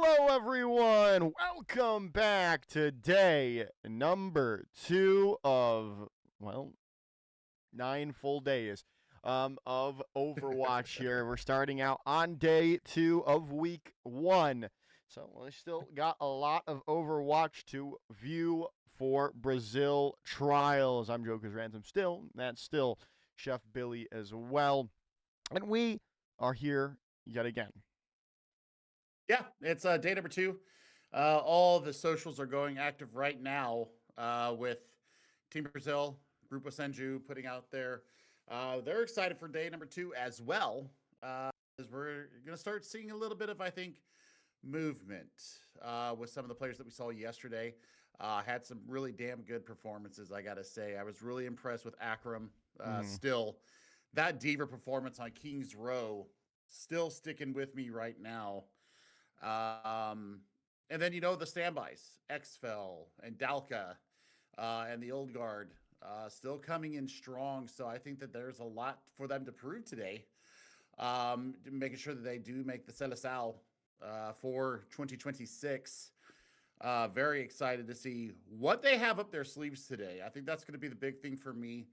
Hello, everyone. Welcome back to day number 2 of, well, 9 full days of Overwatch here. We're starting out on day 2 of week 1. So we still got a lot of Overwatch to view for Brazil trials. I'm Joker's Ransom still. That's still Chef Billy as well. And we are here yet again. Yeah, it's day number 2. All the socials are going active right now with Team Brazil, Grupo Senju putting out their. They're excited for day number 2 as well, as we're going to start seeing a little bit of, I think, movement with some of the players that we saw yesterday. Had some really damn good performances, I got to say. I was really impressed with Akram still. That Diva performance on King's Row still sticking with me right now. And then, the standbys, Xfel and Dalka and the Old Guard still coming in strong. So I think that there's a lot for them to prove today, making sure that they do make the Seleção for 2026. Very excited to see what they have up their sleeves today. I think that's going to be the big thing for me,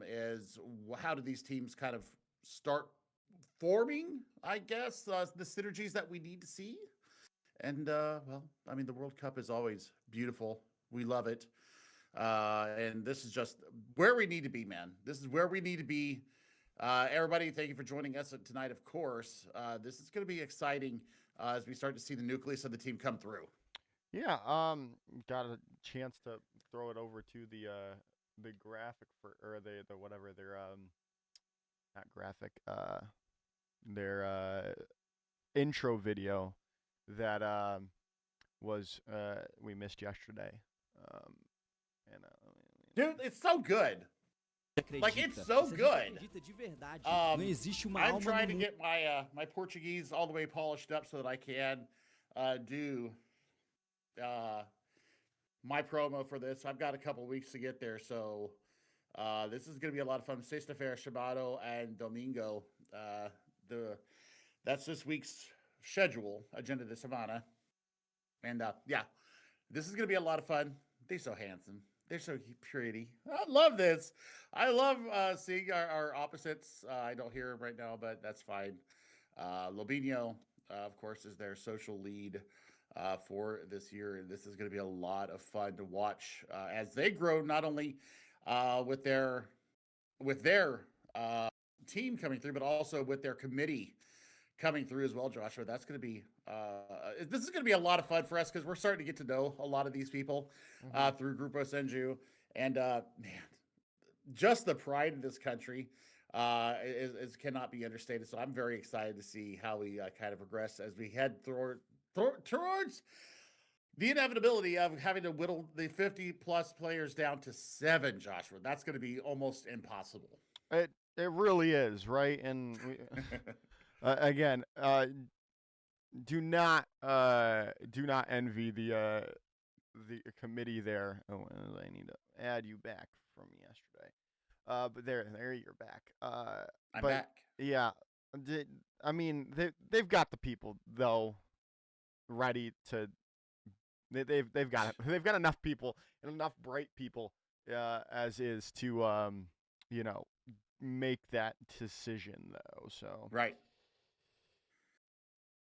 is how do these teams kind of start forming, I guess, the synergies that we need to see. And, the World Cup is always beautiful. We love it. And this is just where we need to be, man. This is where we need to be. Everybody, thank you for joining us tonight, of course. This is going to be exciting as we start to see the nucleus of the team come through. Yeah, got a chance to throw it over to the graphic or the whatever their not graphic their intro video that was we missed yesterday. And Dude, it's so good. Like, it's so good. I'm trying to get my Portuguese all the way polished up so that I can do my promo for this. I've got a couple weeks to get there, so this is going to be a lot of fun. Sexta-feira, Sábado, and Domingo. That's this week's schedule, agenda de semana. And yeah, this is going to be a lot of fun. They're so handsome. They're so pretty. I love this. I love seeing our opposites. I don't hear him right now, but that's fine. Lobinho, of course, is their social lead for this year. And this is going to be a lot of fun to watch as they grow, not only with their team coming through, but also with their committee coming through as well, Joshua. That's going to be this is going to be a lot of fun for us because we're starting to get to know a lot of these people through Grupo Senju, and man, just the pride of this country is cannot be understated. So I'm very excited to see how we kind of progress as we head towards the inevitability of having to whittle the 50 plus players down to 7, Joshua. That's going to be almost impossible. It really is, right? And we, again, do not envy the committee there. Oh, I need to add you back from yesterday. But there you're back. I'm back. Yeah, I mean they've got the people though ready to. They've got it. They've got enough people and enough bright people as is to make that decision though. So right.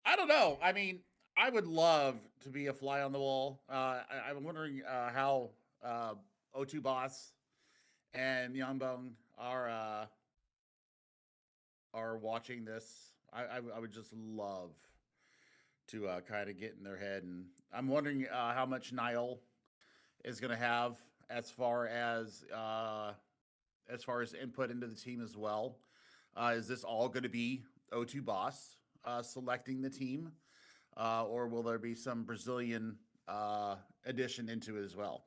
I don't know. I mean, I would love to be a fly on the wall. I'm wondering how O2 Boss and Yangbong are watching this. I would just love to kind of get in their head, and I'm wondering how much Niall is going to have as far as input into the team as well. Is this all going to be O2 Boss selecting the team, or will there be some Brazilian addition into it as well?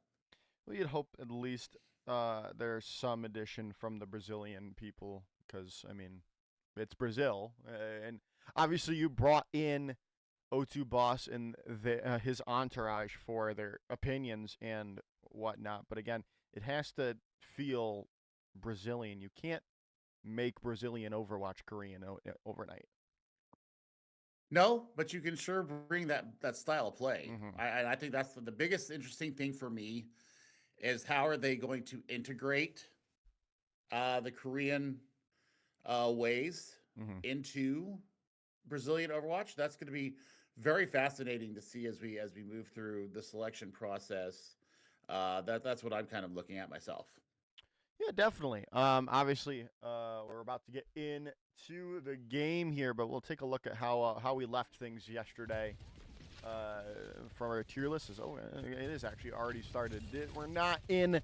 Well, you'd hope at least there's some addition from the Brazilian people because, I mean, it's Brazil. And obviously you brought in O2 Boss and his entourage for their opinions and whatnot. But again, it has to feel Brazilian. You can't make Brazilian Overwatch Korean overnight. No, but you can sure bring that style of play. Mm-hmm. I think that's the biggest interesting thing for me is how are they going to integrate the Korean ways Mm-hmm. into Brazilian Overwatch. That's going to be very fascinating to see as we move through the selection process. That's what I'm kind of looking at myself. Yeah, definitely. Obviously, we're about to get into the game here, but we'll take a look at how we left things yesterday. From our tier list it is actually already started. We're not in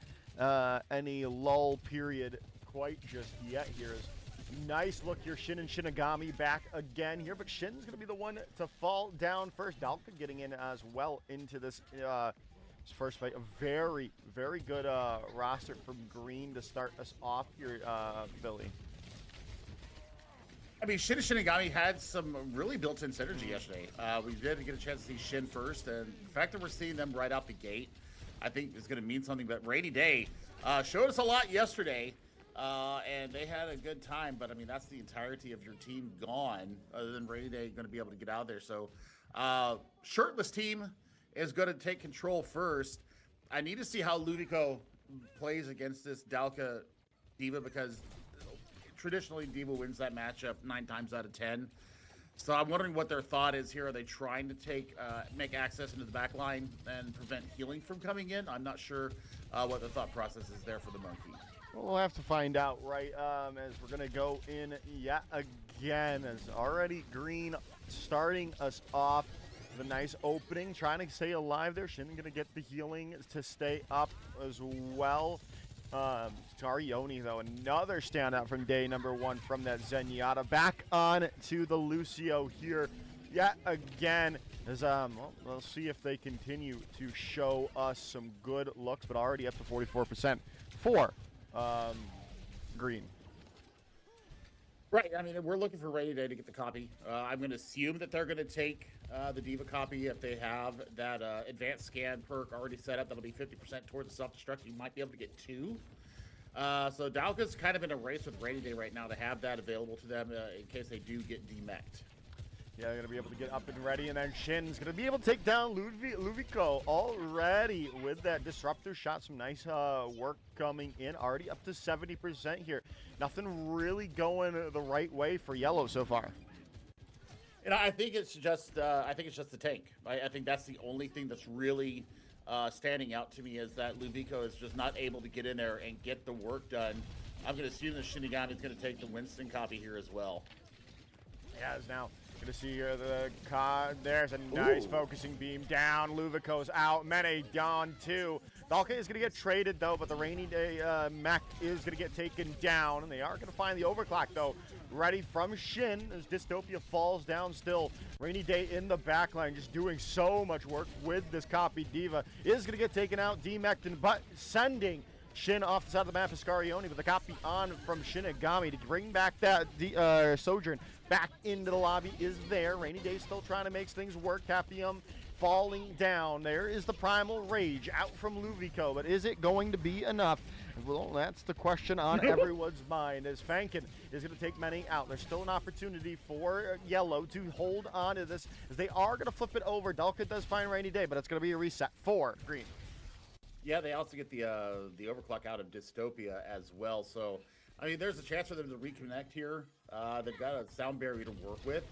any lull period quite just yet. Here is nice look here. Shin and Shinigami back again here, but Shin's gonna be the one to fall down first. Dalka getting in as well into this first fight. A very, very good roster from Green to start us off here, Billy. I mean, Shin and Shinigami had some really built-in synergy yesterday. We did get a chance to see Shin first, and the fact that we're seeing them right out the gate, I think is going to mean something. But Rainy Day showed us a lot yesterday, and they had a good time. But I mean, that's the entirety of your team gone, other than Rainy Day going to be able to get out there. So, shirtless team is going to take control first. I need to see how Ludico plays against this Dalka Diva because traditionally Diva wins that matchup 9 times out of 10. So I'm wondering what their thought is here. Are they trying to make access into the back line and prevent healing from coming in? I'm not sure what the thought process is there for the Monkey. Well, we'll have to find out, right? As we're going to go in yet again, as already Green starting us off with a nice opening, trying to stay alive there. Shin going to get the healing to stay up as well. Scarioni, though, another standout from day number 1 from that Zenyatta. Back on to the Lucio here yet again. As we'll see if they continue to show us some good looks, but already up to 44% for Green. Right. I mean, we're looking for Rainy Day to get the copy. I'm going to assume that they're going to take the Diva copy if they have that advanced scan perk already set up. That'll be 50% towards the self-destruct. You might be able to get 2. So Dalka's kind of in a race with Rainy Day right now to have that available to them in case they do get demeched. Yeah, they're going to be able to get up and ready, and then Shin's going to be able to take down Luvico already with that disruptor shot. Some nice work coming in, already up to 70% here. Nothing really going the right way for Yellow so far. And I think it's just the tank. I think that's the only thing that's really standing out to me is that Luvico is just not able to get in there and get the work done. I'm going to assume that Shinigami is going to take the Winston copy here as well. Yeah, it's now going to see here there's a nice focusing beam down. Luvico's out. Mene gone too. Dalka is going to get traded though, but the Rainy Day mech is going to get taken down, and they are going to find the overclock though. Ready from Shin as Dystopia falls down still. Rainy Day in the backline just doing so much work with this copy. Diva is going to get taken out, demected, but sending Shin off the side of the map is Scarioni with the copy on from Shinigami to bring back that Sojourn back into the lobby is there. Rainy Day still trying to make things work. Capium falling down. There is the Primal Rage out from Luvico, but is it going to be enough? Well, that's the question on everyone's mind as Fankin is going to take many out. There's still an opportunity for Yellow to hold on to this as they are going to flip it over. Dalka does find Rainy Day, but it's going to be a reset for Green. Yeah, they also get the overclock out of Dystopia as well. So, I mean, there's a chance for them to reconnect here. They've got a sound barrier to work with.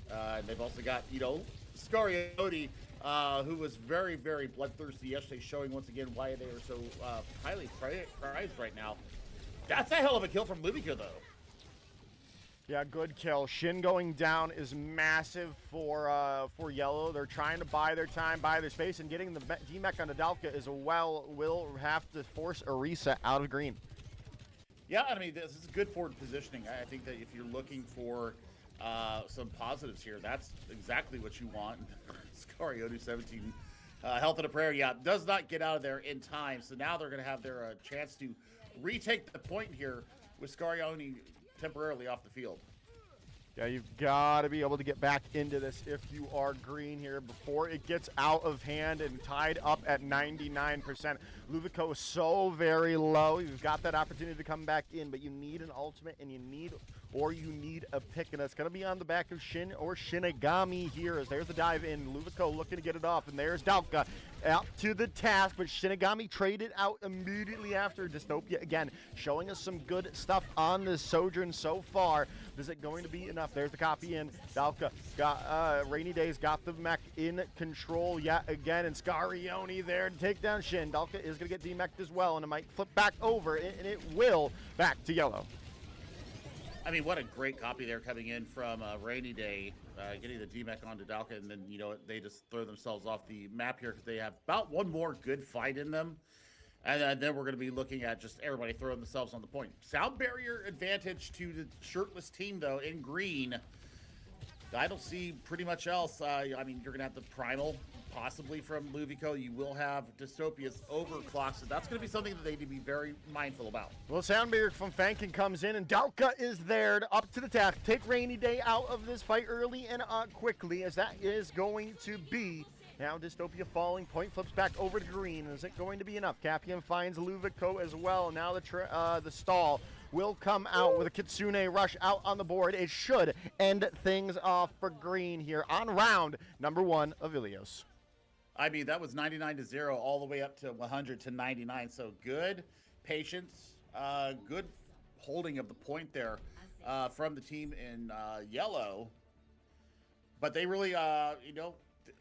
And they've also got, Scarioni, who was very, very bloodthirsty yesterday, showing once again why they are so highly prized right now. That's a hell of a kill from Lubica, though. Yeah, good kill. Shin going down is massive for Yellow. They're trying to buy their time, buy their space, and getting the D-Mech on the Dalka as well will have to force a reset out of Green. Yeah, I mean, this is good forward positioning. I think that if you're looking for some positives here, that's exactly what you want. Scarioni 17 health and a prayer, does not get out of there in time. So now they're going to have their chance to retake the point here with Scarioni temporarily off the field. Yeah, you've got to be able to get back into this if you are Green here before it gets out of hand and tied up at 99%. Luvico is so very low. You've got that opportunity to come back in, but you need an ultimate and you need or you need a pick, and that's going to be on the back of Shin or Shinigami here, as there's the dive in. Luvico looking to get it off, and there's Dalka out to the task, but Shinigami traded out immediately after. Dystopia again showing us some good stuff on this Sojourn so far. Is it going to be enough? There's the copy in. Dalka got Rainy Days got the mech in control yet again, and Scarione there to take down Shin. Dalka is going to get demeched as well, and it might flip back over, and it will back to yellow. I mean, what a great copy there coming in from Rainy Day, getting the DMEC onto Dalka, and then, you know, they just throw themselves off the map here because they have about one more good fight in them. And then we're going to be looking at just everybody throwing themselves on the point. Sound barrier advantage to the shirtless team, though, in green. I don't see pretty much else. I mean, you're going to have the Primal, possibly from Luvico. You will have Dystopia's overclock, so that's going to be something that they need to be very mindful about. Well, sound barrier from Fankin comes in, and Dalka is there to up to the task. Take Rainy Day out of this fight early and quickly, as that is going to be. Now Dystopia falling, point flips back over to green. Is it going to be enough? Capian finds Luvico as well. Now the stall will come out with a Kitsune rush out on the board. It should end things off for green here on round number 1 of Ilios. I mean, that was 99-0 all the way up to 100 to 99. So good patience, good holding of the point there from the team in yellow. But they really, you know,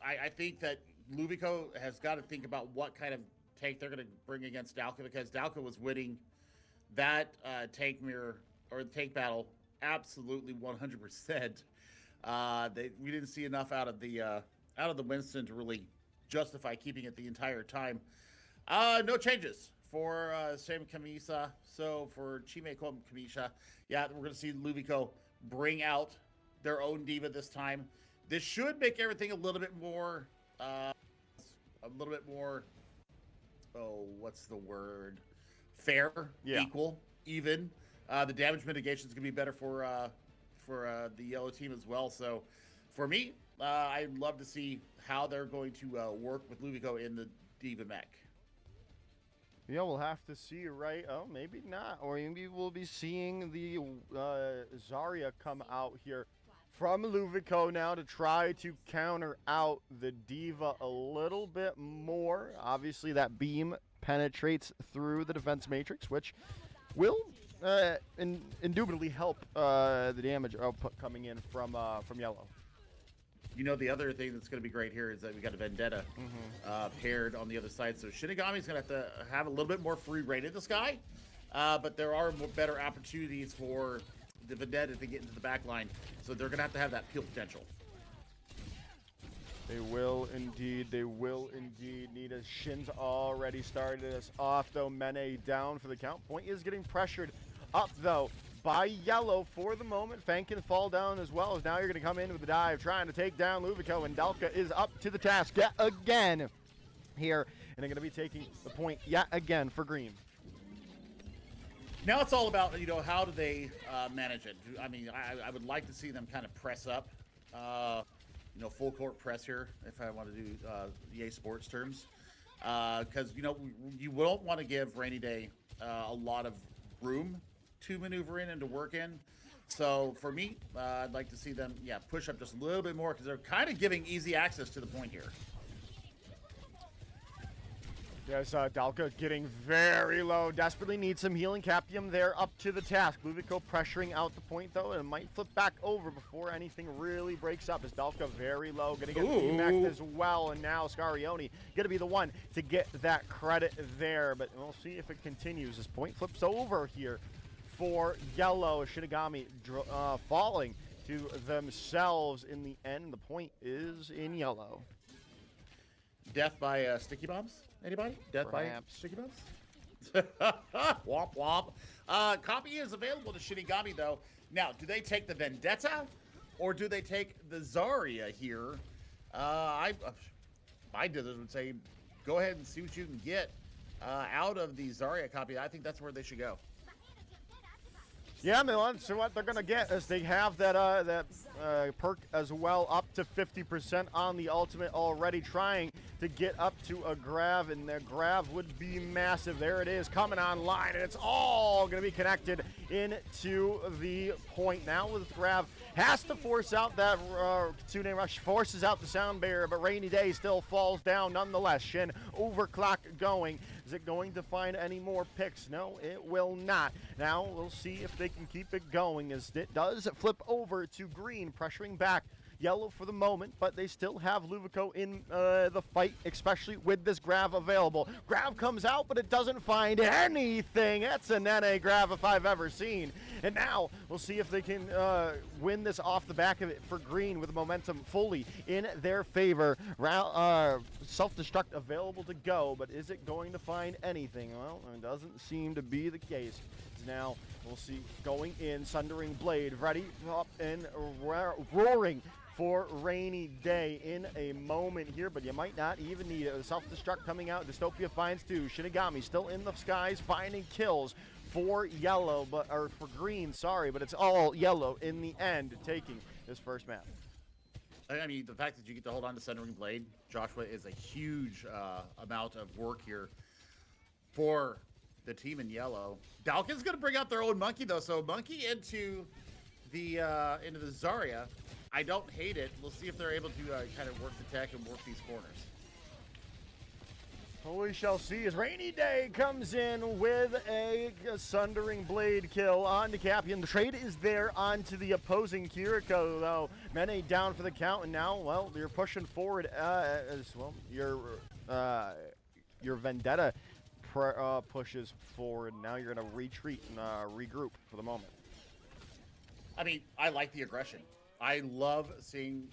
I think that Luvico has got to think about what kind of tank they're going to bring against Dalka, because Dalka was winning that tank mirror or the tank battle absolutely 100%. We didn't see enough out of the Winston to really justify keeping it the entire time. No changes for Sam Kamisa. So for Chimeko Kamisha, yeah, we're going to see Luvico bring out their own diva this time. This should make everything a little bit more, oh, what's the word? Fair, yeah. Equal, even. The damage mitigation is going to be better for the yellow team as well. So for me, I'd love to see how they're going to work with Luvico in the Diva mech. Yeah, we'll have to see, right? Oh, maybe not. Or maybe we'll be seeing the Zarya come out here from Luvico now to try to counter out the Diva a little bit more. Obviously, that beam penetrates through the defense matrix, which will indubitably help the damage output coming in from yellow. You know, the other thing that's going to be great here is that we got a Vendetta paired on the other side. So Shinigami's going to have a little bit more free reign in the sky, but there are better opportunities for the Vendetta to get into the back line. So they're going to have that peel potential. They will indeed. They will indeed. Nita Shin's already started us off, though. Mene down for the count. Point is getting pressured up, though, by yellow for the moment. Fang can fall down as well, as now you're going to come in with the dive, trying to take down Luvico, and Dalka is up to the task yet again here, and they're going to be taking the point yet again for green. Now it's all about, you know, how do they manage it? I mean, I would like to see them kind of press up, you know, full court press here, if I want to do EA Sports terms. Because, you know, you won't want to give Rainy Day a lot of room to maneuver in and to work in. So for me, I'd like to see them, push up just a little bit more, because they're kind of giving easy access to the point here. Yes, Dalka getting very low. Desperately needs some healing. Capium there up to the task. Luvico pressuring out the point, though, and it might flip back over before anything really breaks up. As Dalka very low. Going to get DMAC as well, and now Scarione going to be the one to get that credit there. But we'll see if it continues. This point flips over here for yellow. Shinigami falling to themselves in the end. The point is in yellow. Death by sticky bombs? Anybody? Death Perhaps. by sticky bombs? Womp womp. Copy is available to Shinigami, though. Now, do they take the Vendetta, or do they take the Zarya here? I would say go ahead and see what you can get out of the Zarya copy. I think that's where they should go. Yeah, Milan, so what they're going to get is they have that perk as well, up to 50% on the ultimate already, trying to get up to a grab, and the grab would be massive. There it is, coming online, and it's all going to be connected into the point. Now with grab, has to force out that Kitsune Rush, forces out the sound barrier, but Rainy Day still falls down nonetheless. Shin overclock going. Is it going to find any more picks? No, it will not. Now we'll see if they can keep it going, as it does flip over to green, pressuring back yellow for the moment, but they still have Luvico in the fight, especially with this grab available. Grab comes out, but it doesn't find anything. That's a Nene grab if I've ever seen. And now we'll see if they can win this off the back of it for green, with momentum fully in their favor. Self-destruct available to go, but is it going to find anything? Well, it doesn't seem to be the case. Now we'll see going in, Sundering Blade ready up and roaring for Rainy Day in a moment here, but you might not even need it. Self-destruct coming out. Dystopia finds two. Shinigami still in the skies, finding kills for yellow, or for green, sorry, but it's all yellow in the end, taking this first map. I mean, the fact that you get to hold on to Sundering Blade, Joshua, is a huge amount of work here for the team in yellow. Dalkin's going to bring out their own monkey, though, so monkey into the Zarya. I don't hate it. We'll see if they're able to kind of work the tech and work these corners. Well, we shall see as Rainy Day comes in with a Sundering Blade kill onto Capian. The trade is there onto the opposing Kiriko, though. Mene down for the count, and now, well, you're pushing forward as well. Your Vendetta pushes forward. Now you're going to retreat and regroup for the moment. I mean, I like the aggression. I love seeing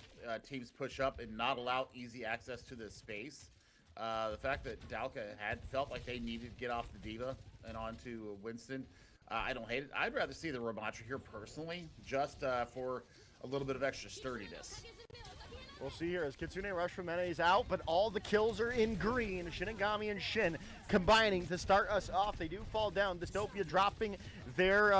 teams push up and not allow easy access to this space. The fact that Dalka had felt like they needed to get off the Diva and onto Winston, I don't hate it. I'd rather see the Ramattra here personally, just for a little bit of extra sturdiness. We'll see here as Kitsune Rush from Mene is out, but all the kills are in green. Shinigami and Shin combining to start us off. They do fall down. Dystopia dropping their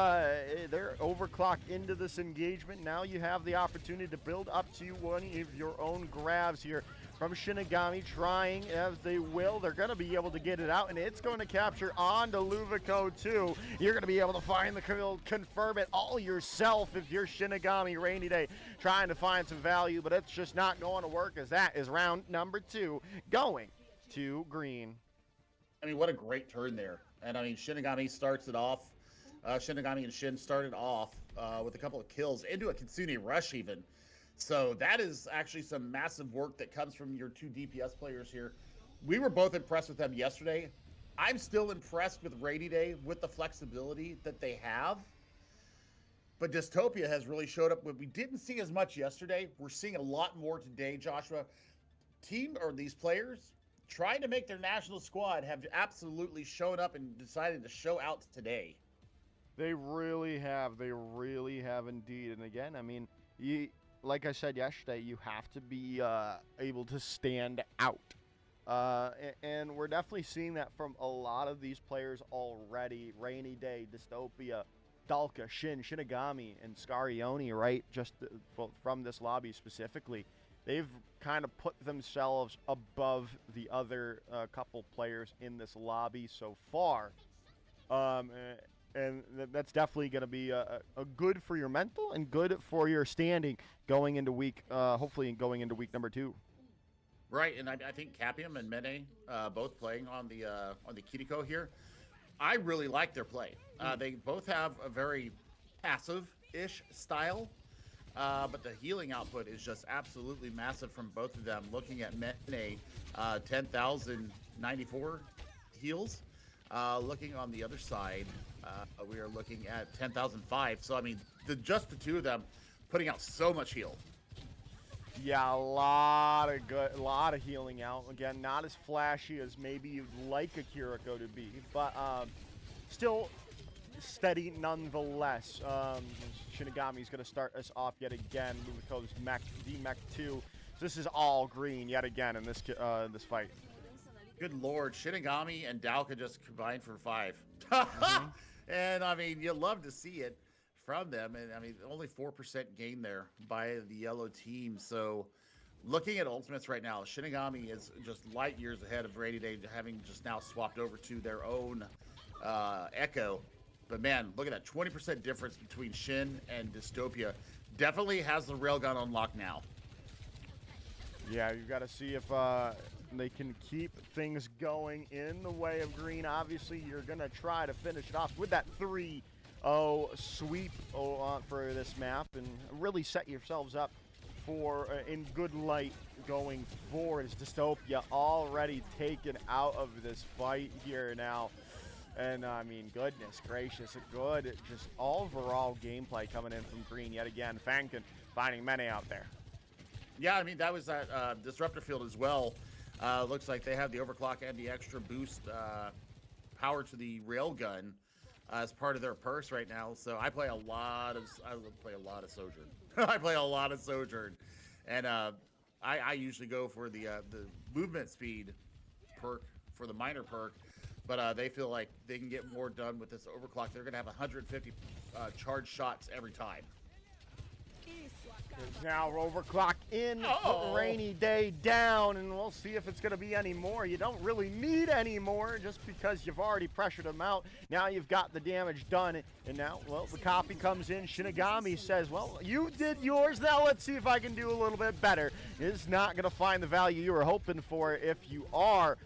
overclock into this engagement. Now you have the opportunity to build up to one of your own grabs here from Shinigami, trying as they will. They're going to be able to get it out, and it's going to capture onto Luvico too. You're going to be able to find the kill, confirm it all yourself if you're Shinigami. Rainy Day trying to find some value, but it's just not going to work, as that is round number 2 going to green. I mean, what a great turn there. And I mean, Shinigami starts it off. Shinigami and Shin started off with a couple of kills into a Kitsune Rush even. So that is actually some massive work that comes from your two DPS players here. We were both impressed with them yesterday. I'm still impressed with Rainy Day with the flexibility that they have. But Dystopia has really showed up. What we didn't see as much yesterday, we're seeing a lot more today, Joshua. These players trying to make their national squad have absolutely shown up and decided to show out today. They really have. They really have indeed. And again, I mean, like I said yesterday, you have to be able to stand out. And we're definitely seeing that from a lot of these players already. Rainy Day, Dystopia, Dalka, Shin, Shinigami, and Scarioni, right? Just from this lobby specifically. They've kind of put themselves above the other couple players in this lobby so far. And that's definitely going to be a good for your mental and good for your standing going into hopefully going into week number 2. Right, and I think Capium and Mene both playing on the Kiriko here. I really like their play. They both have a very passive-ish style, but the healing output is just absolutely massive from both of them. Looking at Mene, 10,094 heals. Looking on the other side, we are looking at 10,005. So, I mean, just the two of them putting out so much heal. Yeah, a lot of healing out. Again, not as flashy as maybe you'd like a Kiriko to be, but still steady nonetheless. Shinigami's going to start us off yet again. Luvico's D-Mech 2. So this is all green yet again in this fight. Good lord, Shinigami and Dalka just combined for 5. And I mean, you love to see it from them. And I mean, only 4% gain there by the yellow team. So looking at Ultimates right now, Shinigami is just light years ahead of Rainy Day, having just now swapped over to their own Echo. But man, look at that 20% difference between Shin and Dystopia. Definitely has the railgun on lock now. Yeah, you've got to see if they can keep things going in the way of Green. Obviously, you're going to try to finish it off with that 3-0 sweep for this map and really set yourselves up for in good light going forward. As Dystopia already taken out of this fight here now. And I mean, goodness gracious, a good just overall gameplay coming in from Green yet again. Fankin finding many out there. Yeah, I mean, that was that Disruptor field as well. Looks like they have the overclock and the extra boost power to the railgun as part of their purse right now. So I play a lot of Sojourn. I play a lot of Sojourn, and I usually go for the movement speed perk for the minor perk, but they feel like they can get more done with this overclock. They're going to have 150 charge shots every time. There's now overclock in, Rainy Day down, and we'll see if it's going to be any more. You don't really need any more just because you've already pressured them out. Now you've got the damage done, and now, well, the copy comes in. Shinigami says, well, you did yours, now let's see if I can do a little bit better. Is not going to find the value you were hoping for if you are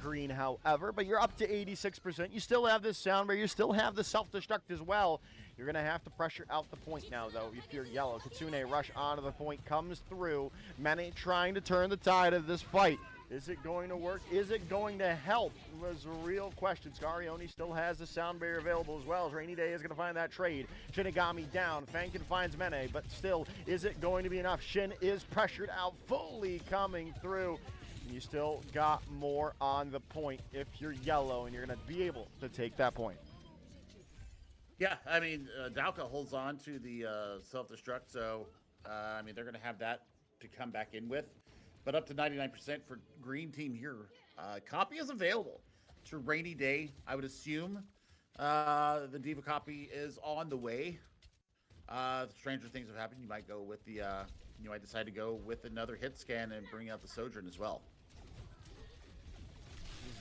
Green, however, but you're up to 86%. You still have this sound barrier. You still have the self-destruct as well. You're going to have to pressure out the point now, though, if you're yellow. Kitsune rush onto the point, comes through. Many trying to turn the tide of this fight. Is it going to work? Is it going to help? Was a real question. Scarione still has the sound barrier available as well, as Rainy Day is going to find that trade. Shinigami down. Fankin finds Mene, but still, is it going to be enough? Shin is pressured out, fully coming through. You still got more on the point if you're yellow, and you're going to be able to take that point. Yeah, I mean, Dalka holds on to the self-destruct, so, I mean, they're going to have that to come back in with. But up to 99% for Green Team here. Copy is available to Rainy Day. I would assume the Diva copy is on the way. Stranger things have happened. You might go with the, you might decide to go with another hit scan and bring out the Sojourn as well.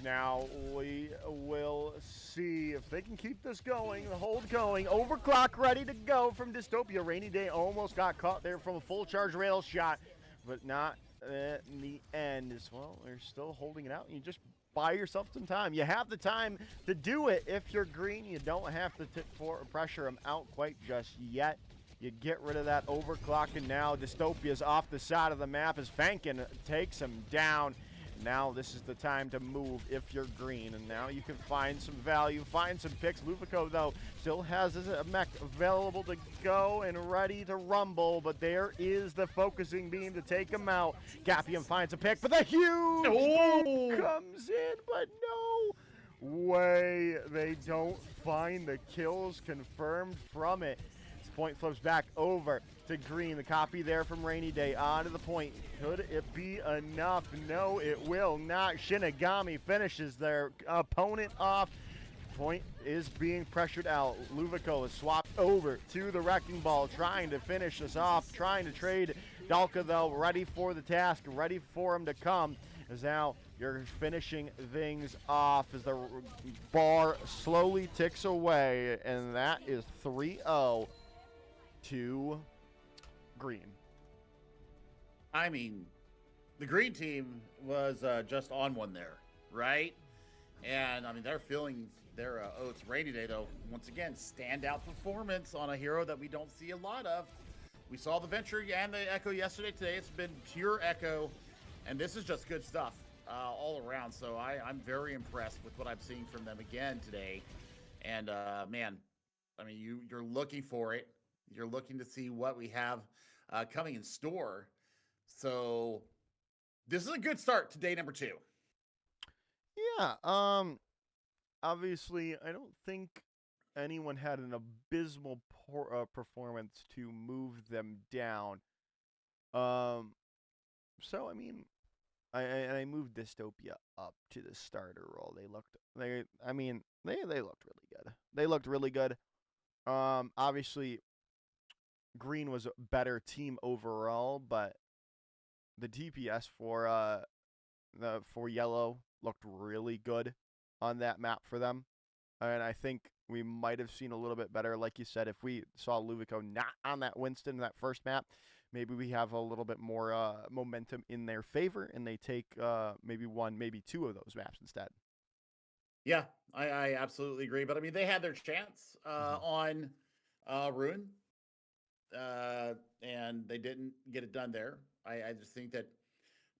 Now we will see if they can keep this going, the hold going. Overclock ready to go from Dystopia. Rainy Day almost got caught there from a full charge rail shot, but not in the end as well. They're still holding it out. You just buy yourself some time. You have the time to do it if you're Green. You don't have to pressure them out quite just yet. You get rid of that overclock, and now Dystopia's off the side of the map as Fankin takes him down. Now this is the time to move if you're Green, and now you can find some value, find some picks. Lufico, though, still has his mech available to go and ready to rumble, but there is the focusing beam to take him out. Gapium finds a pick, but the huge comes in, but no way. They don't find the kills confirmed from it. This point flips back over to Green. The copy there from Rainy Day onto the point. Could it be enough? No, it will not. Shinigami finishes their opponent off. Point is being pressured out. Luvico is swapped over to the Wrecking Ball, trying to finish us off, trying to trade. Dalka, though, ready for the task, ready for him to come. As now you're finishing things off as the bar slowly ticks away, and that is 3-0 to Green. I mean, the Green team was just on one there, right? And I mean, they're feeling their it's Rainy Day, though. Once again, standout performance on a hero that we don't see a lot of. We saw the Venture and the Echo yesterday. Today it's been pure Echo, and this is just good stuff all around. So I'm very impressed with what I'm seeing from them again today. And man, I mean, you're looking for it. You're looking to see what we have coming in store. So this is a good start to day number 2. Yeah, obviously, I don't think anyone had an abysmal performance to move them down. So I mean, I moved Dystopia up to the starter role. They looked really good. They looked really good. Obviously, Green was a better team overall, but the DPS for yellow looked really good on that map for them. And I think we might have seen a little bit better, like you said, if we saw Luvico not on that Winston, that first map, maybe we have a little bit more momentum in their favor, and they take maybe one, maybe two of those maps instead. Yeah, I absolutely agree. But I mean, they had their chance on Ruin, and they didn't get it done there. I just think that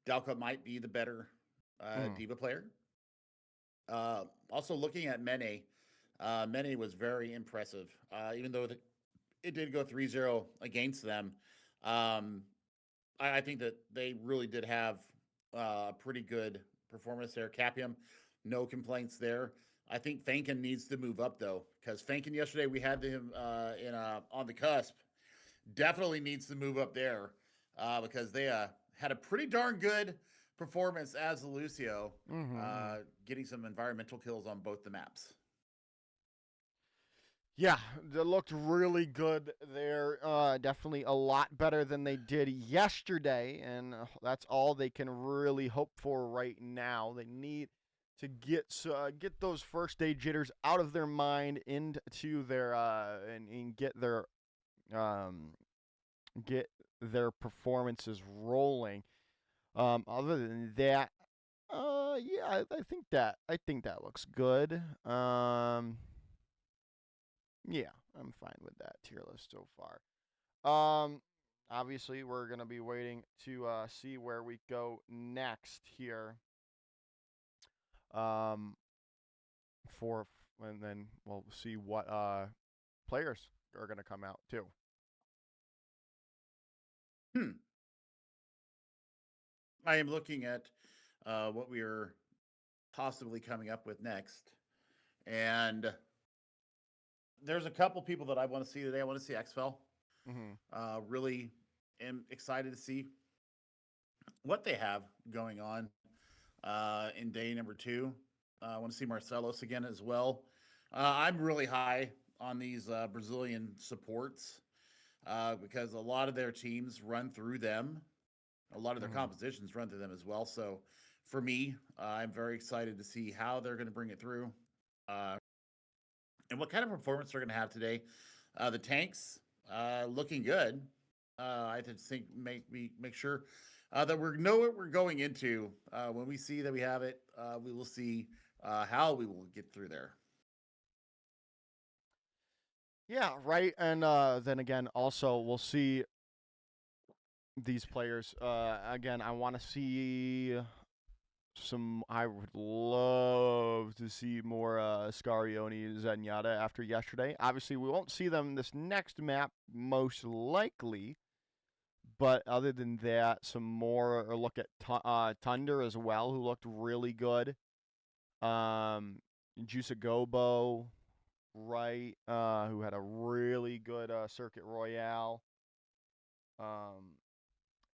Dalka might be the better Diva player. Also, looking at Mene, Mene was very impressive. Even though it did go 3-0 against them, I think that they really did have a pretty good performance there. Capium, no complaints there. I think Fankin needs to move up though, because Fankin yesterday we had him on the cusp. Definitely needs to move up there because they had a pretty darn good performance as Lucio, getting some environmental kills on both the maps. Yeah, they looked really good there. Definitely a lot better than they did yesterday, and that's all they can really hope for right now. They need to get those first day jitters out of their mind into their and um, get their performances rolling. Other than that, yeah, I think that looks good. Yeah, I'm fine with that tier list so far. Obviously, we're gonna be waiting to see where we go next here. Um, for and then we'll see what players are gonna come out too. I am looking at what we are possibly coming up with next, and there's a couple people that I want to see today. I want to see XFL. Really am excited to see what they have going on in day number 2. I want to see Marcelos again as well. I'm really high on these Brazilian supports because a lot of their teams run through them. A lot of their compositions run through them as well. So for me, I'm very excited to see how they're going to bring it through and what kind of performance they're going to have today. The tanks looking good. I just think make sure that we know what we're going into. When we see that we have it, we will see how we will get through there. Yeah, right. And then again, also we'll see these players. Again, I want to see some. I would love to see more Scarioni Zenyatta after yesterday. Obviously, we won't see them this next map, most likely. But other than that, some more look at Thunder as well, who looked really good. Juicagobo, right, who had a really good Circuit Royale.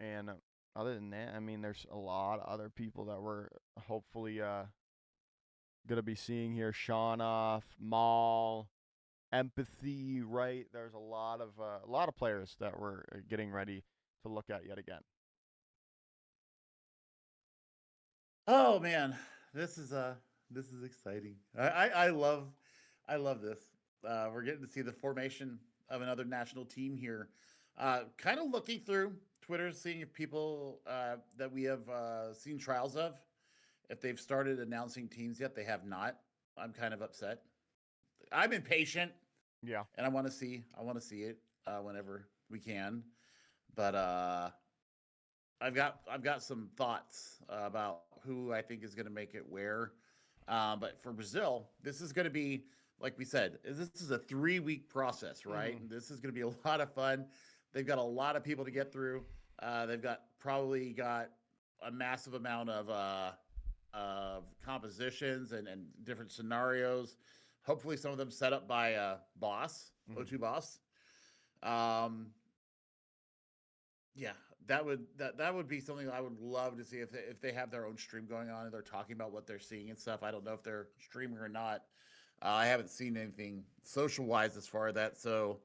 And other than that, I mean, there's a lot of other people that we're hopefully gonna be seeing here. Shaunoff, Maul, Empathy, right? There's a lot of players that we're getting ready to look at yet again. Oh man, this is exciting. I love this. We're getting to see the formation of another national team here. Kind of looking through Twitter, seeing if people that we have seen trials of, if they've started announcing teams yet. They have not. I'm kind of upset. I'm impatient. Yeah. And I want to see it whenever we can. But I've got some thoughts about who I think is going to make it where. But for Brazil, this is going to be, like we said, this is a 3-week process, right? And this is going to be a lot of fun. They've got a lot of people to get through. They've probably got a massive amount of compositions and different scenarios. Hopefully, some of them set up by Boss, O2 Boss. Yeah, that would be something I would love to see if they have their own stream going on and they're talking about what they're seeing and stuff. I don't know if they're streaming or not. I haven't seen anything social wise as far as that. So,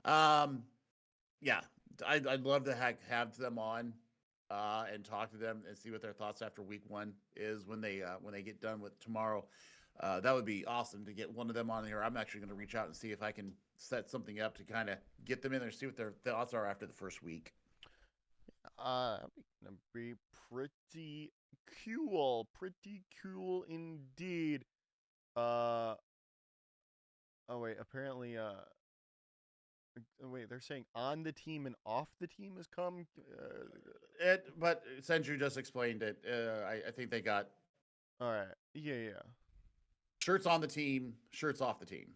yeah, I'd love to have them on and talk to them and see what their thoughts after week 1 is when they get done with tomorrow. That would be awesome to get one of them on here. I'm actually going to reach out and see if I can set something up to kind of get them in there, see what their thoughts are after the first week. Gonna be pretty cool indeed. Oh wait, apparently wait, they're saying on the team and off the team has come. But Senju just explained it. I think they got All right, yeah. shirts on the team, shirts off the team.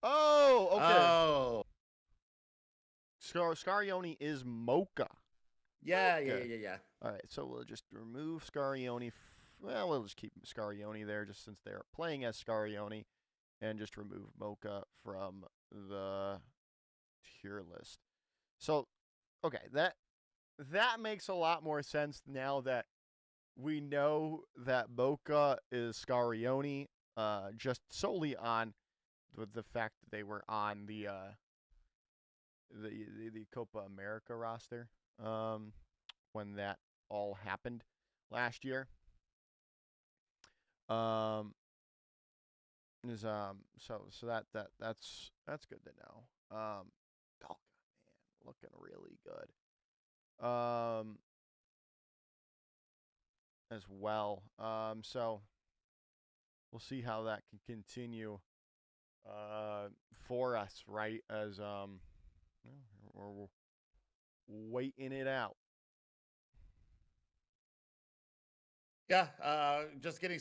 Oh, okay. Oh, Scarione is Mocha. yeah. All right, so we'll just remove Scarione. Well, we'll just keep Scarione there, just since they're playing as Scarione, and just remove Mocha from the tier list. So, okay, that makes a lot more sense now that we know that Mocha is Scarione, just solely on the fact that they were on the Copa America roster when that all happened last year. So that's good to know. Dalka, man, looking really good. As well. So we'll see how that can continue for us, right? As we're waiting it out. Yeah, just getting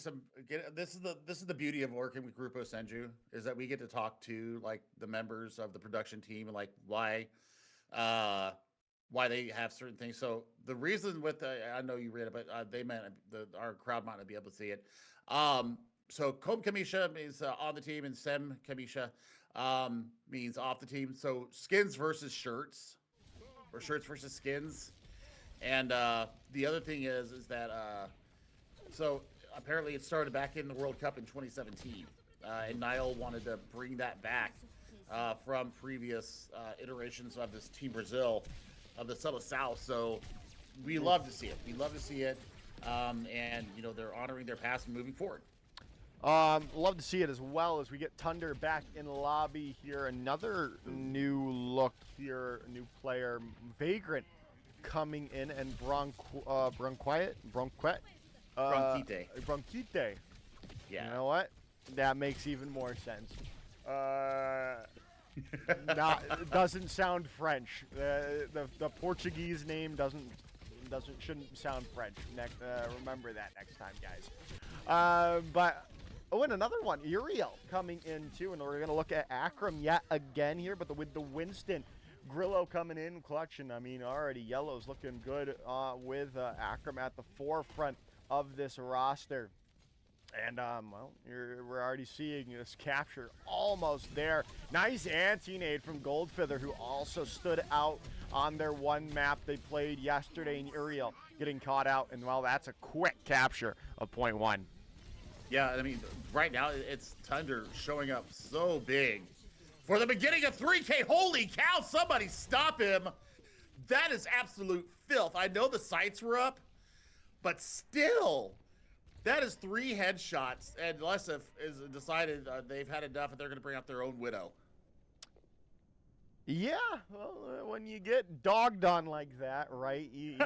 this is the beauty of working with Grupo Senju, is that we get to talk to like the members of the production team and like why they have certain things. So the reason with I know you read it, but our crowd might not be able to see it. So Kom Kamisha means on the team, and Sem Kamisha means off the team. So skins versus shirts, or shirts versus skins. And the other thing is that so apparently it started back in the World Cup in 2017, and Niall wanted to bring that back from previous iterations of this Team Brazil, of the South South. So we love to see it. We love to see it, and you know they're honoring their past and moving forward. Love to see it, as well as we get Thunder back in the lobby here. Another new look here, new player, Vagrant, coming in, and Bronquite. Bronquite. Yeah. You know what? That makes even more sense. Doesn't sound French. The Portuguese name shouldn't sound French. Remember that next time, guys. But and another one, Uriel coming in too, and we're gonna look at Akram yet again here, but with the Winston. Grillo coming in clutch, and I mean already Yellow's looking good with Akram at the forefront of this roster. And we're already seeing this capture almost there. Nice anti-nade from Goldfeather, who also stood out on their one map they played yesterday, in Uriel getting caught out, and well, that's a quick capture of point 1. Yeah, I mean, right now it's Thunder showing up so big for the beginning of 3K. Holy cow, somebody stop him. That is absolute filth. I know the sights were up, but still, that is 3 headshots, and Lesif is decided they've had enough and they're going to bring out their own Widow. Yeah, well, when you get dogged on like that, right, you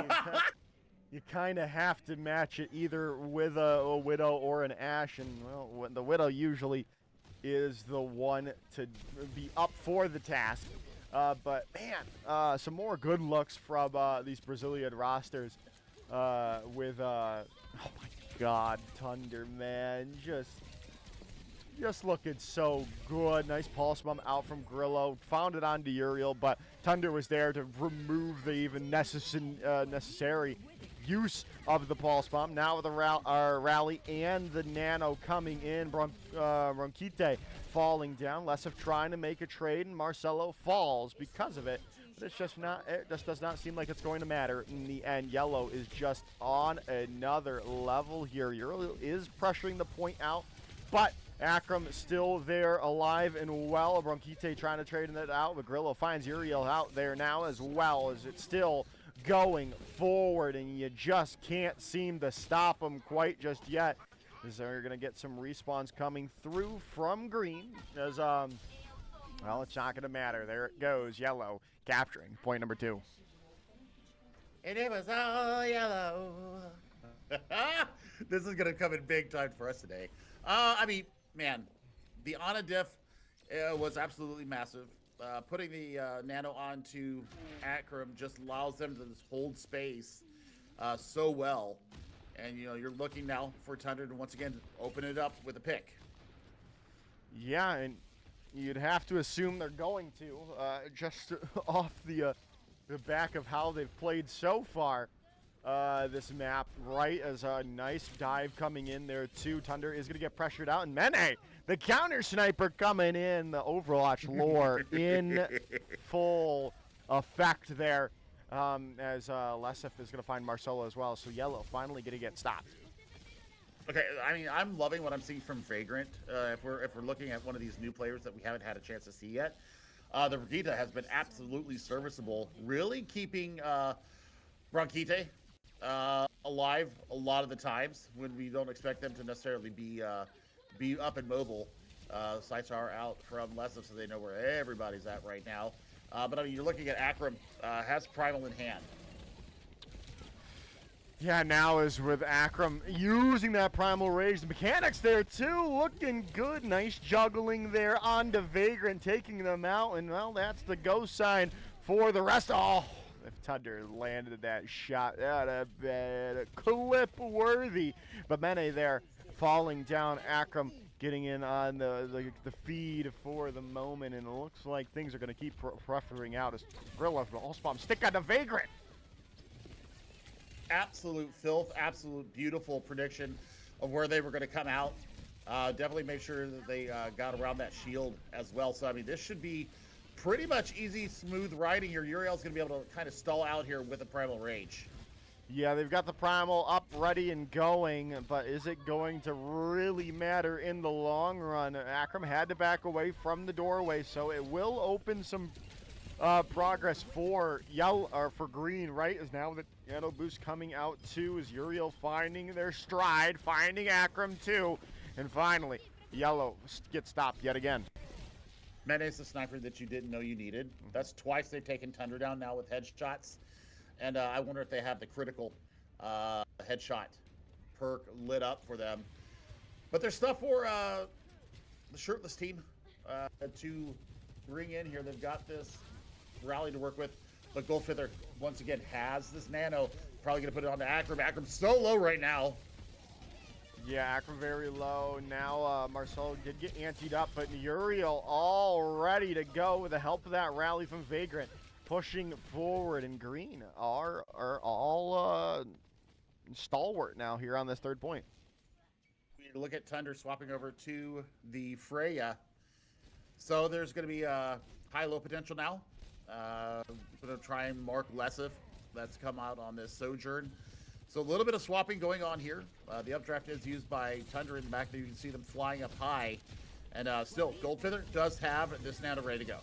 kind of have to match it either with a Widow or an Ashe, and well, the Widow usually is the one to be up for the task. But man, some more good looks from these Brazilian rosters with oh my God, Thunder, man, just looking so good. Nice pulse bomb out from Grillo, found it onto Uriel, but Thunder was there to remove the even necessary use of the pulse bomb. Now with the rally and the nano coming in, Bronquite falling down. Lesif trying to make a trade, and Marcelo falls because of it. But it's just not. It just does not seem like it's going to matter in the end. Yellow is just on another level here. Uriel is pressuring the point out, but Akram still there, alive and well. Bronquite trying to trade it out, but Grillo finds Uriel out there now, as well as it's still going forward, and you just can't seem to stop them quite just yet. As they're going to get some respawns coming through from green. As, well, it's not going to matter. There it goes. Yellow capturing point number 2. And it was all yellow. This is going to come in big time for us today. I mean, man, the Ana diff was absolutely massive. Putting the nano onto Akram just allows them to just hold space so well. And, you know, you're looking now for Thunder to once again open it up with a pick. Yeah, and you'd have to assume they're going to, just off the back of how they've played so far. This map, right, as a nice dive coming in there too. Thunder is going to get pressured out, and Mene, the counter sniper coming in, the Overwatch lore in full effect there, as Lesif is going to find Marcelo as well, so Yellow finally going to get stopped. Okay, I mean, I'm loving what I'm seeing from Vagrant. If we're looking at one of these new players that we haven't had a chance to see yet, the Brigitte has been absolutely serviceable, really keeping Bronchite alive a lot of the times when we don't expect them to necessarily be up and mobile. Sights are out from Lesif, so they know where everybody's at right now. But I mean, you're looking at Akram, has Primal in hand. Yeah, now is with Akram using that Primal Rage. The mechanics there too, looking good. Nice juggling there onto Vagrant, taking them out. And, well, that's the go sign for the rest. Oh, if Thunder landed that shot, that would have been clip worthy. But Mene there falling down. Akram getting in on the feed for the moment. And it looks like things are going to keep preferring out as Gorilla also bomb stick on the Vagrant. Absolute filth, absolute beautiful prediction of where they were going to come out. Definitely make sure that they got around that shield as well. So, I mean, this should be pretty much easy, smooth riding here. Uriel's going to be able to kind of stall out here with a Primal Rage. Yeah, they've got the Primal up, ready, and going, but is it going to really matter in the long run? Akram had to back away from the doorway, so it will open some progress for yellow or for green, right? As now the Nano boost coming out too, is Uriel finding their stride, finding Akram too, and finally yellow gets stopped yet again. Mene's the sniper that you didn't know you needed. That's twice they've taken Thunder down now with headshots, and I wonder if they have the critical headshot perk lit up for them. But there's stuff for the shirtless team to bring in here. They've got this rally to work with, but Goldfeather once again has this nano, probably gonna put it on to Akram. Akram's so low right now. Yeah, Akram very low. Now Marcelo did get anteed up, but Uriel all ready to go with the help of that rally from Vagrant, pushing forward, and green are all stalwart now here on this third point. We look at Thunder swapping over to the Freya, so there's gonna be high-low potential now. Gonna try and mark Lesif. That's come out on this Sojourn. So a little bit of swapping going on here. The updraft is used by Thunder in the back there. You can see them flying up high. And still, Goldfeather does have this nano ready to go.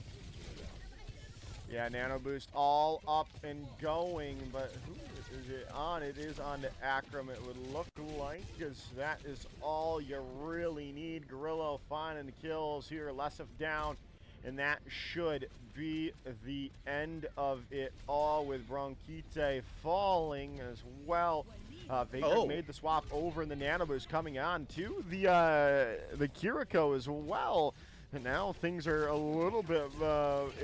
Yeah, nano boost all up and going, but who is it on? It is on to Akram, it would look like, because that is all you really need. Gorilla finding the kills here, Lesif down. And that should be the end of it all, with Bronchite falling as well. Vagrant made the swap over, and the nano boost coming on to the Kiriko as well. And now things are a little bit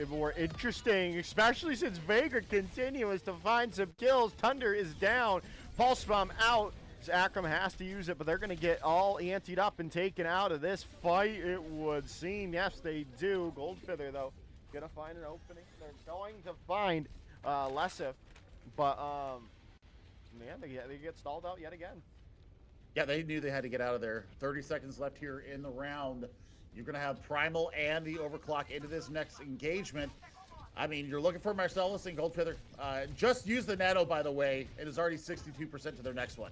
more interesting, especially since Vagrant continues to find some kills. Thunder is down, Pulse Bomb out. Akram has to use it, but they're going to get all anteed up and taken out of this fight, it would seem. Yes, they do. Goldfeather, though, going to find an opening. They're going to find Lesif, but, man, they get stalled out yet again. Yeah, they knew they had to get out of there. 30 seconds left here in the round. You're going to have Primal and the Overclock into this next engagement. I mean, you're looking for Marcellus and Goldfeather. Just use the nano, by the way. It is already 62% to their next one.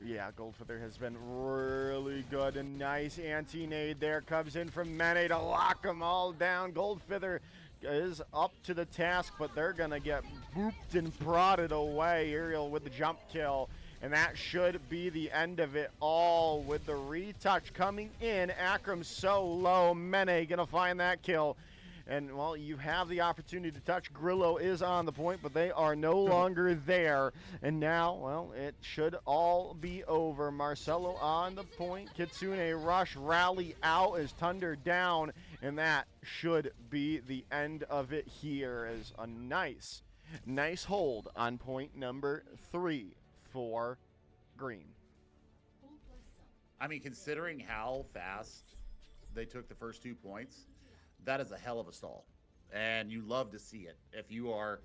Yeah, Goldfeather has been really good. A nice anti-nade there comes in from Mene to lock them all down. Goldfeather is up to the task, but they're going to get booped and prodded away. Aerial with the jump kill. And that should be the end of it all with the retouch coming in. Akram so low. Mene gonna find that kill. And, well, you have the opportunity to touch. Grillo is on the point, but they are no longer there. And now, well, it should all be over. Marcelo on the point. Kitsune rush, rally out as Thunder down. And that should be the end of it here as a nice hold on point number 3 for green. I mean, considering how fast they took the first 2 points, that is a hell of a stall, and you love to see it. If you are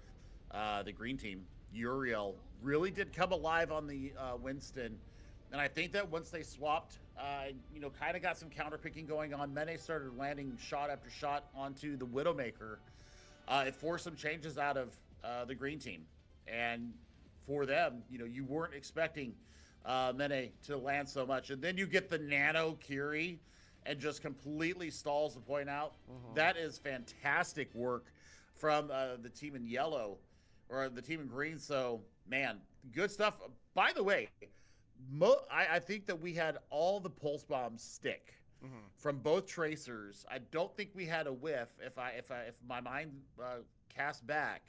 the green team, Uriel really did come alive on the Winston, and I think that once they swapped, kind of got some counter picking going on. Mene started landing shot after shot onto the Widowmaker. It forced some changes out of the green team, and for them, you weren't expecting Mene to land so much, and then you get the nano Kiri and just completely stalls the point out. That is fantastic work from the team in yellow, or the team in green. So, man, good stuff. By the way, I think that we had all the pulse bombs stick from both tracers. I don't think we had a whiff. If my mind cast back,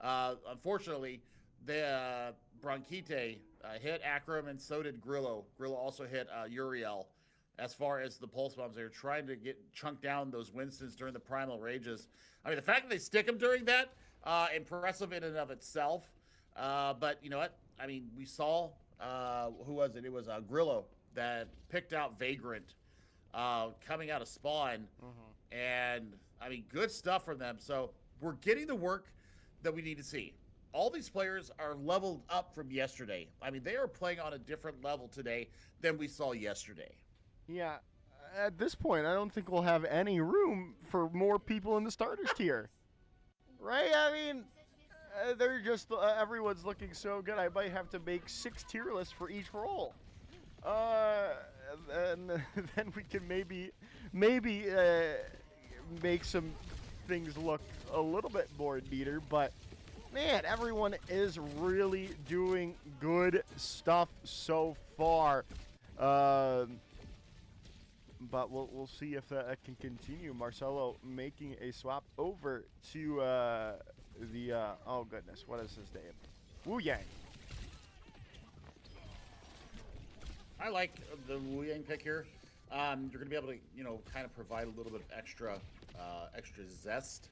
unfortunately, the Bronchite hit Akram, and so did Grillo. Grillo also hit Uriel. As far as the pulse bombs, they were trying to chunk down those Winstons during the primal rages. I mean, the fact that they stick them during that, impressive in and of itself. But you know what? I mean, we saw, who was it? It was Grillo that picked out Vagrant coming out of spawn. And, I mean, good stuff from them. So we're getting the work that we need to see. All these players are leveled up from yesterday. I mean, they are playing on a different level today than we saw yesterday. Yeah, at this point, I don't think we'll have any room for more people in the starters tier. Right? I mean, they're just, everyone's looking so good. I might have to make 6 tier lists for each role. And then we can maybe make some things look a little bit more neater. But, man, everyone is really doing good stuff so far. But we'll see if that can continue. Marcelo making a swap over to the oh goodness, what is his name? Wu Yang. I like the Wu Yang pick here. You're going to be able to, kind of provide a little bit of extra zest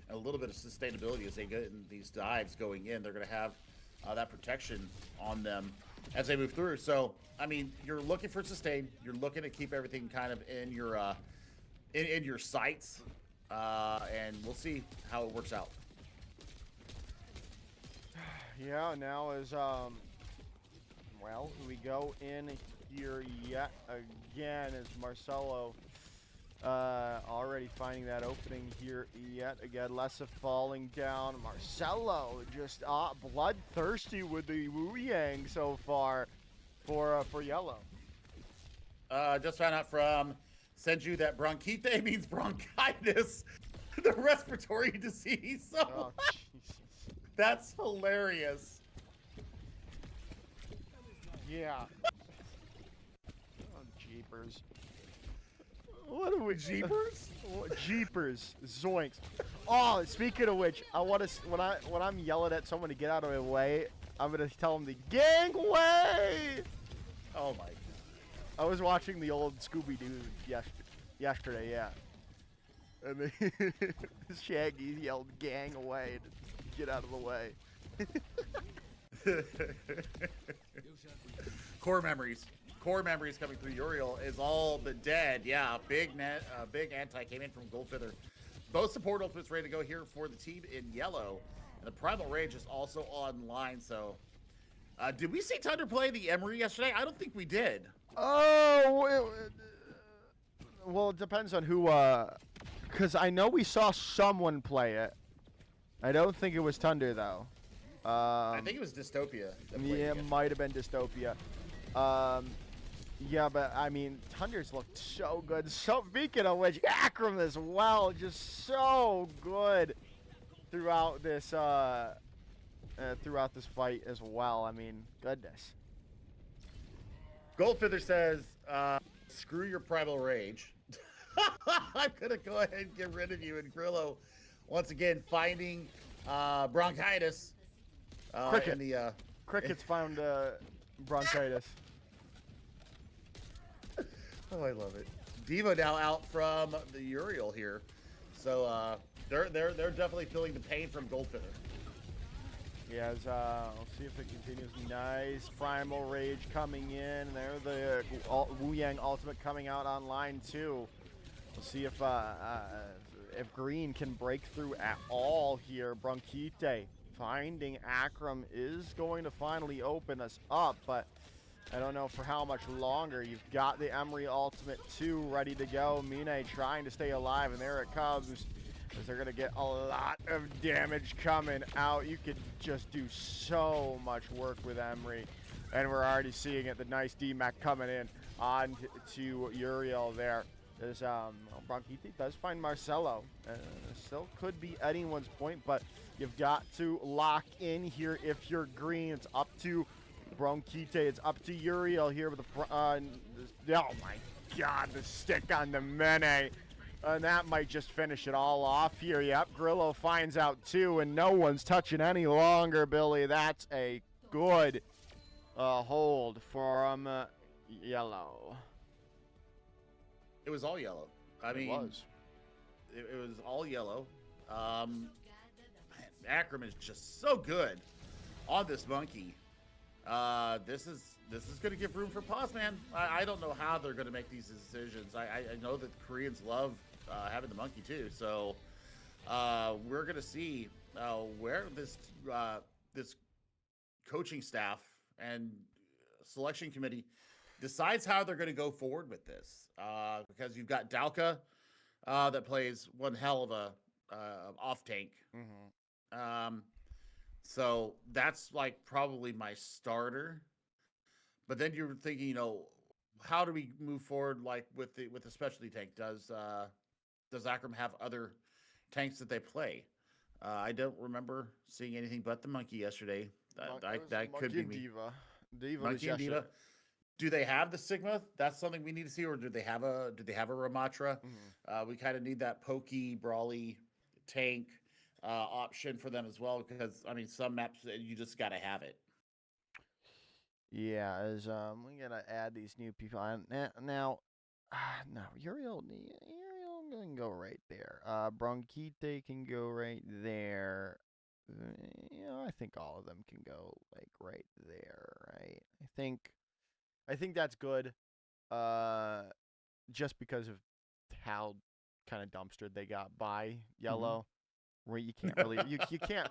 and a little bit of sustainability as they get in these dives going in. They're going to have that protection on them as they move through. So, I mean, you're looking for sustain. You're looking to keep everything kind of in your in your sights, and we'll see how it works out. Yeah, now is well, we go in here yet again as Marcelo already finding that opening here yet again. Lessa falling down. Marcelo just bloodthirsty with the Wu Yang so far for yellow. Just found out from Senju that bronchite means bronchitis, the respiratory disease. So Oh, that's hilarious. yeah. Oh, jeepers. What are we? Jeepers? Jeepers. Zoinks. Oh, speaking of which, I want to when I'm yelling at someone to get out of my way, I'm gonna tell them to gangway. Oh my god. I was watching the old Scooby-Doo yesterday, yeah. And Shaggy yelled gang away to get out of the way. Core memories coming through. Uriel is all but dead. Yeah, big anti came in from Goldfeather. Both support ultimates ready to go here for the team in yellow. And the Primal Rage is also online. So, did we see Thunder play the Emery yesterday? I don't think we did. Oh, well, it depends on who, because I know we saw someone play it. I don't think it was Thunder, though. I think it was Dystopia. Yeah, it might have been Dystopia. Yeah, but, I mean, Thunder's looked so good. So, speaking of which, Akram as well, just so good. throughout this fight as well. I mean, goodness. Goldfeather says, "Screw your primal rage." I'm gonna go ahead and get rid of you. And Grillo, once again, finding bronchitis Cricket. in the. Cricket's found bronchitis. Oh, I love it. Devo now out from the Uriel here, so they're definitely feeling the pain from Goldfeather. Yeah, we'll see if it continues. Nice primal rage coming in. There, the Wu Yang ultimate coming out online too. We'll see if Green can break through at all here. Bronchite finding Akram is going to finally open us up, but I don't know for how much longer. You've got the Emery ultimate 2 ready to go. Mine trying to stay alive, and there it comes. As they're going to get a lot of damage coming out. You could just do so much work with Emery. And we're already seeing it. The nice DMAC coming in on to Uriel there. There's, Bronchite does find Marcelo. Still could be anyone's point, but you've got to lock in here if you're green. It's up to Bronchite. It's up to Uriel here with the oh my god, the stick on the Mene. And that might just finish it all off here. Yep, Grillo finds out too, and no one's touching any longer, Billy. That's a good hold from Yellow. It was all yellow. I mean, it was all yellow. Man, Akram is just so good on this monkey. This is going to give room for pause, man. I don't know how they're going to make these decisions. I know that the Koreans love having the monkey too, so we're going to see where this coaching staff and selection committee decides how they're going to go forward with this, because you've got Dalka that plays one hell of a off tank. Mm-hmm. So that's like probably my starter. But then you're thinking, how do we move forward, like with the specialty tank? Does Akram have other tanks that they play? I don't remember seeing anything but the monkey yesterday. That could be me. Diva Monkey and Diva. Do they have the Sigma? That's something we need to see, or do they have a Ramatra? Mm-hmm. We kind of need that pokey, brawly tank option for them as well, because I mean, some maps you just got to have it. Yeah, as we gotta add these new people on now. No, Uriel can go right there. Bronchite can go right there. I think all of them can go like right there, right? I think that's good. Just because of how kind of dumpstered they got by Yellow, where you can't really you can't.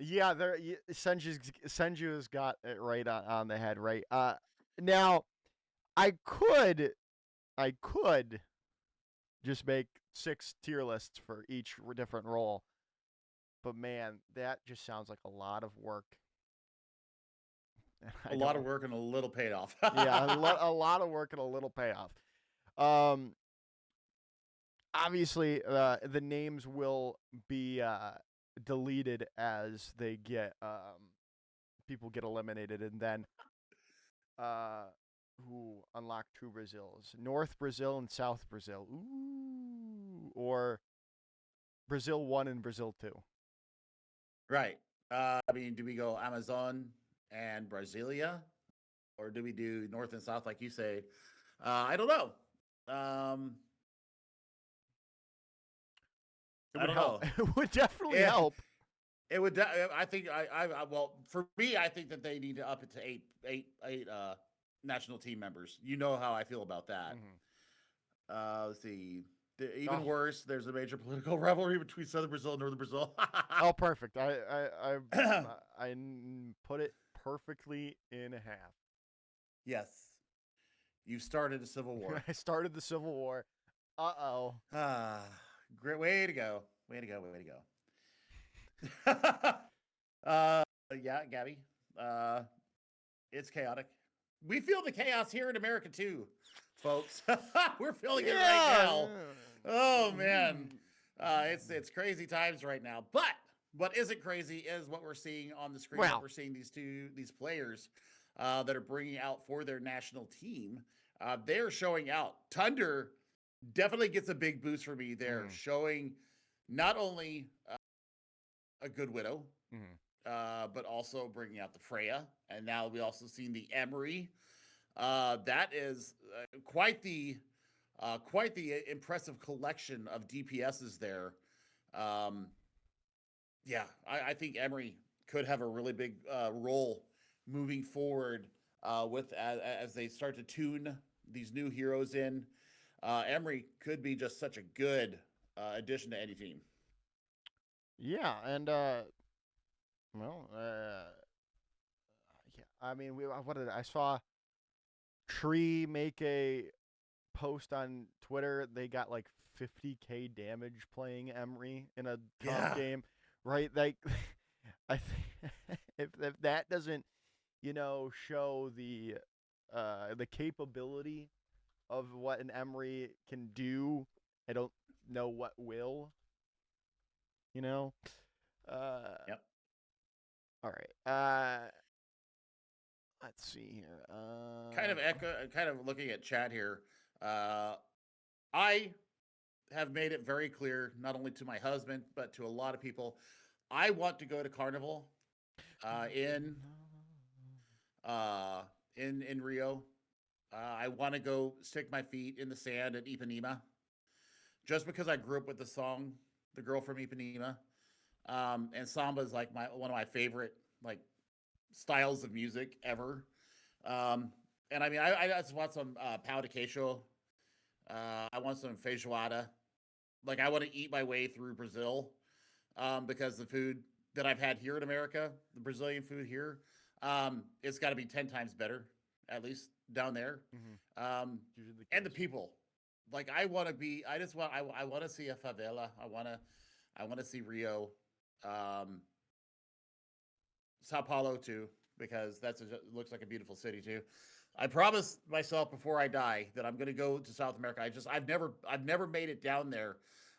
Yeah, Senju's got it right on the head, right? Now I could just make 6 tier lists for each different role, but man, that just sounds like a lot of work. A lot of work and a little payoff. Yeah, a lot of work and a little payoff. Obviously, the names will be deleted as they get people get eliminated, and then who unlock 2 Brazils, North Brazil and South Brazil. Ooh, or Brazil 1 and Brazil 2. Right. I mean, do we go Amazon and Brasilia, or do we do North and South like you say? I don't know. It would help. It would definitely help. It would. I think. Well, for me, I think that they need to up it to eight national team members. You know how I feel about that. Mm-hmm. Let's see. Even worse, there's a major political rivalry between Southern Brazil and Northern Brazil. Oh, perfect. I put it perfectly in half. Yes. You started a civil war. I started the Civil War. Uh-oh. Great way to go. Way to go. Way to go. Yeah, Gabby. It's chaotic. We feel the chaos here in America too, folks. We're feeling it right now. Oh man. It's crazy times right now. But what isn't crazy is what we're seeing on the screen. What Well, we're seeing these players that are bringing out for their national team. They're showing out. Thunder definitely gets a big boost for me there, mm-hmm, showing not only a good widow, mm-hmm. but also bringing out the Freya, and now we also seen the Emery. That is quite the impressive collection of DPSs there. Um, yeah, I think Emery could have a really big role moving forward with as they start to tune these new heroes in. Emery could be just such a good addition to any team. Yeah, and well, yeah. I mean, what did I saw Tree make a post on Twitter. They got like 50k damage playing Emery in a tough Yeah. game, right? Like, I think if that doesn't, show the capability of what an Emery can do, I don't know what will. You know. Yep. All right. Let's see here. Kind of looking at chat here. Uh, I have made it very clear, not only to my husband but to a lot of people, I want to go to Carnival uh, in uh, in Rio. I want to go stick my feet in the sand at Ipanema, just because I grew up with the song "The Girl from Ipanema," and samba is like my one of my favorite like styles of music ever. Um, and I mean, I just want some pão de queijo. I want some feijoada. Like I want to eat my way through Brazil because the food that I've had here in America, the Brazilian food here, it's got to be 10 times better, at least down there. Mm-hmm. Usually the And the case. people, like I want to be. I just want. I want to see a favela. I want to see Rio, um, Sao Paulo too, because looks like a beautiful city too. I promised myself before I die that I'm going to go to South America. I've never made it down there.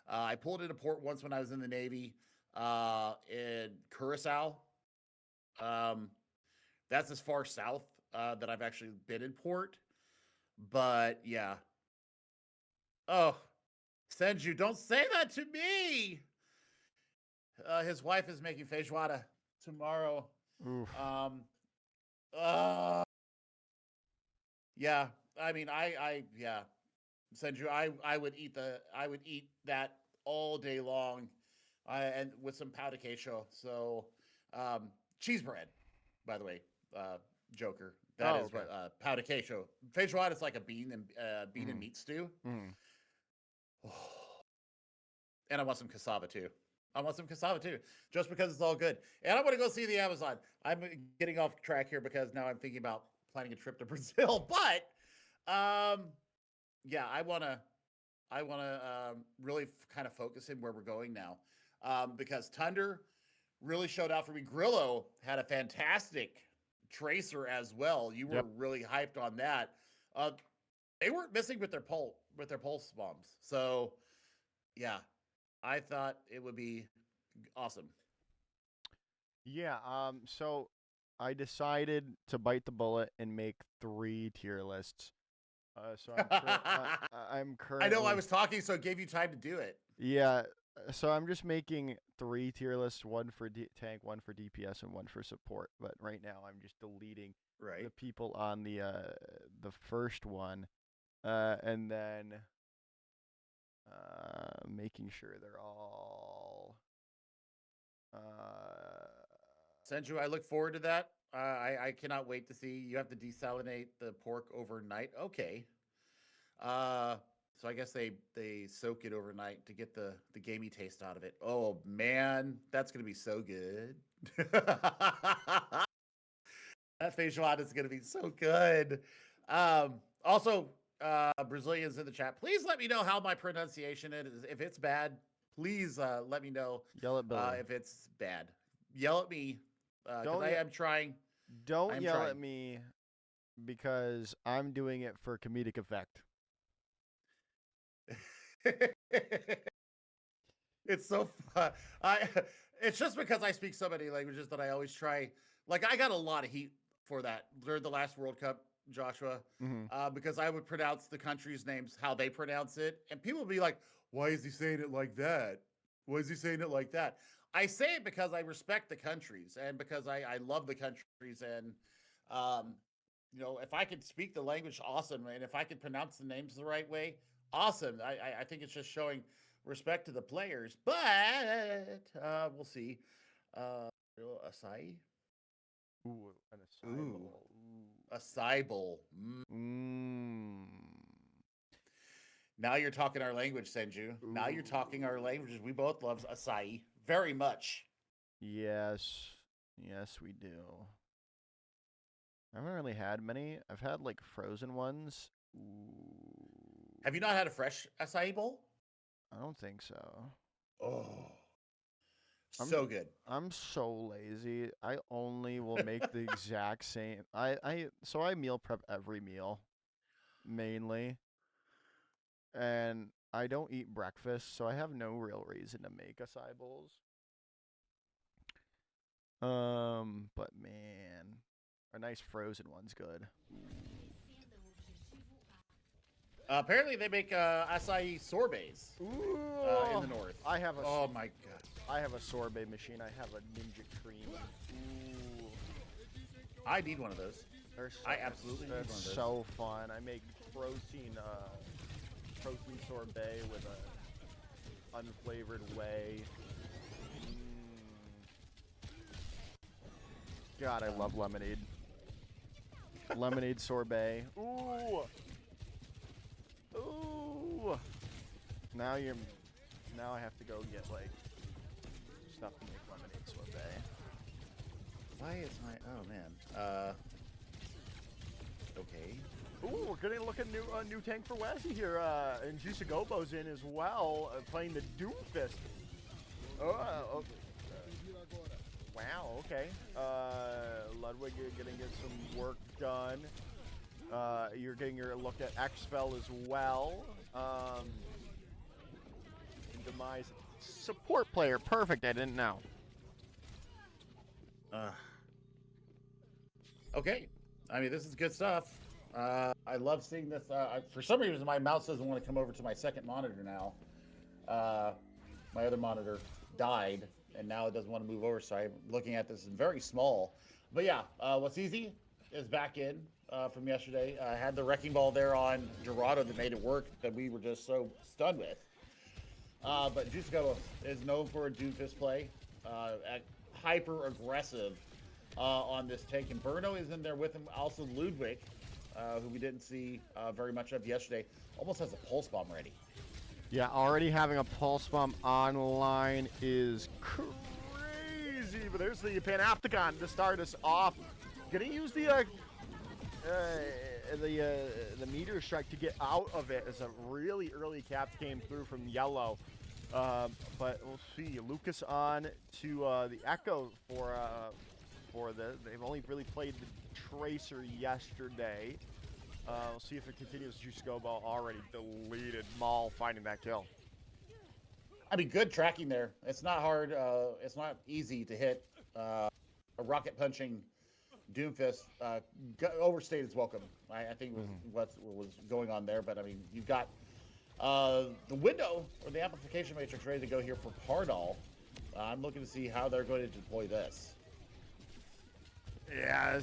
I pulled into port once when I was in the Navy in Curacao. Um, that's as far south that I've actually been in port. But yeah. Oh, Senju, don't say that to me. His wife is making feijoada tomorrow. Oof. Um, uh, yeah. I mean, yeah. Senju, I would eat that all day long, and with some powder queso. So, um, cheese bread, by the way, Joker. That Oh, is okay. what powder queso. Feijoada is like a bean and Mm-hmm. meat stew. Mm-hmm. And I want some cassava too. I want some cassava too, just because it's all good. And I want to go see the Amazon. I'm getting off track here because now I'm thinking about planning a trip to Brazil. But yeah, I want to really kind of focus in where we're going now, because Thunder really showed out for me. Grillo had a fantastic tracer as well. You were Yep. really hyped on that. Uh, they weren't missing with their pulse bombs. So yeah, I thought it would be awesome. Yeah. So I decided to bite the bullet and make 3 tier lists. So I'm I know I currently was talking, so it gave you time to do it. yeah. So I'm just making 3 tier lists: one for tank, one for DPS, and one for support. But right now, I'm just deleting Right. the people on the first one, and then making sure they're all uh, Senju, I look forward to that. I cannot wait to see. You have to desalinate the pork overnight. Okay. Uh, so I guess they soak it overnight to get the gamey taste out of it. Oh man, that's gonna be so good. That feijoada is gonna be so good. Also, Brazilians in the chat, please let me know how my pronunciation is. If it's bad, please let me know yell at Billy. if it's bad. Yell at me because Don't I ye- am trying. I don't am yell trying. at me because I'm doing it for comedic effect. It's so fun. It's just because I speak so many languages that I always try. Like I got a lot of heat for that during the last World Cup, Joshua, Hmm. because I would pronounce the countries' names how they pronounce it, and people would be like, "Why is he saying it like that? Why is he saying it like that?" I say it because I respect the countries and because I love the countries, and um, if I could speak the language, awesome, and if I could pronounce the names the right way, awesome. I think it's just showing respect to the players, but we'll see. Uh, acai, Ooh, an acai ooh, bowl. acai bowl. Ooh. Mmm. Now you're talking our language, Senju. Now you're talking our Ooh. languages. We both love acai very much. Yes. Yes, we do. I haven't really had many. I've had like frozen ones. Ooh. Have you not had a fresh acai bowl? I don't think so. Oh, I'm so good. I'm so lazy. I only will make the exact same. I meal prep every meal mainly, and I don't eat breakfast, so I have no real reason to make acai bowls. But man, a nice frozen one's good. Apparently, they make acai sorbets in Ooh, the north. I have a Oh my god. I have a sorbet machine. I have a Ninja Cream. Ooh, I need one of those. they're so, I absolutely need one that's of those. so fun. I make protein sorbet with a unflavored whey. God, I love lemonade. Lemonade sorbet. Ooh, ooh. Now you're. Now I have to go get like stuff to make lemonade sorbet. Why is my? Oh man. Okay. Ooh, we're gonna look at new tank for Wessie here, and Juicagobo's in as well, playing the Doomfist. Oh, wow, okay. Ludwig, you're gonna get some work done. You're getting your look at Xfel as well. And Demise support player, perfect. I didn't know. Uh, okay. I mean, this is good stuff. I love seeing this. For some reason, my mouse doesn't want to come over to my second monitor now. My other monitor died, and now it doesn't want to move over, so I'm looking at this in very small. But yeah, what's easy is back in from yesterday. I had the wrecking ball there on Dorado that made it work that we were just so stunned with. But Juicago is known for a Doomfist play, hyper aggressive on this take, and Burno is in there with him. Also, Ludwig, who we didn't see very much of yesterday, almost has a pulse bomb ready. Yeah, already having a pulse bomb online is crazy. But there's the Panopticon to start us off. Gonna use the meteor strike to get out of it as a really early cap came through from yellow. But we'll see. Lucas on to the Echo for the. They've only really played the Tracer yesterday. We'll see if it continues. Juicago already deleted. Maul finding that kill. I mean, good tracking there. It's not hard. It's not easy to hit a rocket punching Doomfist. Overstayed its welcome. I think was what was going on there. But I mean, you've got the window or the amplification matrix ready to go here for Pardal. I'm looking to see how they're going to deploy this. Yeah,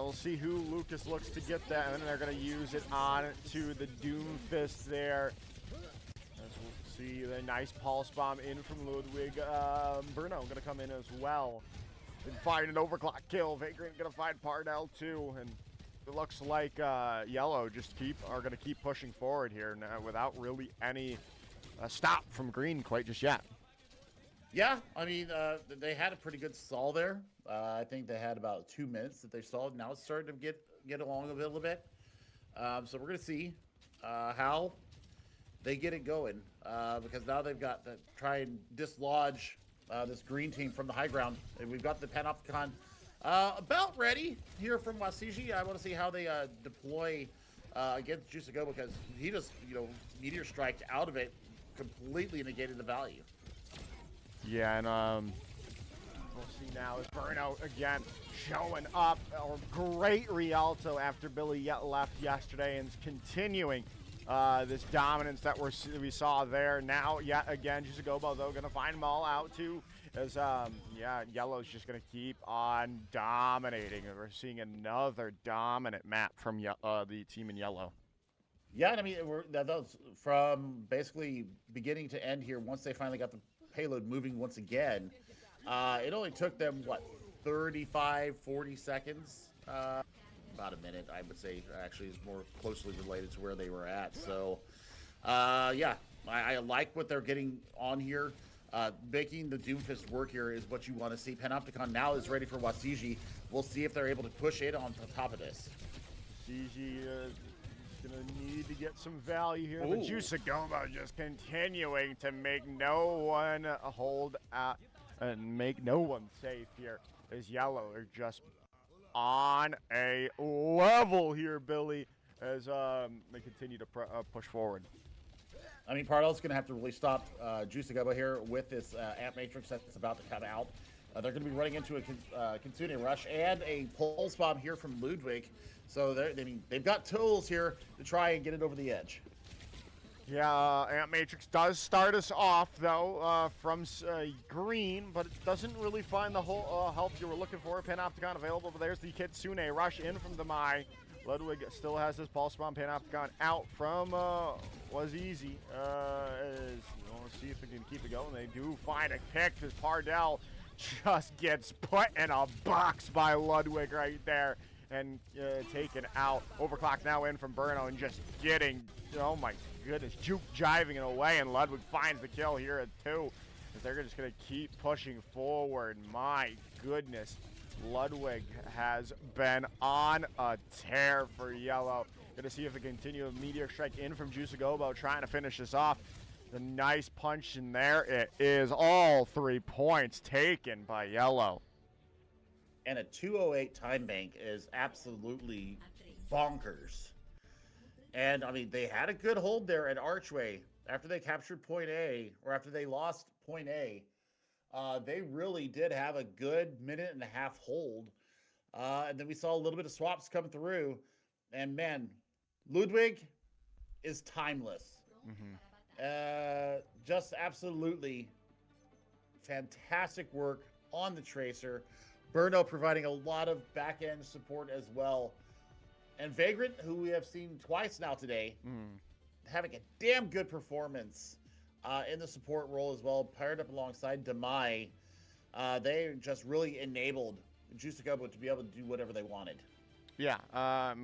we'll see who Lucas looks to get that, and then they're going to use it on to the Doomfist there. As we'll see the nice pulse bomb in from Ludwig. Bruno going to come in as well and find an overclock kill. Vagrant going to find Pardell too, and it looks like Yellow just are going to keep pushing forward here now without really any stop from Green quite just yet. Yeah, I mean, they had a pretty good stall there. I think they had about 2 minutes that they stalled. Now it's starting to get along a little bit. So we're going to see how they get it going because now they've got to try and dislodge this green team from the high ground. And we've got the Panopticon about ready here from Wasiji. I want to see how they deploy against Juicago because he just, meteor striked out of it, completely negated the value. Yeah, and we'll see now as Burnout again showing up. A great Rialto after Billy left yesterday and is continuing this dominance that we saw there. Now, yet again, Jusagobo, though, going to find them all out, too, as, yeah, Yellow's just going to keep on dominating. We're seeing another dominant map from the team in Yellow. Yeah, and I mean, that was from basically beginning to end here. Once they finally got the payload moving once again, it only took them, what, 35, 40 seconds? About a minute, I would say, actually, is more closely related to where they were at. So, yeah, I like what they're getting on here. Making the Doomfist work here is what you want to see. Panopticon now is ready for Wasiji. We'll see if they're able to push it on top of this. Wasiji gonna need to get some value here. Ooh. But Jusagobo just continuing to make no one hold out and make no one safe here. As Yellow are just on a level here, Billy, as they continue to push forward. I mean, Pardo's going to have to really stop Jusagobo here with this Amp Matrix that's about to come out. They're going to be running into a Kitsune Rush and a Pulse Bomb here from Ludwig. So they've got tools here to try and get it over the edge. Yeah, Amp Matrix does start us off, though, from green, but it doesn't really find the whole help you were looking for. Panopticon available, but there's the Kitsune Rush in from the Mai. Ludwig still has his Pulse Bomb. Panopticon out from was easy. We'll see if they can keep it going. They do find a kick as Pardell just gets put in a box by Ludwig right there and taken out. Overclock now in from Burno and just getting, oh my goodness, juke jiving it away, and Ludwig finds the kill here at 2. They're just going to keep pushing forward. My goodness, Ludwig has been on a tear for Yellow. Going to see if they continue a Meteor Strike in from Jusagobo, trying to finish this off. The nice punch in there. It is all 3 points taken by Yellow. And a 2:08 time bank is absolutely bonkers. And, I mean, they had a good hold there at Archway. After they captured point A, or after they lost point A, they really did have a good minute and a half hold. And then we saw a little bit of swaps come through. And, man, Ludwig is timeless. Mm-hmm. Just absolutely fantastic work on the Tracer. Burno providing a lot of back-end support as well. And Vagrant, who we have seen twice now today, having a damn good performance in the support role as well, paired up alongside Demai. They just really enabled Jusagobo to be able to do whatever they wanted. Yeah,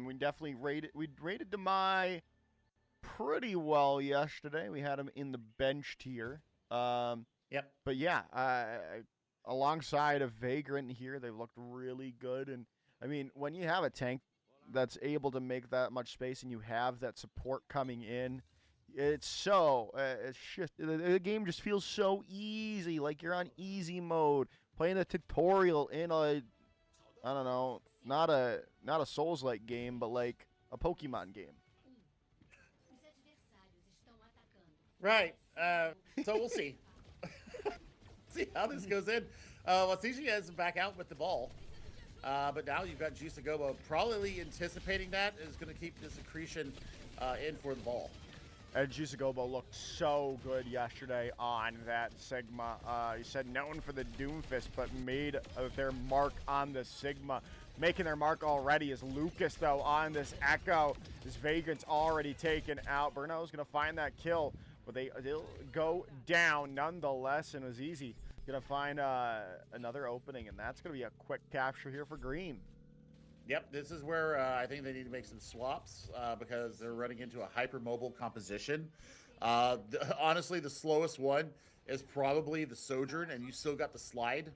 we definitely rated Demai pretty well yesterday. We had him in the bench tier. Yep. But yeah, alongside of Vagrant here, they looked really good. And I mean, when you have a tank that's able to make that much space and you have that support coming in, it's just the game just feels so easy. Like you're on easy mode, playing a tutorial in a, I don't know, not a Souls-like game, but like a Pokemon game. Right. So we'll see. See how this goes in. Wasiji is back out with the ball. But now you've got Jusagobo probably anticipating that is going to keep this accretion in for the ball. And Jusagobo looked so good yesterday on that Sigma. He said known for the Doomfist, but made their mark on the Sigma. Making their mark already is Lucas, though, on this Echo. This Vagrant's already taken out. Burno's going to find that kill, but they'll go down nonetheless, and it was easy. Going to find another opening, and that's going to be a quick capture here for Green. Yep, this is where I think they need to make some swaps because they're running into a hypermobile composition. Honestly, the slowest one is probably the Sojourn, and you still got the Slide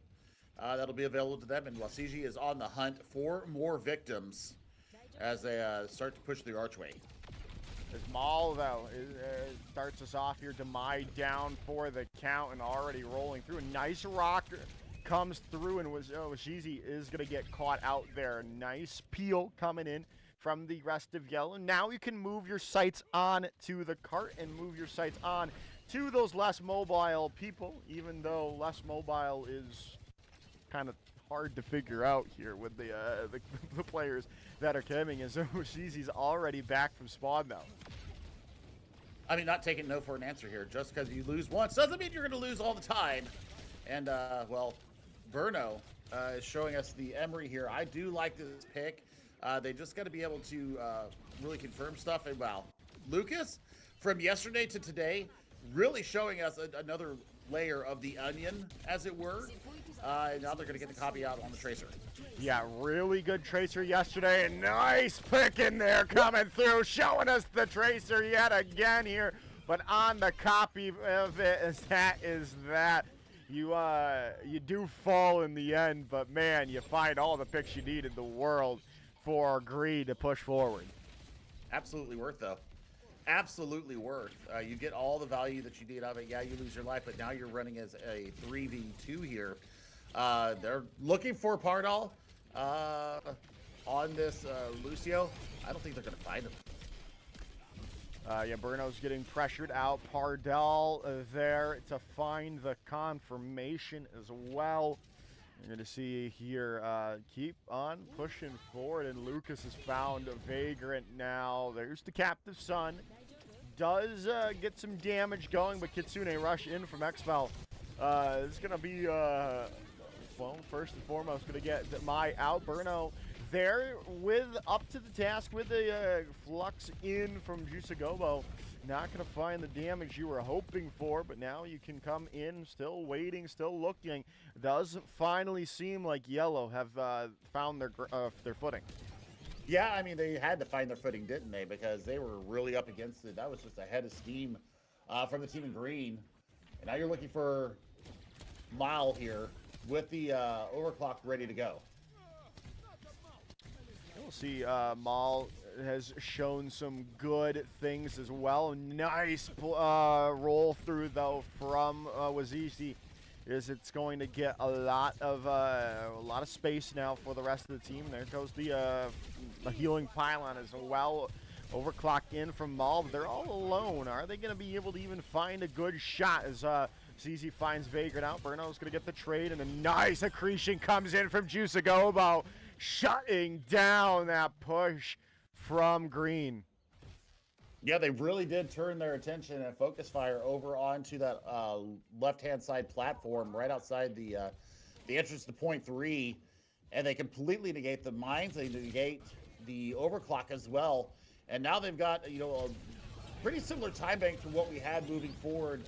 that'll be available to them. And Wasiji is on the hunt for more victims as they start to push the Archway. As Maul, though, starts us off here. Demai down for the count and already rolling through. A nice rock comes through, and Washizi is going to get caught out there. Nice peel coming in from the rest of Yellow. Now you can move your sights on to the cart and move your sights on to those less mobile people, even though less mobile is kind of hard to figure out here with the players that are coming. And so Sheezy's already back from spawn now. I mean, not taking no for an answer here. Just because you lose once doesn't mean you're going to lose all the time. And, well, Burno is showing us the Emery here. I do like this pick. They just got to be able to really confirm stuff. And, wow, Lucas, from yesterday to today, really showing us another layer of the onion, as it were. And now they're going to get the copy out on the Tracer. Yeah, really good Tracer yesterday. Nice pick in there coming through, showing us the Tracer yet again here. But on the copy of it, is that. You do fall in the end, but man, you find all the picks you need in the world for Green to push forward. Absolutely worth, though. Absolutely worth. You get all the value that you need out of it. Yeah, you lose your life, but now you're running as a 3v2 here. They're looking for Pardal on this Lucio. I don't think they're going to find him. Yeah, Burno's getting pressured out. Pardal there to find the confirmation as well. You're going to see here, keep on pushing forward, and Lucas has found a Vagrant now. There's the Captive Sun. Does get some damage going, but Kitsune rush in from Xfel. It's going to be, well, first and foremost, going to get my out. Burno there with up to the task with the flux in from Juiceagobo. Not going to find the damage you were hoping for, but now you can come in, still waiting, still looking. Does finally seem like Yellow have found their footing. Yeah, I mean, they had to find their footing, didn't they? Because they were really up against it. That was just a head of steam from the team in green. And now you're looking for Mile here with the overclock ready to go. We'll see. Mal has shown some good things as well. Nice roll through though from Wazizi. It's going to get a lot of space now for the rest of the team. There goes the healing pylon as well. Overclock in from Mal. They're all alone. Are they going to be able to even find a good shot as ZZ finds Vagrant out? Burno's going to get the trade, and a nice accretion comes in from Juiceagobo, shutting down that push from Green. Yeah, they really did turn their attention and focus fire over onto that left-hand side platform right outside the entrance to point 3, and they completely negate the mines. They negate the overclock as well, and now they've got a pretty similar time bank to what we had moving forward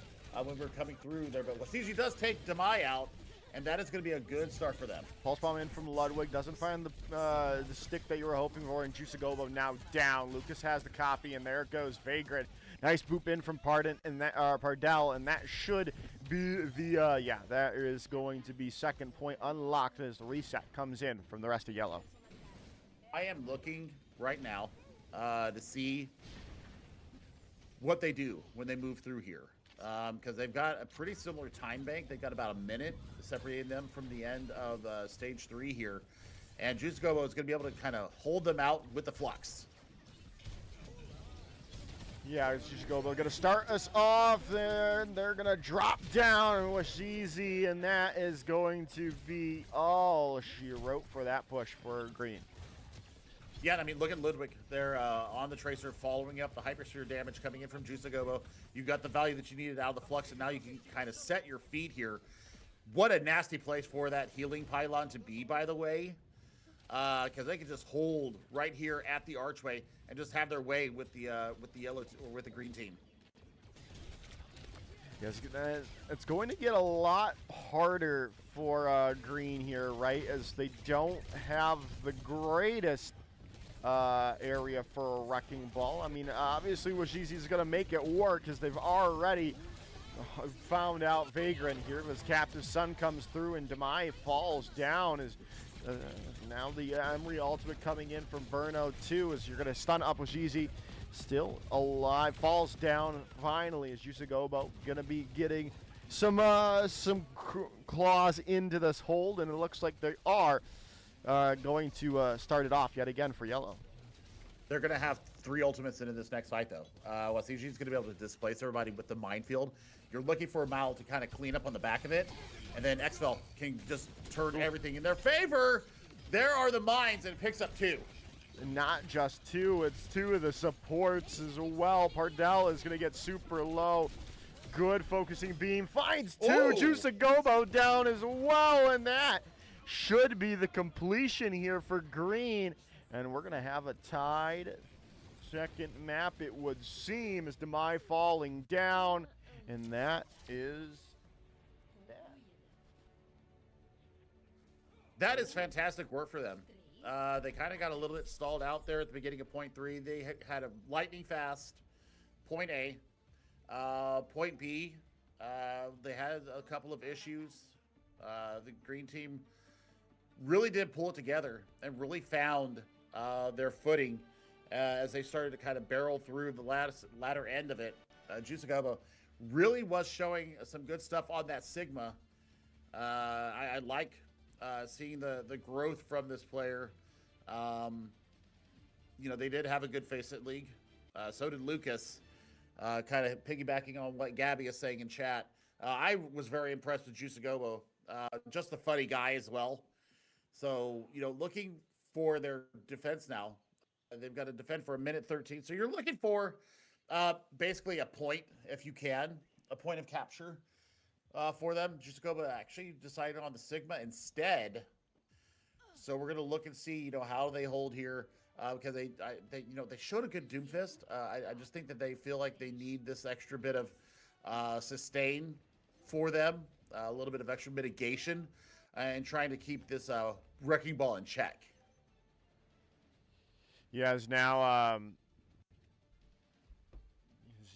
when we were coming through there. But Wasiji does take Demai out, and that is going to be a good start for them. Pulse bomb in from Ludwig, doesn't find the stick that you were hoping for, and Juiceagobo now down. Lucas has the copy, and there goes Vagrant. Nice boop in from Pardal, and that should be the, yeah, that is going to be second point unlocked as the reset comes in from the rest of Yellow. I am looking right now to see what they do when they move through here. Because they've got a pretty similar time bank. They've got about a minute separating them from the end of stage 3 here. And Juiceagobo is going to be able to kind of hold them out with the flux. Yeah, it's Juiceagobo going to start us off there. They're going to drop down with easy, and that is going to be all she wrote for that push for Green. Yeah, I mean, look at Ludwig. They're on the Tracer, following up the Hypersphere damage coming in from Juiceagobo. You've got the value that you needed out of the Flux, and now you can kind of set your feet here. What a nasty place for that healing pylon to be, by the way. Because they can just hold right here at the archway and just have their way with the yellow or with the green team. Yes, it's going to get a lot harder for Green here, right? As they don't have the greatest area for a wrecking ball. I mean, obviously Wajizi's going to make it work because they've already found out Vagrant here as Captive Sun comes through and Demai falls down as now the Emery ultimate coming in from Burno too as you're going to stun up Wajizi. Still alive, falls down finally as Juiceagobo going to be getting some claws into this hold, and it looks like they are going to start it off yet again for Yellow. They're going to have 3 ultimates in this next fight, though. Wasiji is going to be able to displace everybody with the minefield. You're looking for a Mal to kind of clean up on the back of it, and then XFL can just turn everything in their favor. There are the mines, and it picks up 2. Not just 2, it's 2 of the supports as well. Pardell is going to get super low. Good focusing beam, finds 2. Juicagobo down as well, and that should be the completion here for Green. And we're going to have a tied second map, it would seem, as Demai falling down. And that is that. That is fantastic work for them. They kind of got a little bit stalled out there at the beginning of point 3. They had a lightning fast point A. Point B, they had a couple of issues. The green team really did pull it together and really found their footing as they started to kind of barrel through the latter end of it. Juicagobo really was showing some good stuff on that Sigma. I like seeing the growth from this player. You know, they did have a good face at League. So did Lucas. Kind of piggybacking on what Gabby is saying in chat. I was very impressed with Juicagobo. Just a funny guy as well. So, you know, looking for their defense now. They've got to defend for 1:13. So you're looking for basically a point, if you can, a point of capture for them. Juicagobo actually decided on the Sigma instead. So we're going to look and see, you know, how they hold here. Because they showed a good Doomfist. I just think that they feel like they need this extra bit of sustain for them, a little bit of extra mitigation, and trying to keep this wrecking ball in check. Yes, now as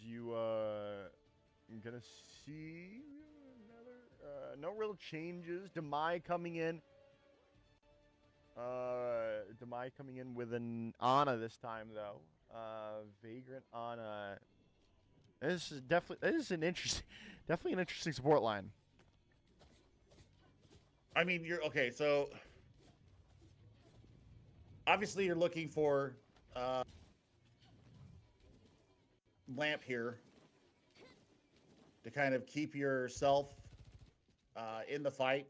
you gonna see another no real changes. Demai coming in. Demai coming in with an Ana this time though. Vagrant Ana. This is definitely an interesting support line. I mean, you're okay. So obviously you're looking for Lamp here to kind of keep yourself in the fight.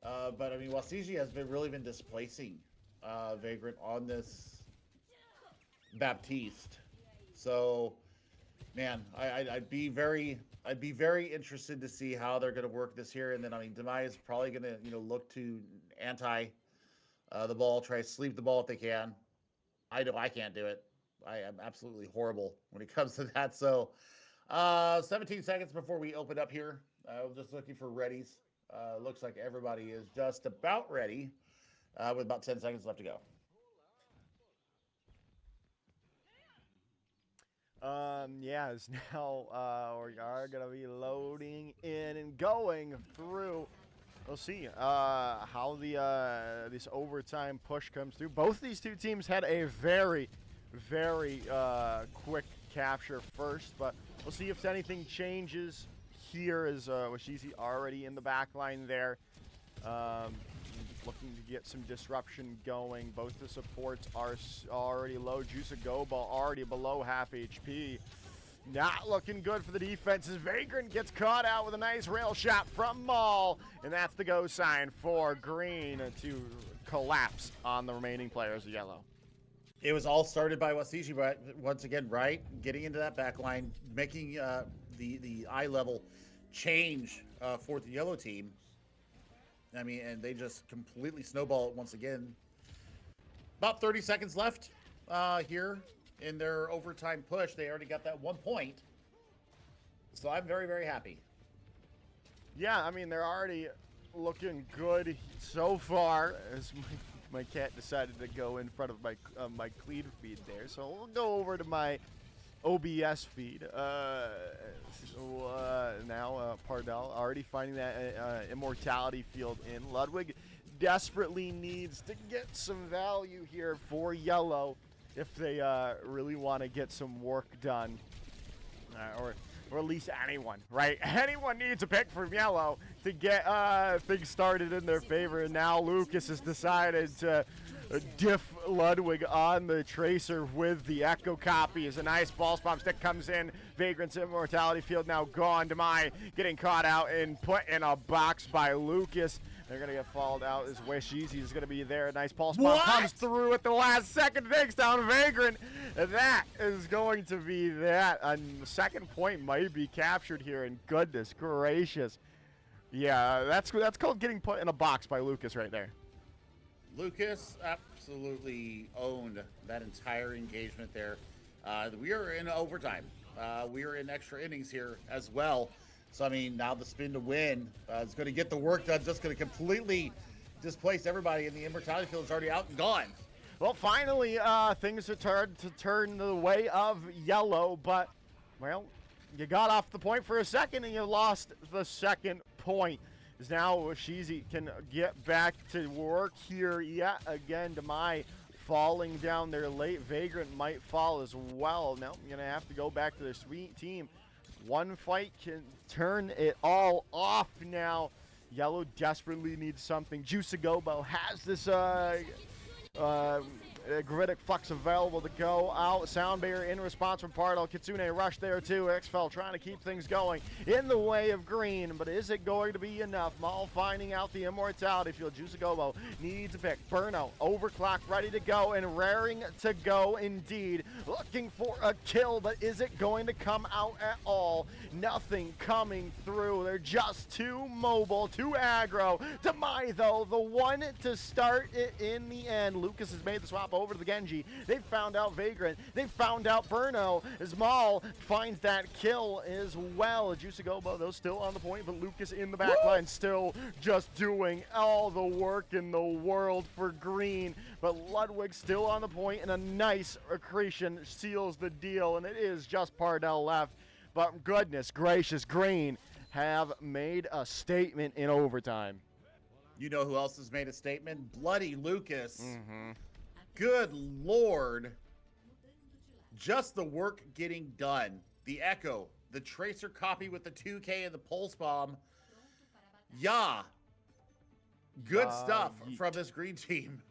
But I mean, Wasiji has really been displacing Vagrant on this Baptiste. So, man, I'd be very interested to see how they're going to work this here. And then I mean, Demai is probably going to look to anti the ball, try to sleep the ball if they can. I know I can't do it. I am absolutely horrible when it comes to that. So, 17 seconds before we open up here. I'm just looking for readies. Looks like everybody is just about ready with about 10 seconds left to go. Yes, now we are going to be loading in and going through. We'll see how this overtime push comes through. Both these two teams had a very, very quick capture first, but we'll see if anything changes. Here is Washizi already in the back line there. Looking to get some disruption going. Both the supports are already low. Juicagobo already below half HP. Not looking good for the defenses. Vagrant gets caught out with a nice rail shot from Maul. And that's the go sign for Green to collapse on the remaining players of Yellow. It was all started by Wasiji, but once again, right? Getting into that back line, making the eye level change for the Yellow team. I mean, and they just completely snowball it once again. About 30 seconds left here in their overtime push. They already got that 1 point. So I'm very, very happy. Yeah, I mean, they're already looking good so far. As my cat decided to go in front of my clean feed there. So we'll go over to my OBS feed. Now Pardell already finding that immortality field in. Ludwig desperately needs to get some value here for Yellow if they really want to get some work done. Or at least anyone, right? Anyone needs a pick from Yellow to get things started in their favor. And now Lucas has decided to Diff Ludwig on the Tracer with the Echo copy. As a nice ball bomb stick comes in. Vagrant's Immortality Field now gone. Demai getting caught out and put in a box by Lucas. They're going to get fouled out as Wish Easy is going to be there. Nice pulse bomb comes through at the last second. Takes down Vagrant. That is going to be that. A second point might be captured here. And goodness gracious. Yeah, that's called getting put in a box by Lucas right there. Lucas absolutely owned that entire engagement there. We are in overtime. We are in extra innings here as well. So, I mean, now the spin to win is going to get the work done. Just going to completely displace everybody, and the Immortality Field is already out and gone. Well, finally, things are turn the way of yellow, but, well, you got off the point for a second, and you lost the second point. As now Shizi can get back to work here yet again. Demai falling down there late. Vagrant might fall as well. Now I'm going to have to go back to their sweet team. One fight can turn it all off now. Yellow desperately needs something. Juicagobo has this Gravitic Flux available to go out. Sound Barrier in response from Pardo. Kitsune rush there too. XFL trying to keep things going in the way of green, but is it going to be enough? Maul finding out the Immortality Field. Juicagobo needs a pick. Burno overclock ready to go and raring to go indeed. Looking for a kill, but is it going to come out at all? Nothing coming through. They're just too mobile, too aggro. Demai though, the one to start it in the end. Lucas has made the swap over to the Genji. They found out Vagrant. They found out Burno. As Maul finds that kill as well. Juicagobo, though, still on the point, but Lucas in the back line still just doing all the work in the world for green. But Ludwig still on the point, and a nice accretion seals the deal, and it is just Pardell left. But goodness gracious, green have made a statement in overtime. You know who else has made a statement? Bloody Lucas. Good Lord. Just the work getting done. The Echo, the Tracer copy with the 2K and the Pulse Bomb. Yeah. Good stuff yeet. From this green team.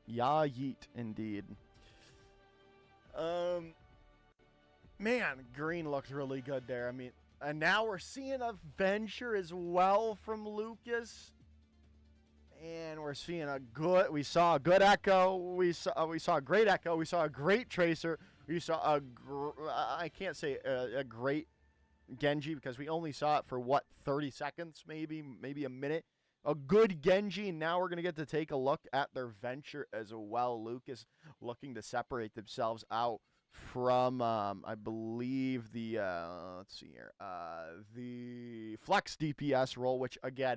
Yeah, yeet, indeed. Man, green looks really good there. I mean, and now we're seeing a venture as well from Lucas. And we're seeing we saw a good Echo. We saw a great Echo. We saw a great Tracer. We saw I can't say a great Genji because we only saw it for what, 30 seconds, maybe a minute. A good Genji, and now we're going to get to take a look at their venture as well. Lucas looking to separate themselves out from, I believe, the, let's see here, the Flex DPS role, which, again,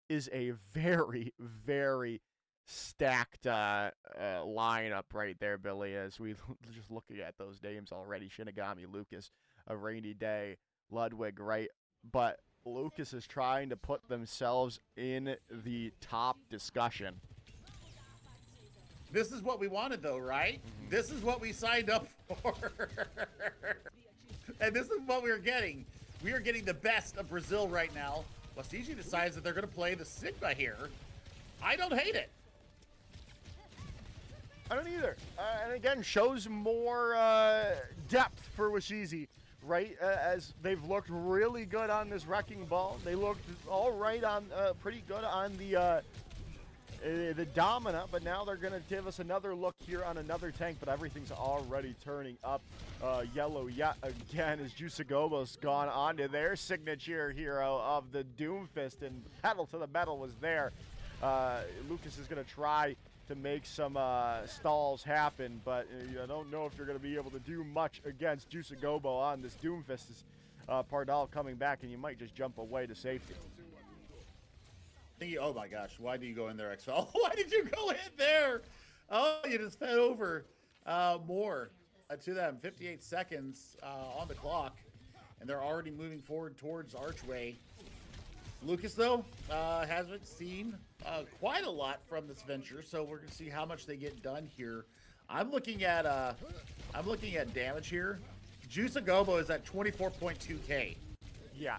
is a very, very stacked lineup right there, Billy, as we just looking at those names already. Shinigami, Lucas, A Rainy Day, Ludwig, right? But Lucas is trying to put themselves in the top discussion. This is what we wanted, though, right? This is what we signed up for. And this is what we are getting. We are getting the best of Brazil right now. Wastiji decides that they're going to play the Sigma here. I don't hate it. I don't either. And again, shows more depth for Washizi, right? As they've looked really good on this Wrecking Ball. They looked all right on, pretty good on the Domina, but now they're going to give us another look here on another tank, but everything's already turning up yellow yet again as Juicagobo's gone on to their signature hero of the Doomfist, and pedal to the metal was there. Lucas is going to try to make some stalls happen, but I don't know if you're going to be able to do much against Juicagobo on this Doomfist. Pardal coming back, and you might just jump away to safety. Oh my gosh, why do you go in there, XFL? Why did you go in there? Oh, you just fed over more to them. 58 seconds on the clock, and they're already moving forward towards Archway. Lucas, though, hasn't seen quite a lot from this venture, so we're going to see how much they get done here. I'm looking at damage here. Juicagobo is at 24.2K. Yeah.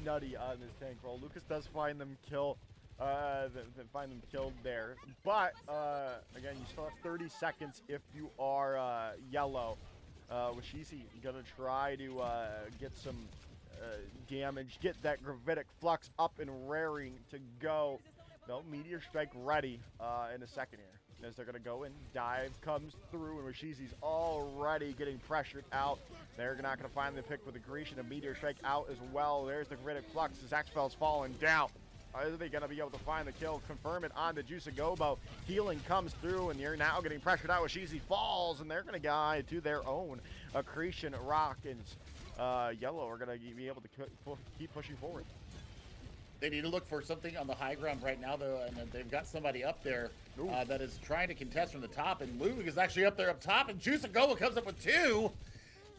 Nutty on this tank roll. Lucas does find them kill find them killed there. But again, you still have 30 seconds if you are yellow. Washizi gonna try to get some damage, get that gravitic flux up and raring to go. No, Meteor Strike ready in a second here. As they're gonna go in, dive comes through, and Washizi's already getting pressured out. They're not gonna find the pick with the Grecian, and Meteor Strike out as well. There's the gravitic flux as Xfel's falling down. Are they going to be able to find the kill? Confirm it on the Juice-A-Gobo. Healing comes through, and you're now getting pressured out. Washizi falls, and they're going to guide to their own Accretion Rock. And Yellow are going to be able to keep pushing forward. They need to look for something on the high ground right now, though, and they've got somebody up there that is trying to contest from the top, and Ludwig is actually up there up top, and Juice-A-Gobo comes up with 2.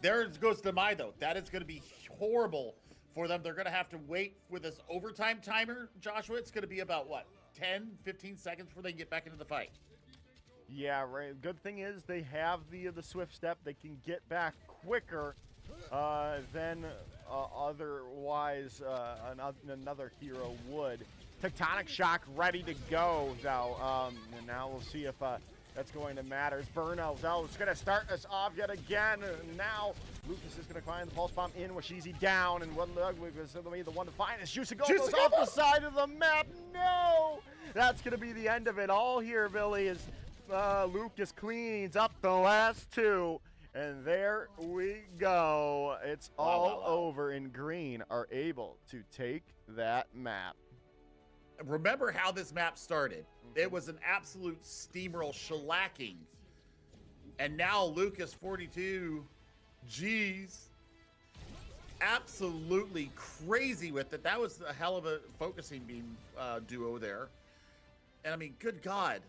There goes Demai, though. That is going to be horrible for them. They're going to have to wait with this overtime timer, Joshua. It's going to be about, what, 10, 15 seconds before they get back into the fight. Yeah, right. Good thing is they have the Swift Step. They can get back quicker than otherwise another hero would. Tectonic Shock ready to go, now. And now we'll see if that's going to matter. It's Burno, though. It's going to start us off yet again. Now, Lucas is going to find the Pulse Bomb in. Washizi down, and Ludwig is going to be the one to find us. Juice-A-Gobo's off the side of the map. No! That's going to be the end of it all here, Billy, as Lucas cleans up the last 2. And there we go. It's all over, and Green are able to take that map. Remember how this map started. It was an absolute steamroll shellacking. And now Lucas 42 G's absolutely crazy with it. That was a hell of a focusing beam duo there. And I mean, good God,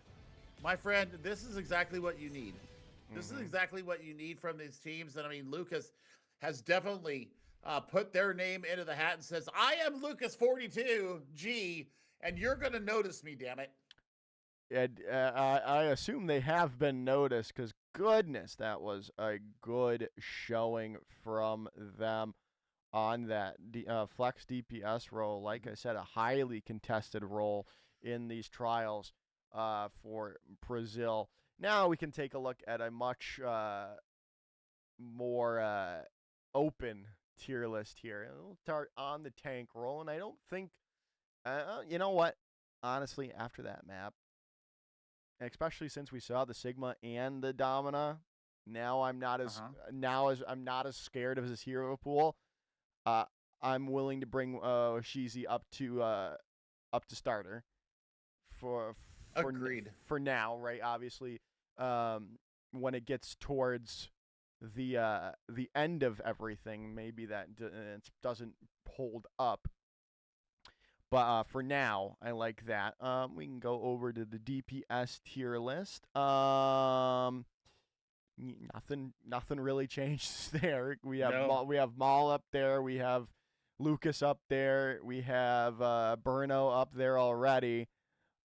my friend, this is exactly what you need. This is exactly what you need from these teams. And I mean, Lucas has definitely put their name into the hat and says, I am Lucas 42 G, and you're going to notice me, damn it. And I assume they have been noticed, because goodness, that was a good showing from them on that flex DPS role. Like I said, a highly contested role in these trials for Brazil. Now we can take a look at a much more open tier list here. And we'll start on the tank roll, and I don't think, you know what? Honestly, after that map, especially since we saw the Sigma and the Domina, now I'm not as I'm not as scared of this hero pool. I'm willing to bring Shizi up to starter for Agreed. For now, right? Obviously, when it gets towards the end of everything, maybe that it doesn't hold up. But for now, I like that. We can go over to the DPS tier list. Nothing really changes there. We have Maul up there. We have Lucas up there. We have Burno up there already.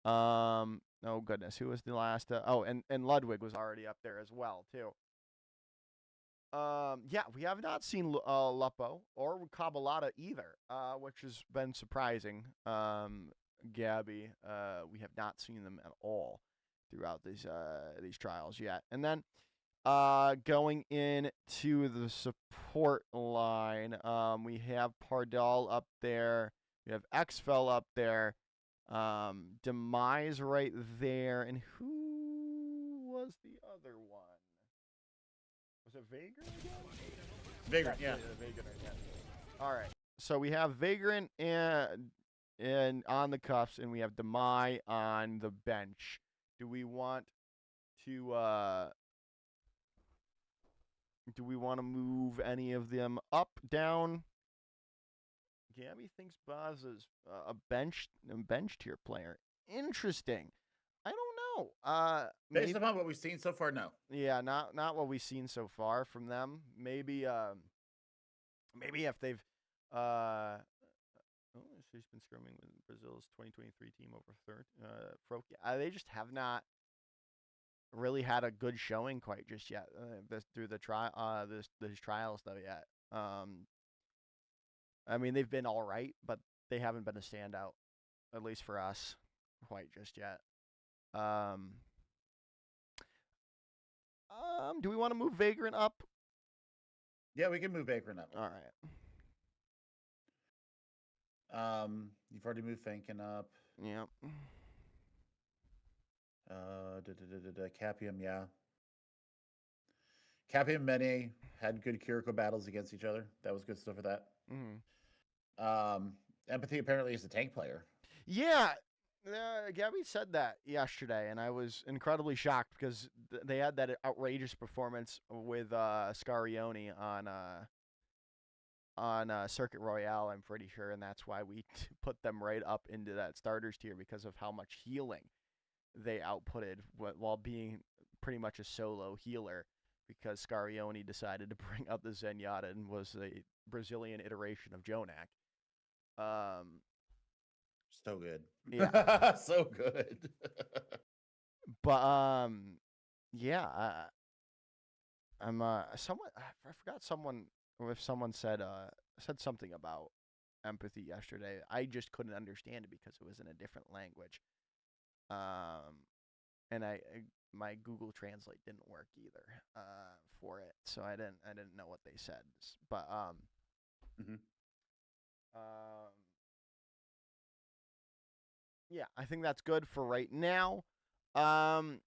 Oh goodness, who was the last? And Ludwig was already up there as well too. Yeah, we have not seen Lupo or Cabalata either, which has been surprising. Gabby, we have not seen them at all throughout these trials yet. And then going into the support line, we have Pardal up there. We have Xfel up there. Demise right there. And who was the other one? Was it Vagrant again? Vagrant, yeah. Vagrant, yeah. All right. So we have Vagrant and on the cuffs, and we have Demai on the bench. Do we want to move any of them up, down? Gabby thinks Baz is a bench tier player. Interesting. I don't know. Based upon what we've seen so far, no. Yeah, not what we've seen so far from them. Maybe if they've she's been scrumming with Brazil's 2023 team over third. They just have not really had a good showing quite just yet through the these trials though yet. I mean, they've been all right, but they haven't been a standout. at least for us, quite just yet. Um, do we want to move Vagrant up? Yeah, we can move Vagrant up. All right. You've already moved Fankin up. Yep. Capium, yeah. Cappy and Mene had good Kiriko battles against each other. That was good stuff for that. Empathy apparently is a tank player. Yeah, Gabby said that yesterday, and I was incredibly shocked because they had that outrageous performance with Scarione on Circuit Royale, I'm pretty sure, and that's why we put them right up into that starters tier because of how much healing they outputted while being pretty much a solo healer, because Scarione decided to bring up the Zenyatta and was a Brazilian iteration of Jonak. So good. Yeah. So good. But yeah, I'm someone I forgot someone said something about empathy yesterday. I just couldn't understand it because it was in a different language. And my Google Translate didn't work either for it, so I didn't know what they said. But yeah, I think that's good for right now. Now,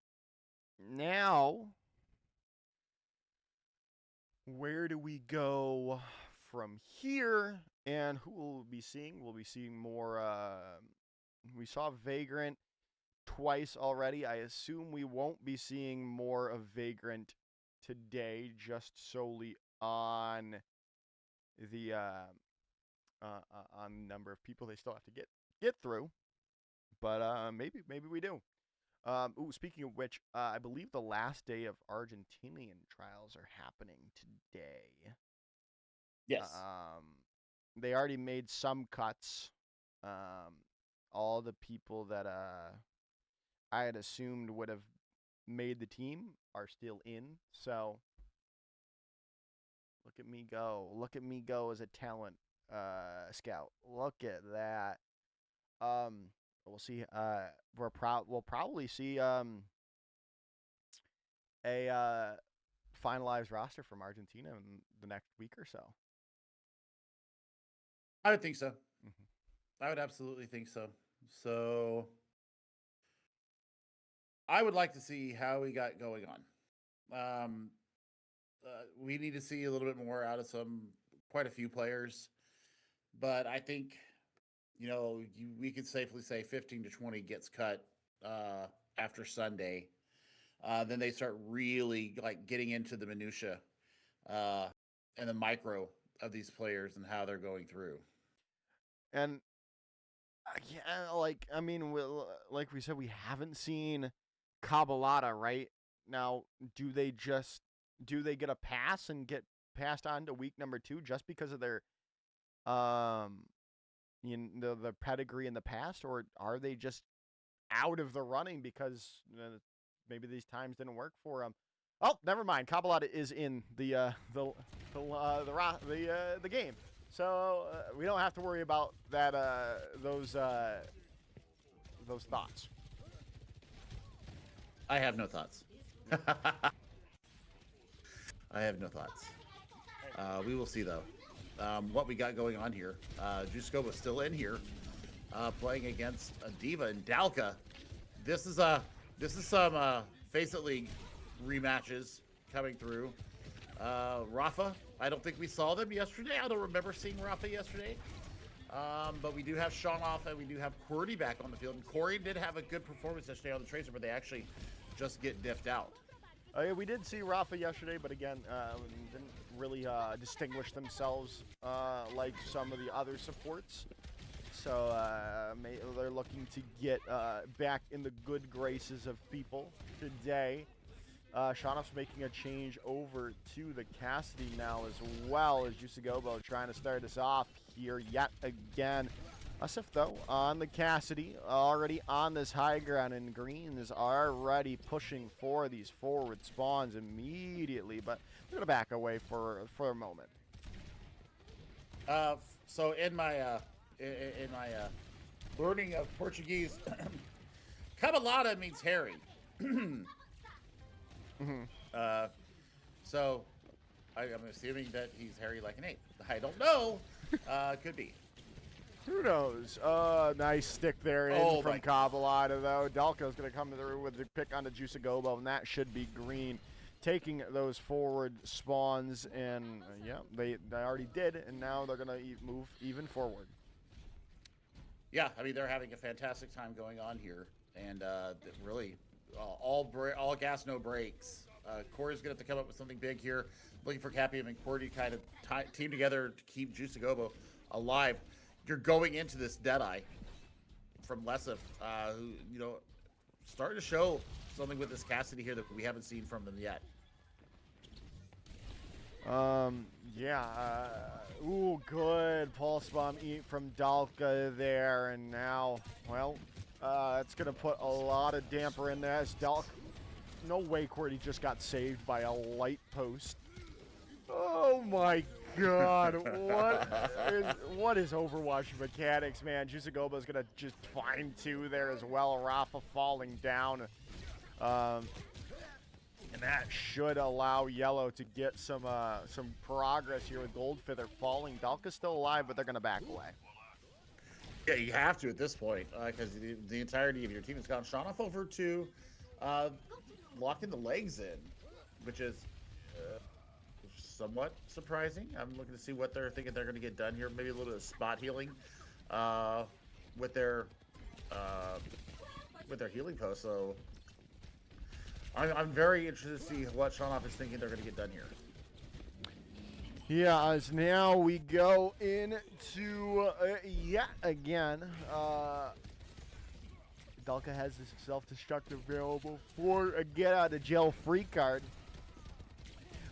where do we go from here? And who will we be seeing? We'll be seeing more. We saw Vagrant twice already. I assume we won't be seeing more of Vagrant today, just solely on the on number of people they still have to get through. But maybe we do. Speaking of which, I believe the last day of Argentinian trials are happening today. Yes. They already made some cuts. All the people that I had assumed would have made the team are still in. So look at me go. Look at me go as a talent scout. Look at that. We'll see. We'll probably see a finalized roster from Argentina in the next week or so. I would think so. I would absolutely think so. So I would like to see how we got going on. We need to see a little bit more out of quite a few players, but I think we could safely say 15 to 20 gets cut after Sunday. Then they start really like getting into the minutia and the micro of these players and how they're going through. And yeah, like we said, we haven't seen Cabalata, right? Now, do they get a pass and get passed on to week number 2 just because of their the pedigree in the past, or are they just out of the running because maybe these times didn't work for them? Oh, never mind. Cabalata is in the game, so we don't have to worry about that. Those thoughts. I have no thoughts. I have no thoughts. We will see though. What we got going on here. Jusko was still in here, playing against a Diva and Dalka. This is some Face It League rematches coming through. Rafa, I don't think we saw them yesterday. I don't remember seeing Rafa yesterday. But we do have Sean off and we do have Cordy back on the field. And Corey did have a good performance yesterday on the Tracer, but they actually just get diffed out. Yeah, we did see Rafa yesterday, but again, didn't really distinguish themselves like some of the other supports. So they're looking to get back in the good graces of people today. Shanoff's making a change over to the Cassidy now as well as Jusigobo trying to start us off here yet again. Asif, though, on the Cassidy, already on this high ground, and Green is already pushing for these forward spawns immediately, but they're going to back away for a moment. So in my learning of Portuguese. Cabalada means Harry. So I'm assuming that he's hairy like an ape. I don't know. Could be. Who knows? Nice stick there in from Cabalada, though. Dalco's going to come through with the pick on the Juicagobo, and that should be green. Taking those forward spawns, and yeah, they already did, and now they're going to move even forward. Yeah, I mean, they're having a fantastic time going on here, and really, all gas, no brakes. Corey's going to have to come up with something big here, looking for Cappy and Cordy kind of team together to keep Juicagobo alive. You're going into this Deadeye from Lesif, who, starting to show something with this Cassidy here that we haven't seen from them yet. Ooh, good pulse bomb eat from Dalka there, and now, well, it's gonna put a lot of damper in there as Dalka. No way Cordy just got saved by a light post. Oh my God, what is Overwatch mechanics, man? Juicagobo's gonna just find two there as well. Rafa falling down. And that should allow Yellow to get some progress here with Goldfeather falling. Dalka's still alive, but they're going to back away. Yeah, you have to at this point, because the entirety of your team has gone. Shanoff over to locking the legs in, which is somewhat surprising. I'm looking to see what they're thinking they're going to get done here. Maybe a little bit of spot healing with their healing post. So I'm very interested to see what Shanoff is thinking they're going to get done here. Yeah, as now we go into yet again. Dalka has this self-destruct available for a get-out-of-jail-free card.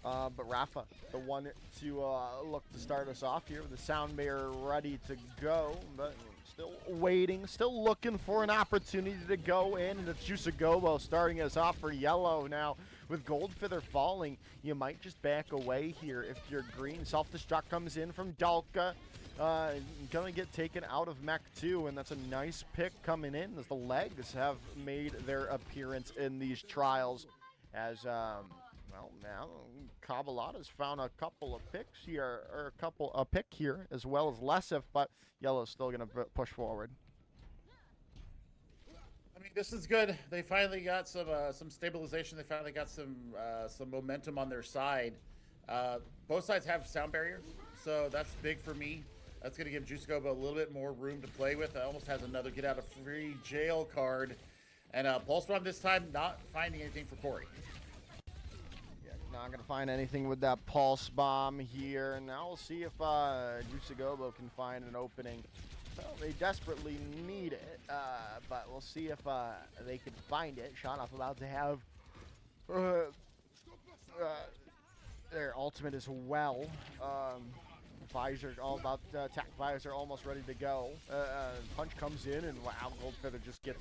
But Rafa, the one to look to start us off here with the Sound Bearer ready to go. But still waiting, still looking for an opportunity to go in. And it's Juicagobo starting us off for Yellow now. With Goldfeather falling, you might just back away here if you're green. Self-destruct comes in from Dalka. Gonna get taken out of Mech 2, and that's a nice pick coming in as the legs have made their appearance in these trials. As, well, now Cabalada's found a couple of picks here, or a pick here, as well as Lesif, but Yellow's still gonna push forward. I mean, this is good. They finally got some stabilization. They finally got some momentum on their side. Both sides have sound barrier, so that's big for me. That's going to give Juicagobo a little bit more room to play with. It almost has another get out of free jail card. And Pulse Bomb this time not finding anything for Corey. Yeah, not going to find anything with that Pulse Bomb here. And now we'll see if Juicagobo can find an opening. Well, they desperately need it, but we'll see if they can find it. Shanoff about to have their ultimate as well. Visor all about attack visor almost ready to go. Punch comes in and wow, Goldfeather just gets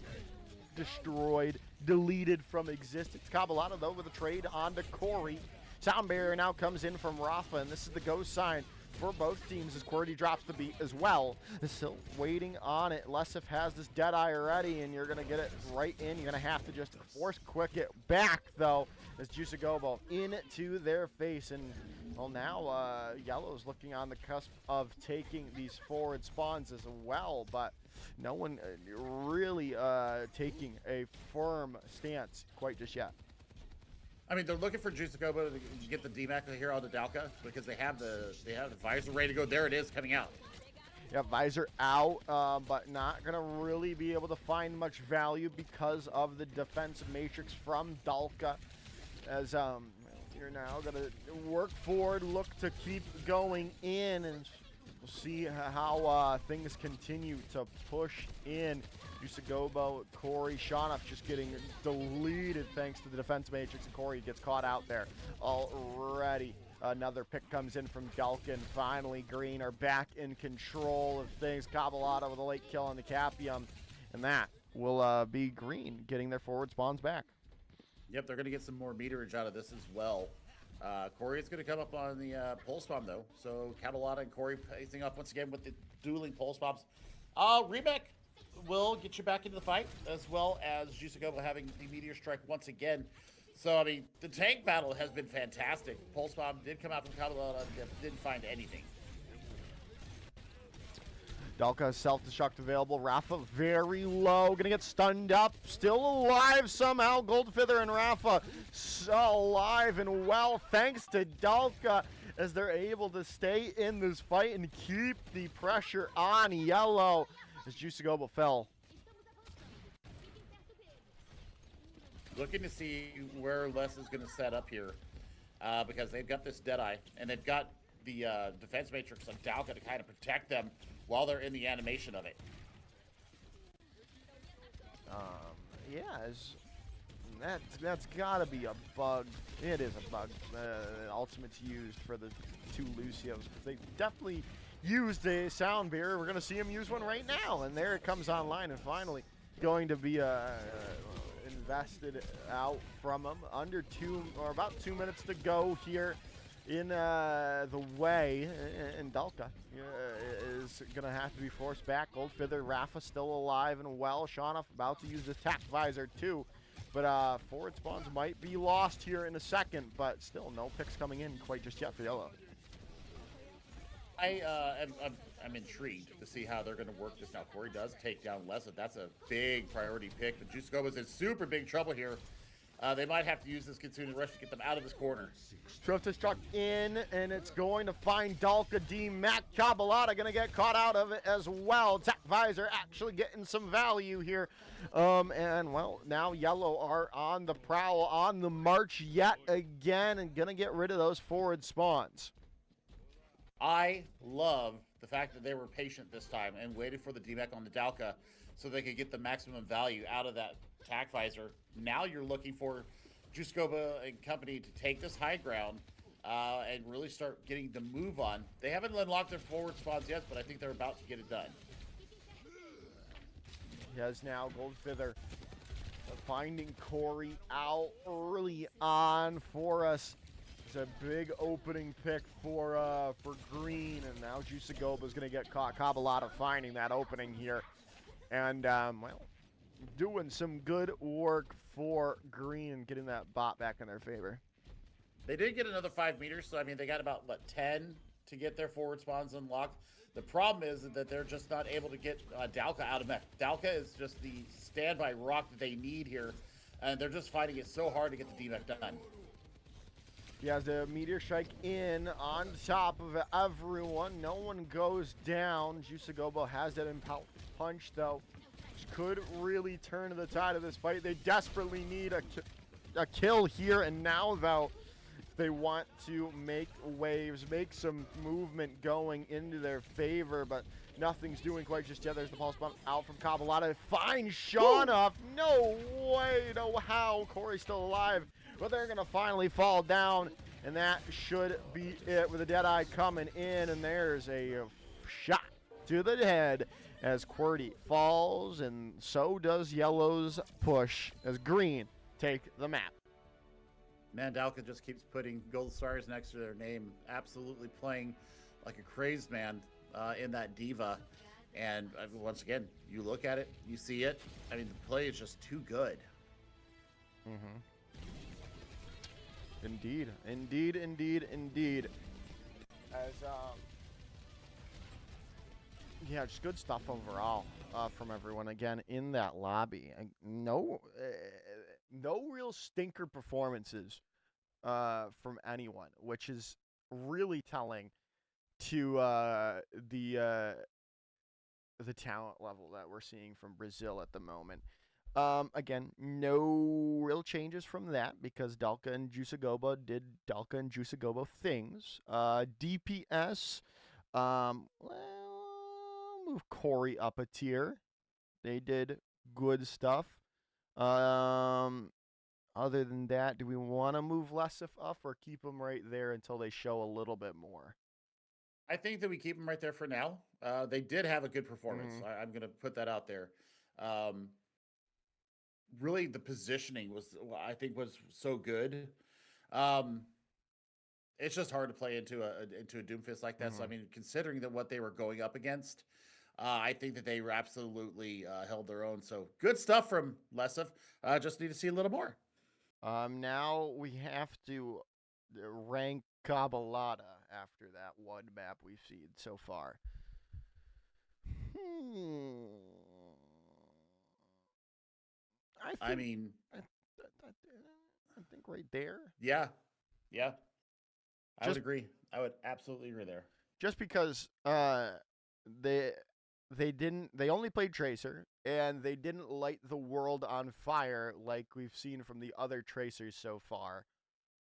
destroyed, deleted from existence. Cabalada though with a trade onto Corey. Sound Barrier now comes in from Rafa, and this is the go sign for both teams as QWERTY drops the beat as well. Still waiting on it. Lesif has this Deadeye already, and you're going to get it right in. You're going to have to just force quick it back, though, as Juicagobo into their face. And, well, now Yellow's looking on the cusp of taking these forward spawns as well, but no one really taking a firm stance quite just yet. I mean, they're looking for Juicagobo to get the DMAC here on the Dalka because they have the visor ready to go. There it is, coming out. Yeah, visor out, but not gonna really be able to find much value because of the defense matrix from Dalka. As you're now gonna work forward, look to keep going in, and we'll see how things continue to push in. Juicagobo, Corey, Shanoff just getting deleted thanks to the defense matrix, and Corey gets caught out there already. Another pick comes in from Dalkin. Finally, Green are back in control of things. Cabalada with a late kill on the Capium, and that will be Green getting their forward spawns back. Yep, they're going to get some more meterage out of this as well. Corey is going to come up on the pulse bomb, though. So Cabalada and Corey facing up once again with the dueling pulse bombs. Rebek will get you back into the fight, as well as Juiceagoba having the Meteor Strike once again. So, I mean, the tank battle has been fantastic. Pulse Bomb did come out from Kabalota, didn't find anything. Dalka self-destruct available. Rafa very low. Gonna get stunned up. Still alive somehow. Goldfeather and Rafa alive and well thanks to Dalka as they're able to stay in this fight and keep the pressure on yellow as Juiceagoba fell. Looking to see where Les is going to set up here because they've got this Deadeye and they've got the defense matrix of Dalka to kind of protect them while they're in the animation of it. Yeah, that's got to be a bug. It is a bug. Ultimate's used for the two Lucios. They definitely used a sound barrier. We're going to see him use one right now. And there it comes online and finally going to be invested out from him. Under about 2 minutes to go here in the way. And Dalka is going to have to be forced back. Goldfeather, Rafa still alive and well. Shaunoff about to use the attack visor too. But forward spawns might be lost here in a second, but still no picks coming in quite just yet for yellow. I'm intrigued to see how they're going to work this now. Corey does take down Lessa. That's a big priority pick, but Juiceagoba's in super big trouble here. They might have to use this Kitsune Rush to get them out of this corner. Self-destruct in, and it's going to find Dalka D. Mac Cabalata going to get caught out of it as well. Attack Visor actually getting some value here. And, well, now Yellow are on the prowl, on the march yet again, and going to get rid of those forward spawns. I love the fact that they were patient this time and waited for the D-Mech on the Dalka so they could get the maximum value out of that attack visor. Now you're looking for Juiceagoba and company to take this high ground and really start getting the move on. They haven't unlocked their forward spawns yet, but I think they're about to get it done. Yes, now Goldfeather finding Corey out early on for us. It's a big opening pick for green, and now Juiceagoba's going to get caught. Cabalata finding that opening here. And, well, doing some good work for green and getting that bot back in their favor. They did get another 5 meters, so, I mean, they got about, 10 to get their forward spawns unlocked. The problem is that they're just not able to get Dalka out of mech. Dalka is just the standby rock that they need here, and they're just finding it so hard to get the D-Mech done. He has the Meteor Strike in on top of everyone. No one goes down. Juiceagoba has that Impulse Punch, though, which could really turn the tide of this fight. They desperately need a kill here and now, though. They want to make waves, make some movement going into their favor, but nothing's doing quite just yet. There's the pulse bump out from Cabalata. Fine Shaunoff. No way, no how. Corey's still alive, but they're going to finally fall down, and that should be it with the Deadeye coming in, and there's a shot to the head as QWERTY falls, and so does Yellow's push as green take the map. Man, Dalka just keeps putting gold stars next to their name, absolutely playing like a crazed man in that diva. And once again, you look at it, you see it. I mean, the play is just too good. Mm-hmm. Indeed, indeed, indeed, indeed. As yeah, just good stuff overall from everyone again in that lobby. No real stinker performances from anyone, which is really telling to the talent level that we're seeing from Brazil at the moment. Again, no real changes from that because Dalka and Juiceagoba did Dalka and Juiceagoba things. DPS, well, move Corey up a tier. They did good stuff. Other than that, do we want to move Lessif up or keep them right there until they show a little bit more? I think that we keep them right there for now. They did have a good performance. Mm-hmm. I'm going to put that out there. Really, the positioning was so good. It's just hard to play into a Doomfist like that. Mm-hmm. So I mean, considering that what they were going up against, I think that they absolutely held their own. So good stuff from Lesov. Just need to see a little more. Now we have to rank Cabalata after that one map we've seen so far. Hmm. I mean, I think right there. yeah, yeah, I would Just agree. I would absolutely agree there. just because they they only played Tracer and they didn't light the world on fire like we've seen from the other Tracers so far.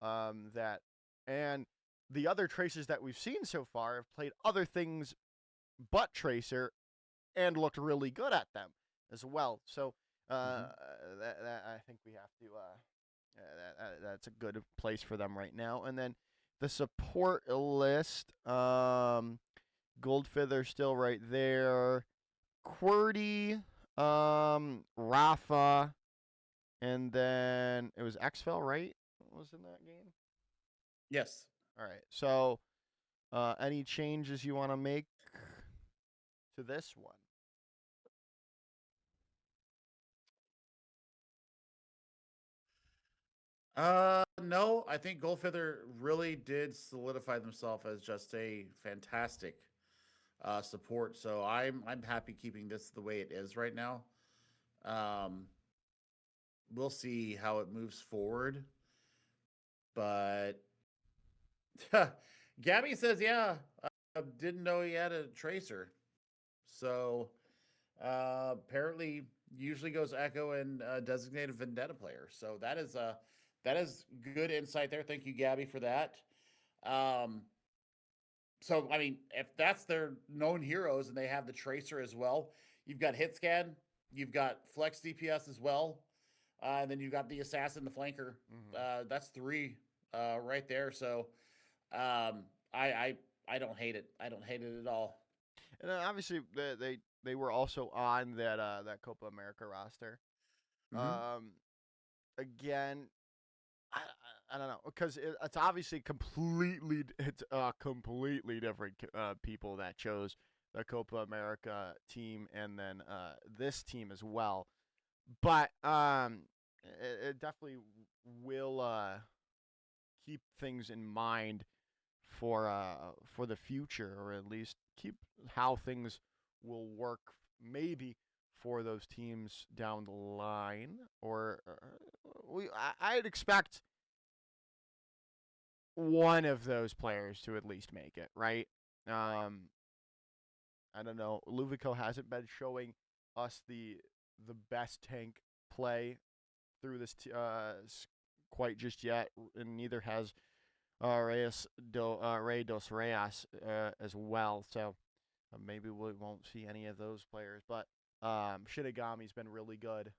That and the other Tracers that we've seen so far have played other things but Tracer and looked really good at them as well. So Mm-hmm. that I think we have to that's a good place for them right now. And then the support list, Goldfeather still right there, QWERTY, Rafa, and then it was Xfel, right? What was in that game? Yes. All right. So, any changes you want to make to this one? No, I think Goldfeather really did solidify themselves as just a fantastic support. So I'm happy keeping this the way it is right now. Um, we'll see how it moves forward, but Gabby says, yeah, didn't know he had a tracer. So apparently, usually goes Echo and designated Vendetta player. So that is good insight there. Thank you, Gabby, for that. Um, so I mean, if that's their known heroes and they have the tracer as well, you've got hit scan, you've got flex DPS as well, and then you've got the assassin, the flanker. Mm-hmm. That's three right there. So um, I I don't hate it. I don't hate it at all. And obviously, they were also on that Copa America roster. Mm-hmm. Um, again, I don't know because it's obviously completely different people that chose the Copa America team and then this team as well. But it definitely will keep things in mind for the future, or at least keep how things will work maybe for those teams down the line. Or I'd expect one of those players to at least make it, right? Um, I don't know. Luvico hasn't been showing us the best tank play through this quite just yet, and neither has Ray dos Reyes as well. So maybe we won't see any of those players. But Shinigami's been really good.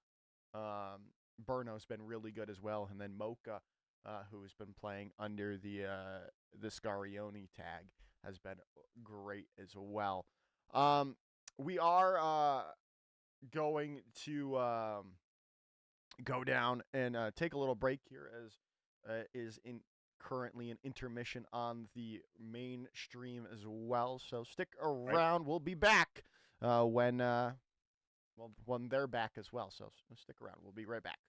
Burno's been really good as well, and then Mocha, who's been playing under the Scarione tag, has been great as well. We are going to go down and take a little break here as is in currently an intermission on the main stream as well. So stick Right. around. We'll be back when they're back as well. So stick around. We'll be right back.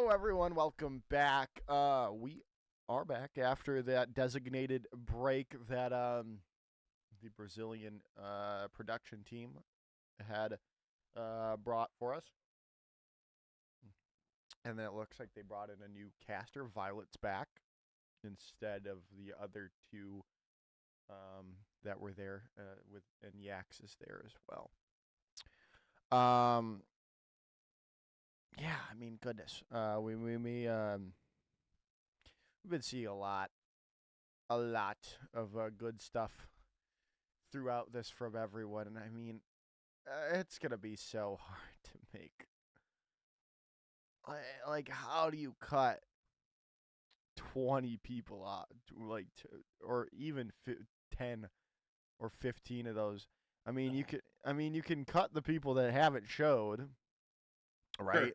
Hello, everyone. Welcome back. We are back after that designated break that the Brazilian production team had brought for us, and then it looks like they brought in a new caster. Violet's back instead of the other two that were there with and Yax is there as well. Yeah, I mean, goodness. We've been seeing a lot of good stuff throughout this from everyone, and I mean, it's gonna be so hard to make. Like, how do you cut 20 people out, or even 10 or 15 of those? I mean, you can cut the people that haven't showed, right? Sure.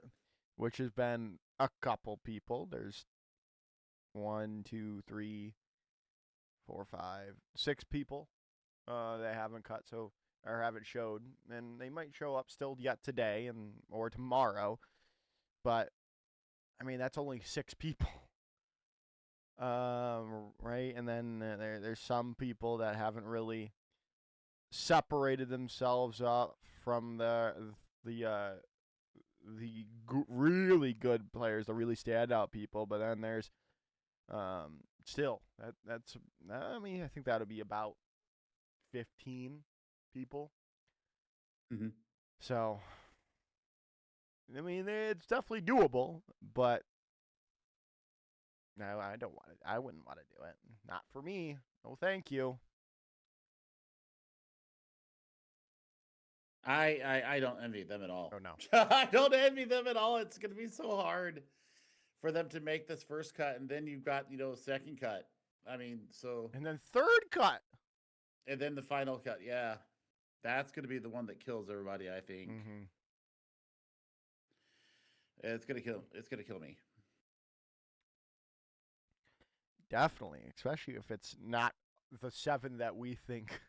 Which has been a couple people. There's 1, 2, 3, 4, 5, 6 people that haven't cut or haven't showed, and they might show up still yet today or tomorrow. But I mean, that's only 6 people, right? And then there's some people that haven't really separated themselves up from really good players, the really standout people. But then there's still that's I mean, I think that would be about 15 people. Mm-hmm. So I mean, it's definitely doable, but no, I don't want it. I wouldn't want to do it. Not for me. No, thank you. I don't envy them at all. Oh no. I don't envy them at all. It's going to be so hard for them to make this first cut, and then you've got second cut. I mean, and then third cut, and then the final cut. Yeah, that's going to be the one that kills everybody. I think it's going to kill. It's going to kill me. Definitely, especially if it's not the 7 that we think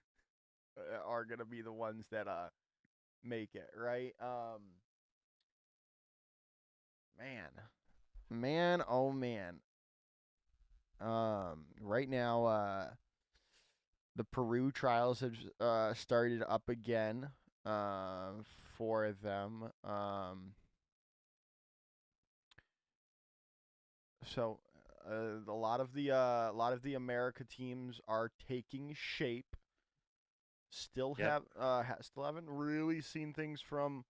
are going to be the ones that make it, right? Man, oh man. Right now, the Peru trials have started up again for them. So a lot of the America teams are taking shape. Still haven't really seen things from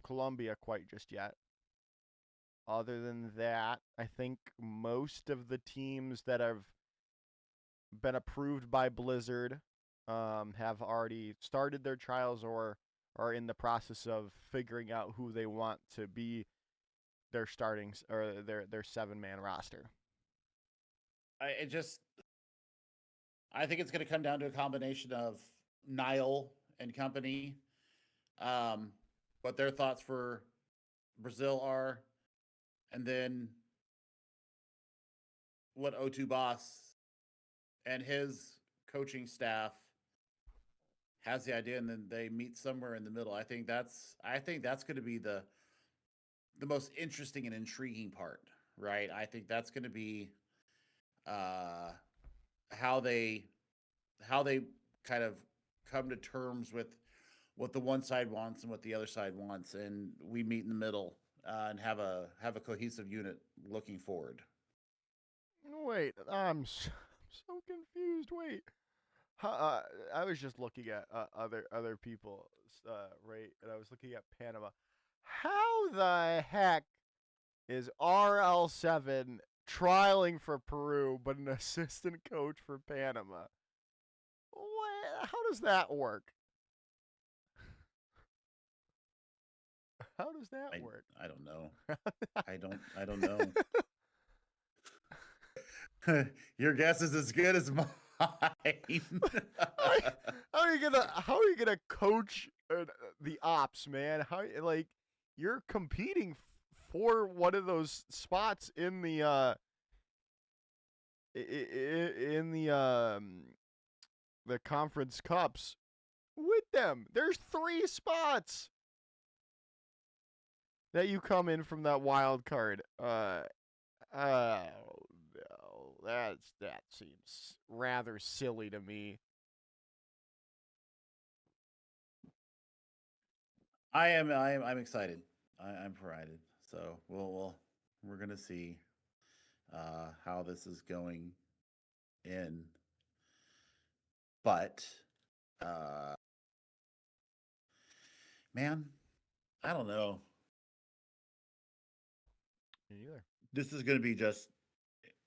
Colombia quite just yet. Other than that, I think most of the teams that have been approved by Blizzard have already started their trials or are in the process of figuring out who they want to be their startings or their 7-man roster. I think it's going to come down to a combination of Nile and company, what their thoughts for Brazil are, and then what O2 Boss and his coaching staff has the idea, and then they meet somewhere in the middle. I think that's going to be the most interesting and intriguing part, right? I think that's going to be how they kind of come to terms with what the one side wants and what the other side wants, and we meet in the middle and have a cohesive unit looking forward. Wait, I'm so confused. Wait, I was just looking at other people, right? And I was looking at Panama. How the heck is RL7 trialing for Peru, but an assistant coach for Panama? What? How does that work? How does that work? I don't know. I don't know. Your guess is as good as mine. How are you gonna coach the ops, man? How you're competing for one of those spots in the the conference cups with them. There's 3 spots. that you come in from that wild card. Oh no, that seems rather silly to me. I'm excited. I'm excited. So we're gonna see how this is going in, but uh, man, I don't know. Me neither. This is gonna be just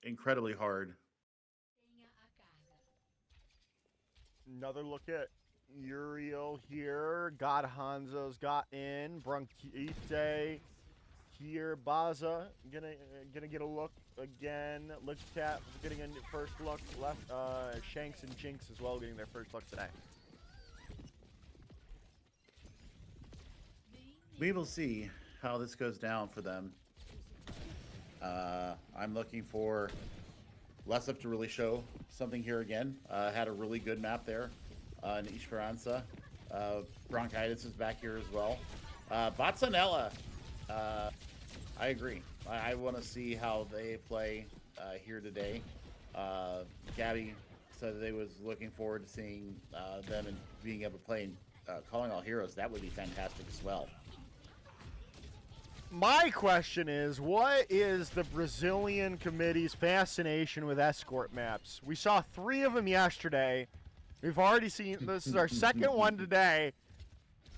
incredibly hard. Another look at Uriel here. God Hanzo's got in. Bronchite here. Baza gonna get a look again. Lichtat getting a first look. Left Shanks and Jinx as well getting their first look today. We will see how this goes down for them. I'm looking for Lesef to really show something here again. Had a really good map there in Esperanza. Bronchitis is back here as well. Bazzanella, I agree. I want to see how they play here today. Gabby said that they was looking forward to seeing them and being able to play in Calling All Heroes. That would be fantastic as well. My question is, what is the Brazilian committee's fascination with escort maps? We saw 3 of them yesterday. We've already seen, this is our second one today.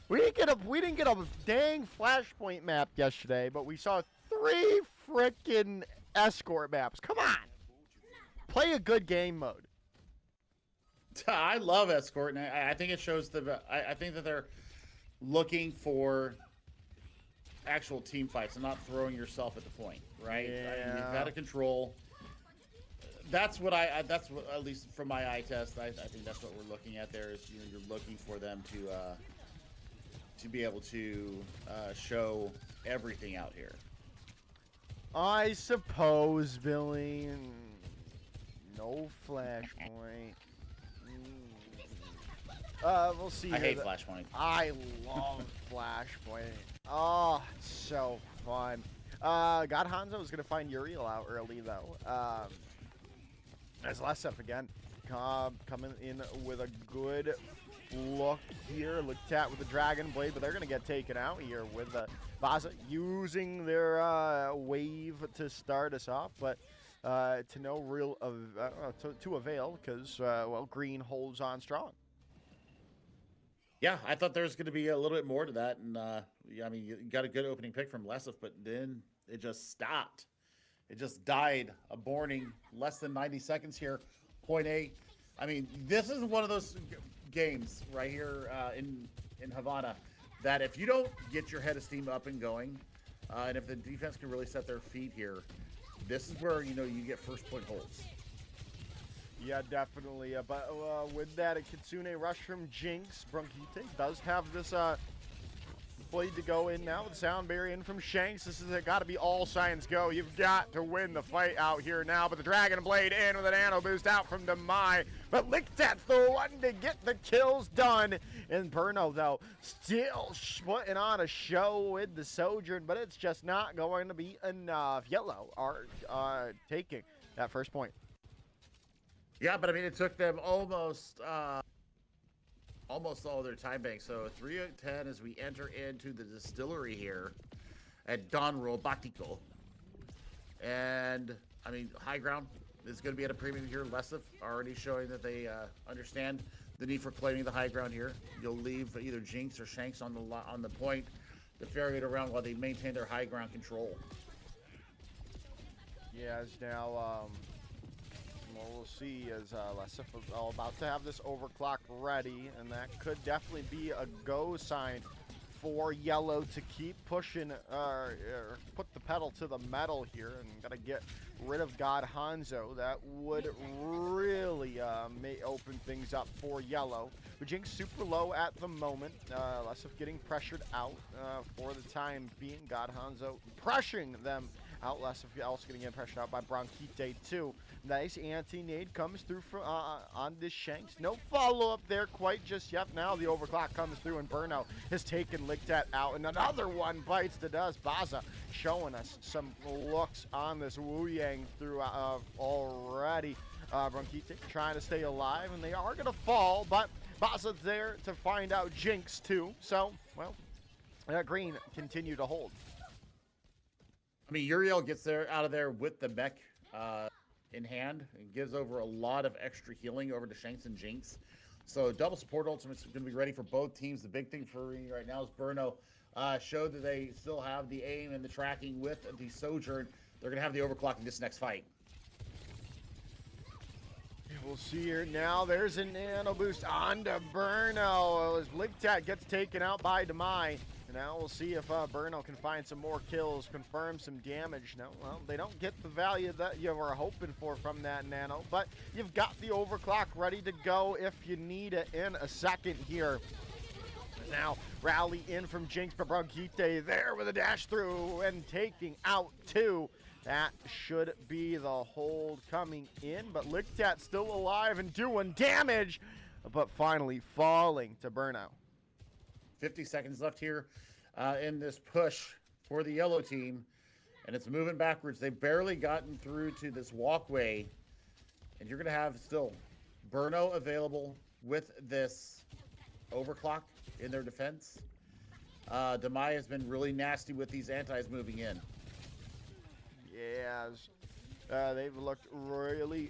We didn't get a dang Flashpoint map yesterday, but we saw 3 frickin' escort maps. Come on. Play a good game mode. I love escort, and I think it shows I think that they're looking for actual team fights and not throwing yourself at the point, right? Yeah. I mean, you've got to control. That's what that's what, at least from my eye test, I think that's what we're looking at there. Is you're looking for them to be able to show everything out here. I suppose, Billy. No Flashpoint. We'll see. I hate Flashpoint. I love Flashpoint. Oh, it's so fun. God Hanzo is gonna find Uriel out early though. There's Lesef again, coming in with a good look here. Looked at with the Dragon Blade, but they're gonna get taken out here with the Vaza using their wave to start us off, but to no real to avail because well, green holds on strong. Yeah, I thought there was going to be a little bit more to that, and I mean, you got a good opening pick from Lesef, but then it just stopped. It just died, a boarding less than 90 seconds here. Point A. I mean, this is one of those games right here in Havana that if you don't get your head of steam up and going, and if the defense can really set their feet here, this is where you get first point holds. Yeah, definitely. But with that, a Kitsune rush from Jinx. Bronchite does have this blade to go in now with sound barrier in from Shanks. This is got to be all signs go. You've got to win the fight out here now. But the Dragon Blade in with an nano boost out from Demai. But Licktat's the one to get the kills done. And Perno, though, still putting on a show with the Sojourn, but it's just not going to be enough. Yellow are taking that first point. Yeah, but I mean, it took them almost all their time bank. So 3-10 as we enter into the distillery here at Don Robotico. And I mean, high ground is going to be at a premium here. Lesef already showing that they understand the need for claiming the high ground here. You'll leave either Jinx or Shanks on the point to ferry it around while they maintain their high ground control. Yeah, as now. Well, we'll see as Lesef is all about to have this overclock ready, and that could definitely be a go sign for Yellow to keep pushing, put the pedal to the metal here, and gotta get rid of God Hanzo. That would really may open things up for Yellow. But Jinx super low at the moment. Lesef getting pressured out for the time being. God Hanzo pressuring them out. Less of else getting pressured out by Bronquite too. Nice anti-nade comes through for, on this Shanks. No follow-up there quite just yet. Now the overclock comes through and Burnout has taken Lictat out. And another one bites the dust. Baza showing us some looks on this Wu Yang through already. Bronquite trying to stay alive, and they are going to fall, but Baza's there to find out Jinx too. So, well, Green continue to hold. I mean, Uriel gets there out of there with the mech in hand and gives over a lot of extra healing over to Shanks and Jinx. So double support ultimates going to be ready for both teams. The big thing for me right now is Burno showed that they still have the aim and the tracking with the Sojourn. They're going to have the overclock in this next fight. We'll see here now. There's a nano boost onto Burno as Lictat gets taken out by Demai. Now we'll see if Burno can find some more kills, confirm some damage. No, well, they don't get the value that you were hoping for from that nano, but you've got the overclock ready to go if you need it in a second here. Now rally in from Jinx, but Bronquite there with a dash through and taking out two. That should be the hold coming in, but Lictat still alive and doing damage, but finally falling to Burnout. 50 seconds left here in this push for the yellow team, and it's moving backwards. They've barely gotten through to this walkway, and you're going to have still Burno available with this overclock in their defense. Demai has been really nasty with these antis moving in. Yes, they've looked really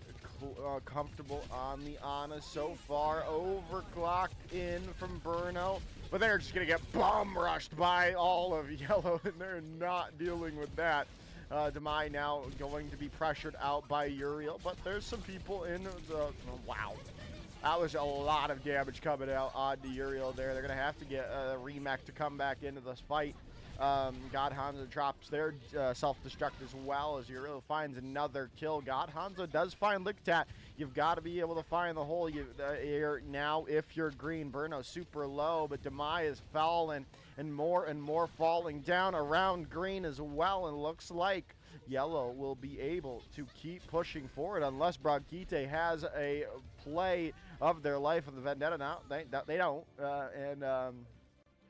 comfortable on the Ana so far. Overclock in from Burno, but they're just going to get bomb rushed by all of yellow, and they're not dealing with that. Demai now going to be pressured out by Uriel, but there's some people in the... wow. That was a lot of damage coming out on the Uriel there. They're going to have to get a remech to come back into this fight. God Hanzo drops their self-destruct as well as Uriel finds another kill. God Hanzo does find Lictat. You've got to be able to find the hole now if you're green. Burno's super low, but Demai is falling and more falling down around green as well, and looks like yellow will be able to keep pushing forward unless Bronquite has a play of their life of the Vendetta. Now they don't,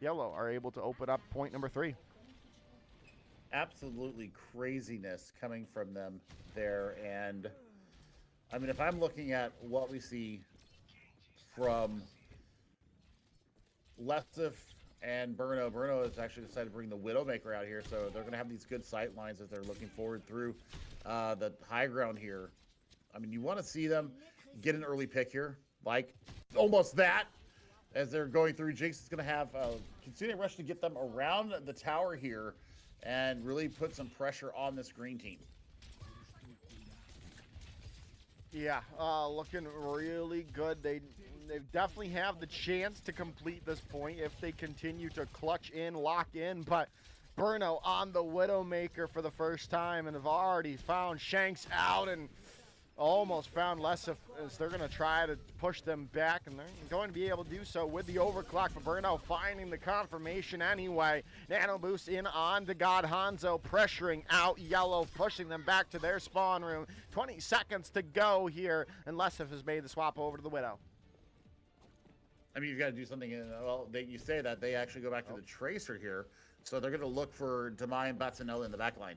yellow are able to open up point number 3. Absolutely craziness coming from them there. And I mean, if I'm looking at what we see from Lesif and Burno has actually decided to bring the Widowmaker out here, so they're going to have these good sight lines as they're looking forward through the high ground here. I mean, you want to see them get an early pick here, like almost that. As they're going through, Jinx is going to have a continuing rush to get them around the tower here and really put some pressure on this green team. Yeah, looking really good. They definitely have the chance to complete this point if they continue to clutch in, lock in, but Burno on the Widowmaker for the first time and have already found Shanks out and almost found Lesif as they're going to try to push them back, and they're going to be able to do so with the overclock. But Burno finding the confirmation anyway. Nano boost in on to God Hanzo, pressuring out yellow, pushing them back to their spawn room. 20 seconds to go here, and Lesif has made the swap over to the Widow. I mean, you've got to do something. Well, you say that they actually go back to the Tracer here, so they're going to look for Demai and Batsanella in the back line.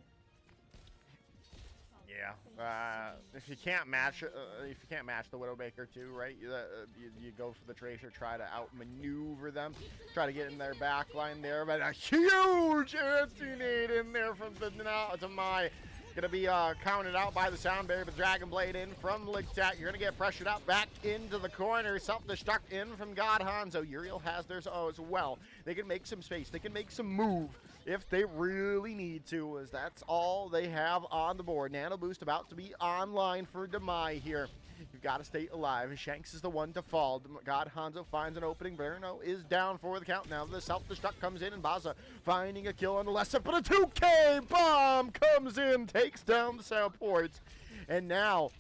Yeah, if you can't match the Widowmaker too, right? You go for the Tracer, try to outmaneuver them, try to get in their back line there, but a huge anti-nade in there from the Demai. Gonna be counted out by the sound barrier, but Dragon Blade in from Lictat. You're gonna get pressured out back into the corner. Self-destruct in from God Hanzo. Uriel has theirs as well. They can make some space. They can make some move if they really need to, as that's all they have on the board. Nano boost about to be online for Demai here. You've got to stay alive. Shanks is the one to fall. God Hanzo finds an opening. Burno is down for the count. Now the self-destruct comes in, and Baza finding a kill on the left side, but a 2K bomb comes in, takes down the supports. And now,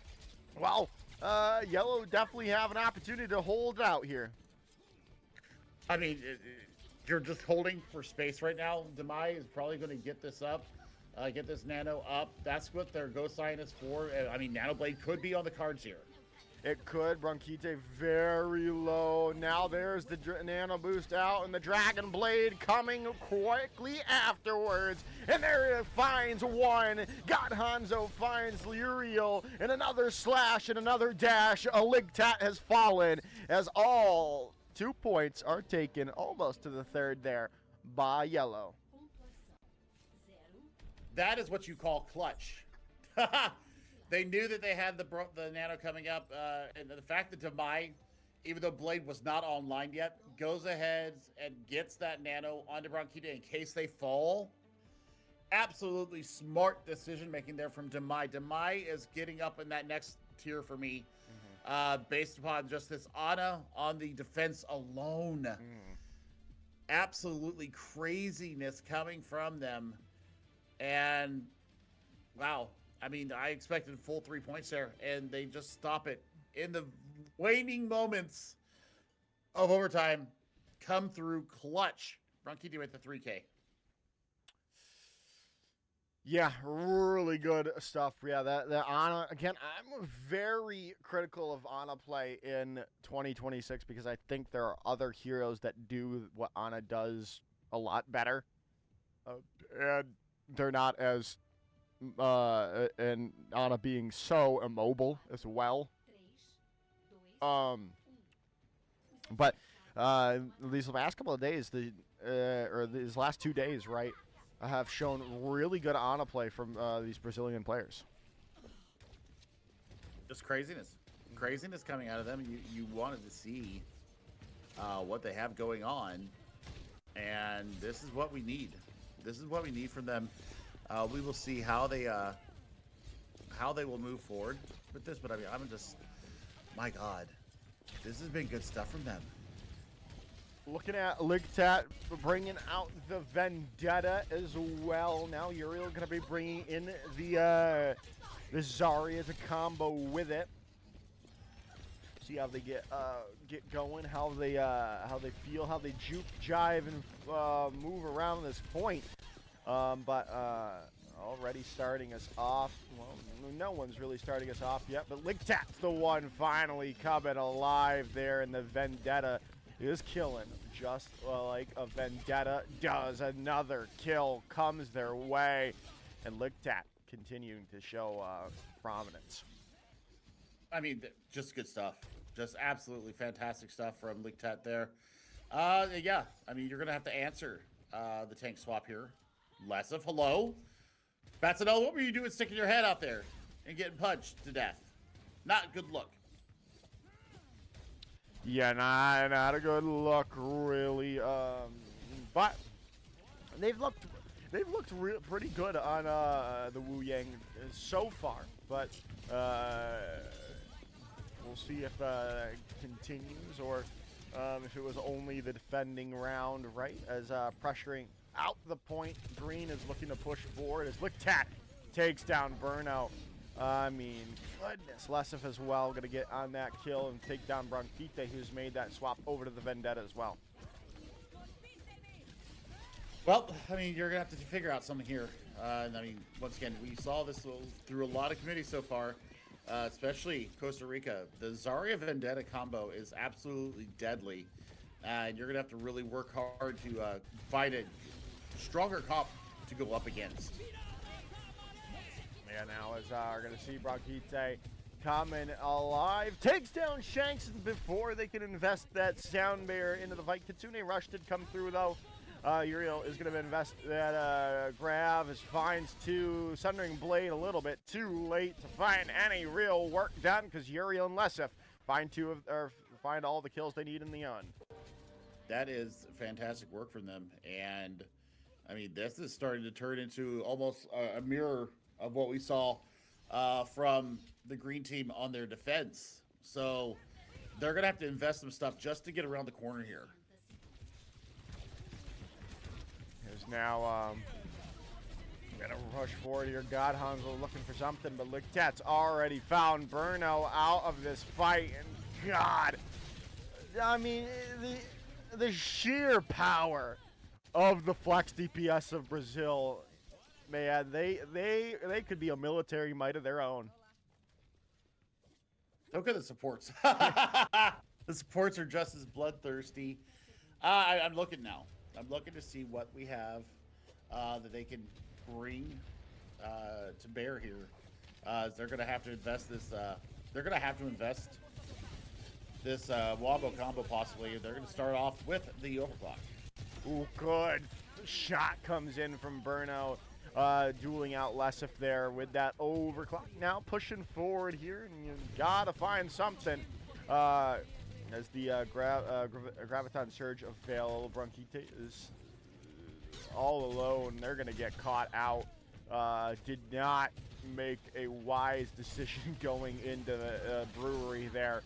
well, yellow definitely have an opportunity to hold out here. I mean, you're just holding for space right now. Demai is probably going to get this up Get this Nano up. That's what their Ghost Sign is for. I mean, Nano Blade could be on the cards here. It could. Bronchite very low. Now there's the Nano Boost out, and the Dragon Blade coming quickly afterwards. And there it finds one. God Hanzo finds Uriel, and another slash and another dash. A Ligtat has fallen as all 2 points are taken almost to the third there by Yellow. That is what you call clutch. They knew that they had the Nano coming up, and the fact that Demai, even though Blade was not online yet, goes ahead and gets that Nano onto Bronchite in case they fall. Absolutely smart decision making there from Demai. Demai is getting up in that next tier for me, based upon just this Ana on the defense alone. Absolutely craziness coming from them, and wow. I mean, I expected full 3 points there, and they just stop it in the waning moments of overtime. Come through clutch. Bronchite with the 3K. Yeah, really good stuff. Yeah, that Ana, again, I'm very critical of Ana play in 2026 because I think there are other heroes that do what Ana does a lot better. And they're not as and Ana being so immobile as well. But these last couple of days, or these last 2 days, right, have shown really good Ana play from these Brazilian players. Just craziness coming out of them. You wanted to see what they have going on, and this is what we need. This is what we need from them. We will see how they will move forward with this, but I mean, I'm just, my God, this has been good stuff from them. Looking at Ligtat bringing out the Vendetta as well. Now Uriel going to be bringing in the Zarya to combo with it. See how they get going, how they feel, how they juke, jive, and move around this point. But already starting us off. Well, no one's really starting us off yet, but Ligtat's the one finally coming alive there, and the Vendetta is killing just like a Vendetta does. Another kill comes their way, and Ligtat continuing to show prominence. I mean, just good stuff. Just absolutely fantastic stuff from Ligtat there. Yeah, I mean, you're going to have to answer the tank swap here. Less of hello. Batsanel, what were you doing sticking your head out there and getting punched to death? Not a good look. Yeah, not a good look, really. But they've looked pretty good on the Wu Yang so far. But we'll see if it continues or if it was only the defending round, right? As pressuring out the point, Green is looking to push forward as Ligtat takes down Burnout. I mean, goodness, Lesif as well going to get on that kill and take down Bronchite, who's made that swap over to the Vendetta as well. Well, I mean, you're going to have to figure out something here. And I mean, once again, we saw this through a lot of committees so far, especially Costa Rica. The Zarya Vendetta combo is absolutely deadly. And you're going to have to really work hard to find a stronger comp to go up against. Yeah, now as we're going to see Bronchite coming alive. Takes down Shanks before they can invest that sound barrier into the fight. Kitsune Rush did come through, though. Uriel is going to invest that grab as finds two. Sundering Blade a little bit too late to find any real work done because Uriel and Lesif find all the kills they need in the end. That is fantastic work from them. And, I mean, this is starting to turn into almost a mirror of what we saw from the green team on their defense. So they're going to have to invest some stuff just to get around the corner here. Here's now going to rush forward here. God Hanzo looking for something, but Ligtat's already found Burno out of this fight. And God, I mean, the sheer power of the flex DPS of Brazil Man, they could be a military might of their own. Look at the supports. The supports are just as bloodthirsty. I'm looking now. I'm looking to see what we have that they can bring to bear here. They're going to have to invest this. They're going to have to invest this wombo combo possibly. They're going to start off with the overclock. Ooh, good shot comes in from Burnout. Dueling out Lessif there with that overclock. Now pushing forward here, and you gotta find something. As the Graviton Surge of Fail, Bronchite is all alone. They're gonna get caught out. Did not make a wise decision going into the brewery there.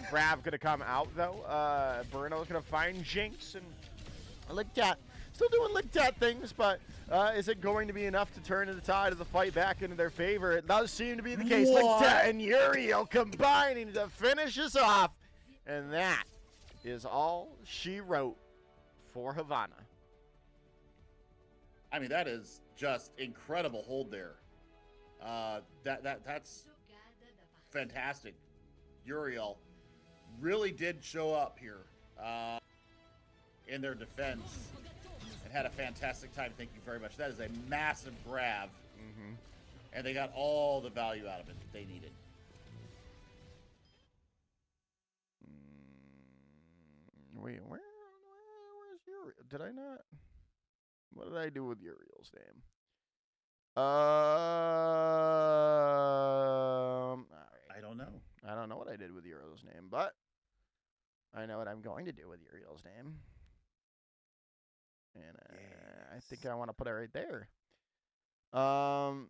Grav gonna come out though. Burnout's gonna find Jinx, and Lictat still doing Lictat things, but is it going to be enough to turn the tide of the fight back into their favor? It does seem to be the case. Lictat and Uriel combining to finish us off, and that is all she wrote for Havana. I mean, that is just incredible hold there. That's fantastic. Uriel really did show up here in their defense and had a fantastic time. Thank you very much. That is a massive grab, and they got all the value out of it that they needed. Wait, where's Uriel? Did I not? What did I do with Uriel's name? All right. I don't know. I don't know what I did with Uriel's name, but I know what I'm going to do with Uriel's name. And I think I want to put it right there. God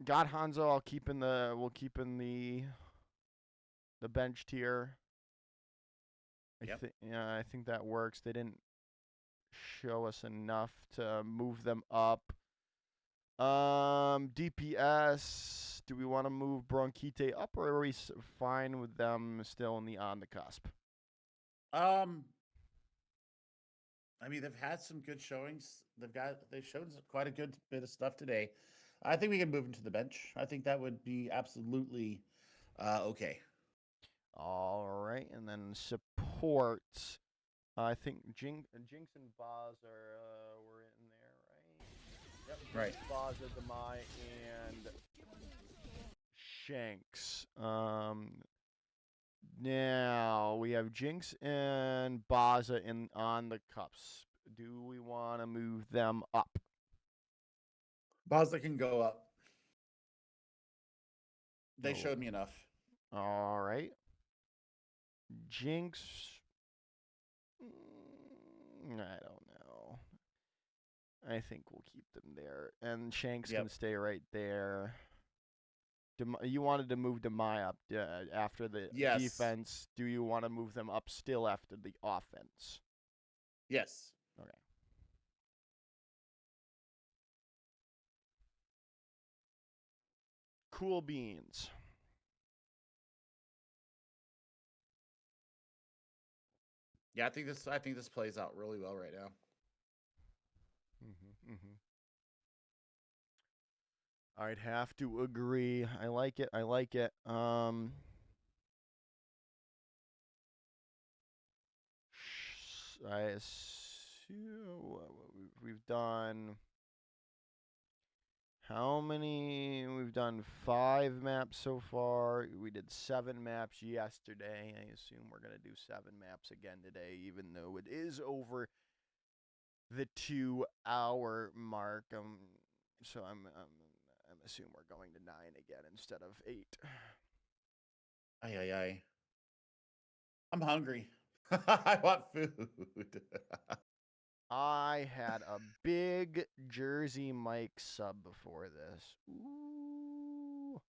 Hanzo, we'll keep in the bench tier. I think that works. They didn't show us enough to move them up. DPS, do we want to move Bronchite up, or are we fine with them still on the cusp? I mean, they've had some good showings. They've shown quite a good bit of stuff today. I think we can move them to the bench. I think that would be absolutely okay. All right, and then support. I think Jinx and Boz were in there, right? Yep. Right. Baza, Demai, and Shanks. Now we have Jinx and Baza on the cups. Do we want to move them up? Baza can go up. They showed me enough. All right. Jinx. I don't know. I think we'll keep them there. And Shanks can stay right there. You wanted to move Demai up after the defense. Do you want to move them up still after the offense? Yes. Okay. Cool beans. Yeah, I think this plays out really well right now. I'd have to agree. I like it. I assume we've done how many? We've done 5 maps so far. We did 7 maps yesterday. I assume we're gonna do 7 maps again today, even though it is over the 2-hour mark. So I'm assume we're going to 9 again instead of 8. Aye. I'm hungry. I want food. I had a big Jersey Mike sub before this. Ooh.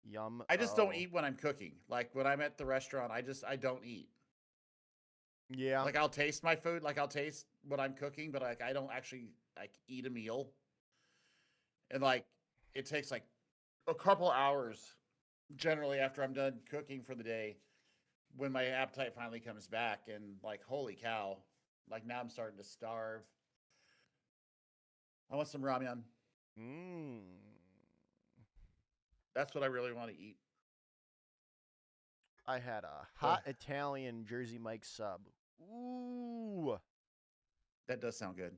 Yum. I just don't eat when I'm cooking. Like when I'm at the restaurant, I don't eat. Yeah. Like I'll taste my food, like I'll taste what I'm cooking, but like I don't actually like eat a meal. And like it takes like a couple hours generally after I'm done cooking for the day when my appetite finally comes back, and like holy cow, like now I'm starting to starve. I want some ramen. Mmm. That's what I really want to eat. I had a hot Italian Jersey Mike sub. Ooh. That does sound good.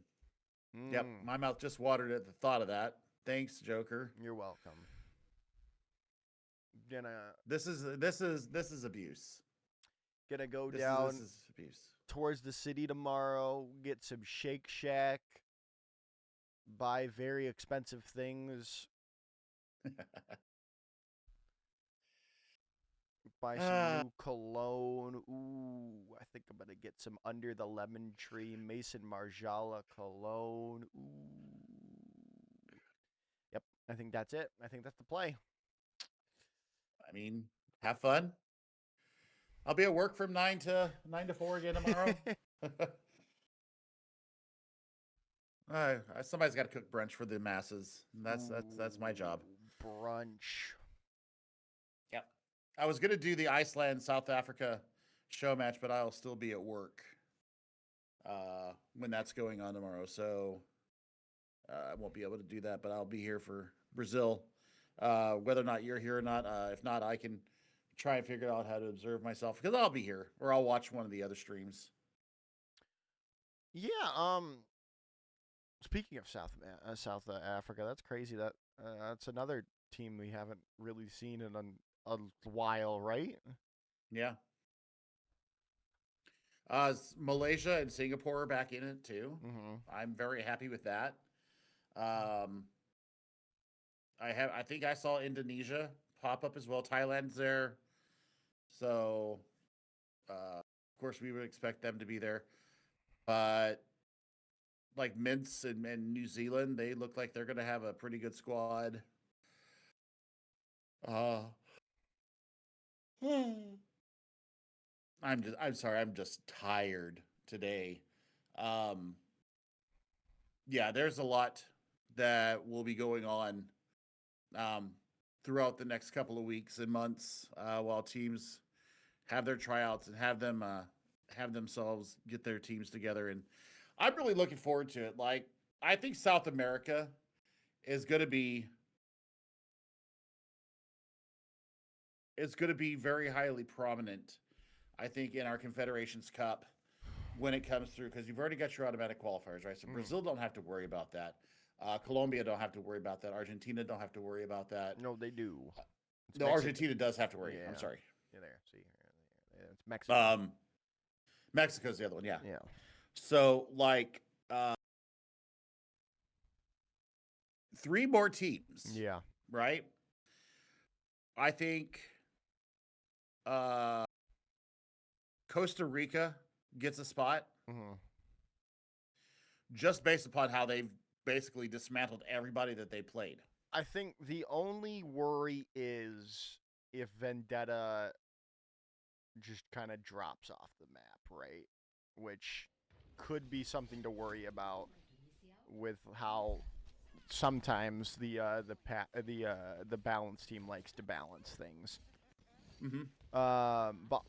Mm. Yep, my mouth just watered at the thought of that. Thanks, Joker. You're welcome. This is abuse. Gonna go down This is abuse. towards the city tomorrow, get some Shake Shack, buy very expensive things, buy some new cologne. Ooh, I think I'm gonna get some Under the Lemon Tree Mason Margiela cologne. Ooh. Yep, I think that's it. I think that's the play. I mean, have fun. I'll be at work from 9 to 4 again tomorrow. Somebody's got to cook brunch for the masses. That's my job. Brunch. Yep. I was gonna do the Iceland South Africa show match, but I'll still be at work when that's going on tomorrow. So I won't be able to do that, but I'll be here for Brazil. Whether or not you're here or not, if not, I can try and figure out how to observe myself because I'll be here, or I'll watch one of the other streams. Yeah. Speaking of South Africa, that's crazy. That's another team we haven't really seen in a while, right? Yeah. Malaysia and Singapore are back in it too. Mm-hmm. I'm very happy with that. I think I saw Indonesia pop up as well. Thailand's there. So, of course, we would expect them to be there. But like Mints and New Zealand, they look like they're going to have a pretty good squad. I'm sorry, I'm just tired today. Yeah, there's a lot that will be going on throughout the next couple of weeks and months while teams have their tryouts and have themselves get their teams together. And I'm really looking forward to it. Like, I think South America is going to be very highly prominent, I think, in our Confederations Cup when it comes through, because you've already got your automatic qualifiers, right? So Brazil don't have to worry about that. Colombia don't have to worry about that. Argentina don't have to worry about that. No, they do. No, Argentina does have to worry. Yeah. I'm sorry. Yeah, there. See, it's Mexico. Mexico's the other one. Yeah. Yeah. So, like, 3 more teams. Yeah. Right. I think Costa Rica gets a spot just based upon how they've basically dismantled everybody that they played. I think the only worry is if Vendetta just kind of drops off the map, right? Which could be something to worry about with how sometimes the balance team likes to balance things. Mm-hmm. But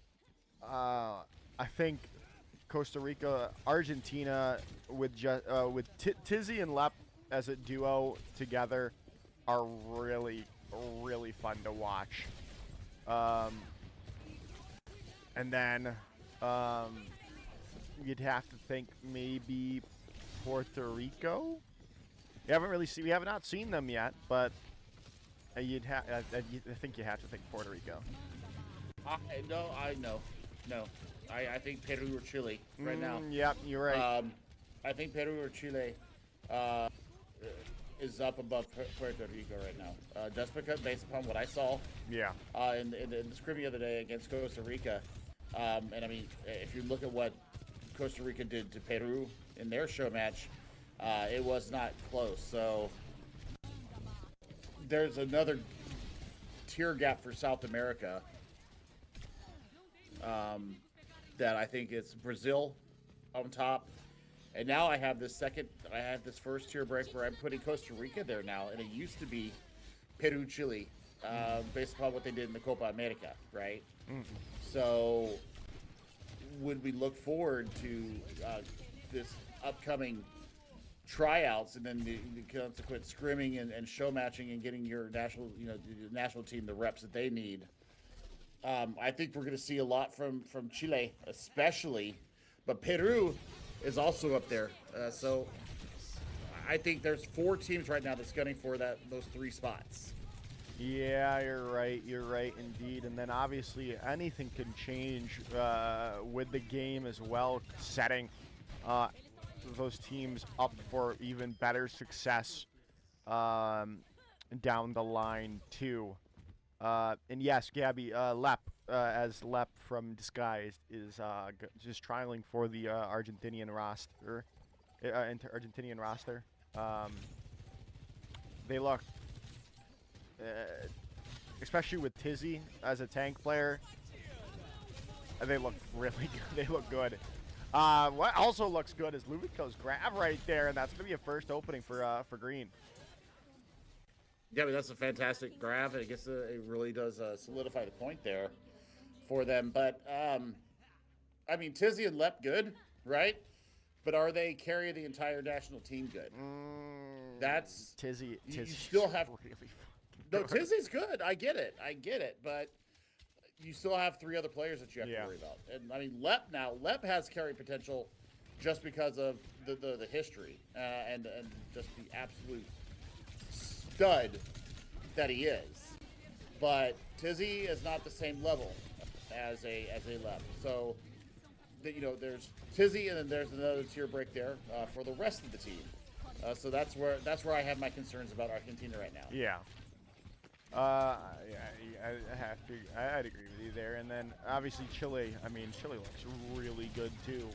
I think Costa Rica, Argentina with Tizzy and Lep as a duo together are really, really fun to watch. And then you'd have to think maybe Puerto Rico. We have not seen them yet, but I think you have to think Puerto Rico. No. I think Peru or Chile right now. Yep, you're right. I think Peru or Chile is up above Puerto Rico right now. Just because, based upon what I saw, in the scrim the other day against Costa Rica, and I mean, if you look at what Costa Rica did to Peru in their show match, it was not close. So there's another tier gap for South America that I think it's Brazil on top. And now I have this first tier break where I'm putting Costa Rica there now, and it used to be Peru, Chile, based upon what they did in the Copa America, right? Mm-hmm. So would we look forward to this upcoming tryouts and then the consequent scrimming and show matching and getting your national, the national team the reps that they need. I think we're going to see a lot from Chile, especially, but Peru is also up there. So I think there's 4 teams right now that's gunning for those 3 spots. Yeah, you're right. You're right indeed. And then obviously anything can change with the game as well, setting those teams up for even better success down the line too. And yes, Gabby, Lep, as Lep from Disguised, is just trialing for the Argentinian roster. Argentinian roster. They look, especially with Tizzy as a tank player, they look really good. They look good. What also looks good is Luvico's grab right there, and that's going to be a first opening for Green. Yeah, that's a fantastic grab. I guess it really does solidify the point there for them. But, I mean, Tizzy and Lep good, right? But are they carry the entire national team good? That's Tizzy. You still have really no. Tizzy's good. I get it. But you still have 3 other players that you have to worry about. And I mean, Lep has carry potential just because of the history and just the absolute stud that he is. But Tizzy is not the same level as a Lep. So there's Tizzy, and then there's another tier break there for the rest of the team. So that's where I have my concerns about Argentina right now. Yeah. I I'd agree with you there. And then obviously Chile. I mean, Chile looks really good too.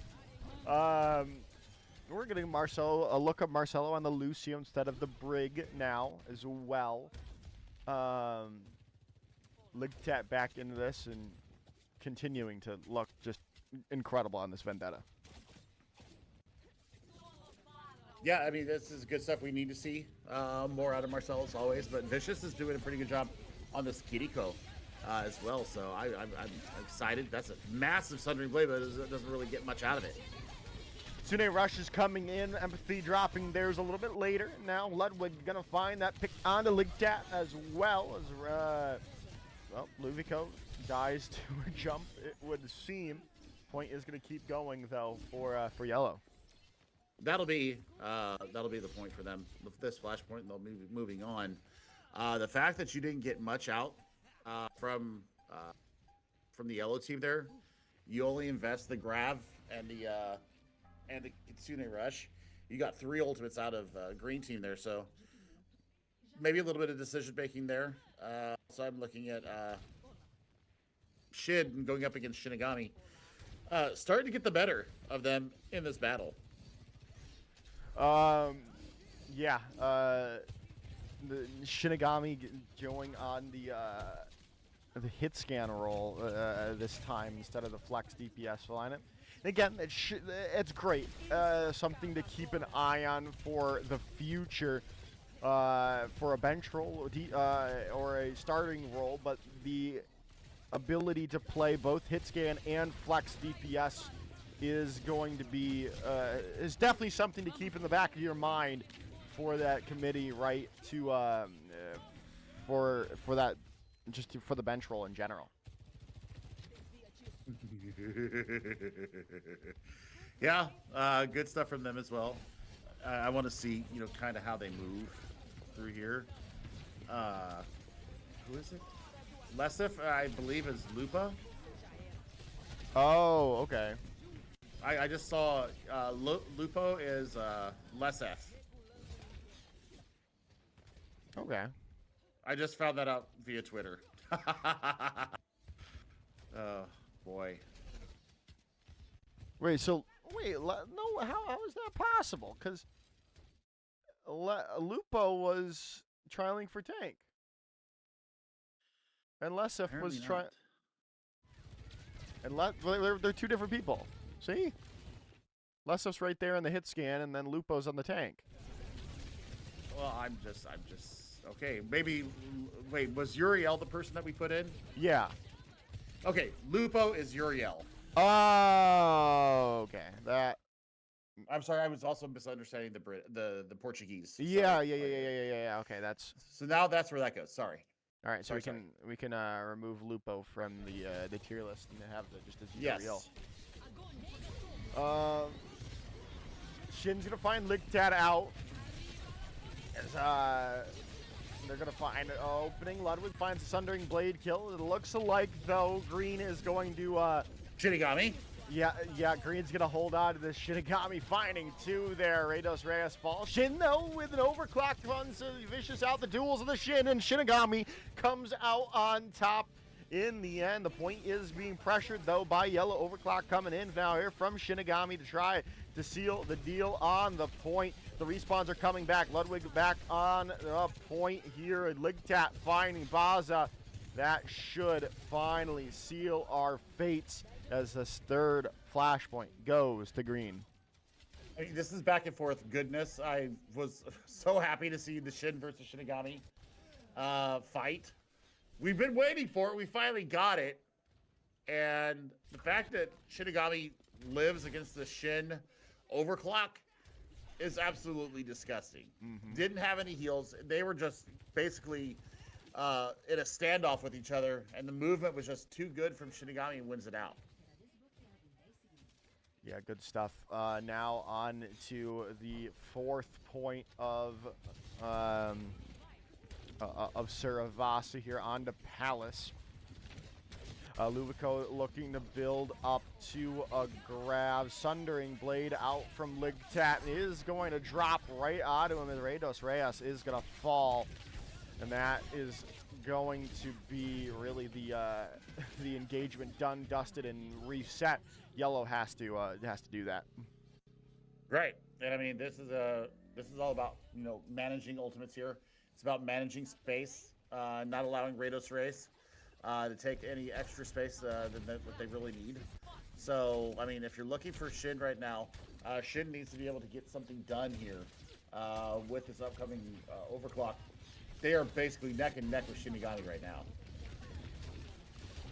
We're getting a look at Marcelo on the Lucio instead of the Brig now as well. Ligtat back into this and continuing to look just incredible on this Vendetta. Yeah, I mean, this is good stuff we need to see more out of Marcelo as always. But Vicious is doing a pretty good job on this Kiriko as well. So I'm excited. That's a massive Sundering Blade, but it doesn't really get much out of it. Tsune Rush is coming in. Empathy dropping theirs a little bit later. Now Ludwig going to find that pick onto Ligtat as well. Well, Luvico dies to a jump, it would seem. Point is going to keep going, though, for Yellow. That'll be the point for them with this flashpoint, and they'll be moving on. The fact that you didn't get much out from the Yellow team there, you only invest the Grav and the Kitsune Rush. You got 3 ultimates out of Green team there, so maybe a little bit of decision making there. So I'm looking at Shin going up against Shinigami, starting to get the better of them in this battle. Yeah. The Shinigami going on the hit scan roll this time instead of the flex DPS lineup. Again, it's great. Something to keep an eye on for the future, for a bench role or a starting role. But the ability to play both hit scan and flex DPS is going to be is definitely something to keep in the back of your mind for that committee, right? To for that, just for the bench role in general. Yeah, good stuff from them as well. I want to see, kind of how they move through here. Who is it? Lesif, I believe, is Lupa. Oh, okay. I just saw Lupo is Lesef. Okay. I just found that out via Twitter. Oh, boy. Wait, no, how is that possible? Because Lupo was trialing for tank. And Lesif was trying. And they're 2 different people. See? Lesif's right there in the hit scan, and then Lupo's on the tank. Well, I'm just okay. Maybe wait, was Uriel the person that we put in? Yeah. Okay, Lupo is Uriel. Oh, okay. I'm sorry, I was also misunderstanding the Portuguese. Yeah, Sorry. yeah, yeah, yeah, yeah, yeah, yeah. Okay, that's So now that's where that goes. Sorry. all right. So Sorry. we can remove Lupo from the tier list and have just a zero real. Yes. Shin's gonna find Ligtat out. As, they're gonna find an opening. Ludwig finds a Sundering Blade kill. It looks like though Green is going to Shinigami. yeah, Green's gonna hold on to this Shinigami, finding two there. Rados Reyes falls. Shin though with an overclock runs Vicious out the duels of the Shin, and Shinigami comes out on top. In the end, the point is being pressured though by Yellow. Overclock coming in now here from Shinigami to try to seal the deal on the point. The respawns are coming back. Ludwig back on the point here. Ligtat finding Baza. That should finally seal our fates as this third flashpoint goes to Green. I mean, this is back and forth goodness. I was so happy to see the Shin versus Shinigami fight. We've been waiting for it. We finally got it. And the fact that Shinigami lives against the Shin overclock is absolutely disgusting. Didn't have any heals. They were just basically in a standoff with each other, and the movement was just too good from Shinigami and wins it out. Yeah, good stuff. Now on to the fourth point of Suravasa here on to Palace. Luvico looking to build up to a grab. Sundering Blade out from Ligtat is going to drop right onto him, and Rados Reyes is going to fall. And that is going to be really the engagement done, dusted, and reset. Yellow has to do that. Right, and I mean this is all about managing ultimates here. It's about managing space, not allowing Rados Reyes to take any extra space than what they really need. So I mean, if you're looking for Shin right now, Shin needs to be able to get something done here with this upcoming overclock. They are basically neck and neck with Shinigami right now.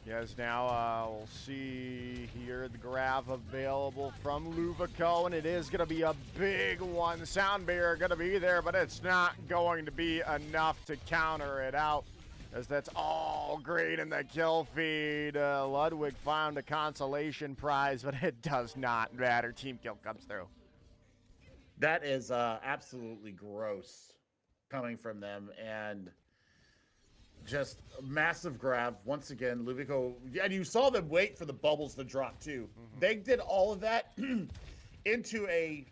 Yes, now we'll see here the grab available from Luvico, and it is going to be a big one. Sound barrier going to be there, but it's not going to be enough to counter it out, as that's all great in the kill feed. Ludwig found a consolation prize, but it does not matter. Team kill comes through. That is absolutely gross coming from them, and just a massive grab once again. Luvico, and you saw them wait for the bubbles to drop too. They did all of that into a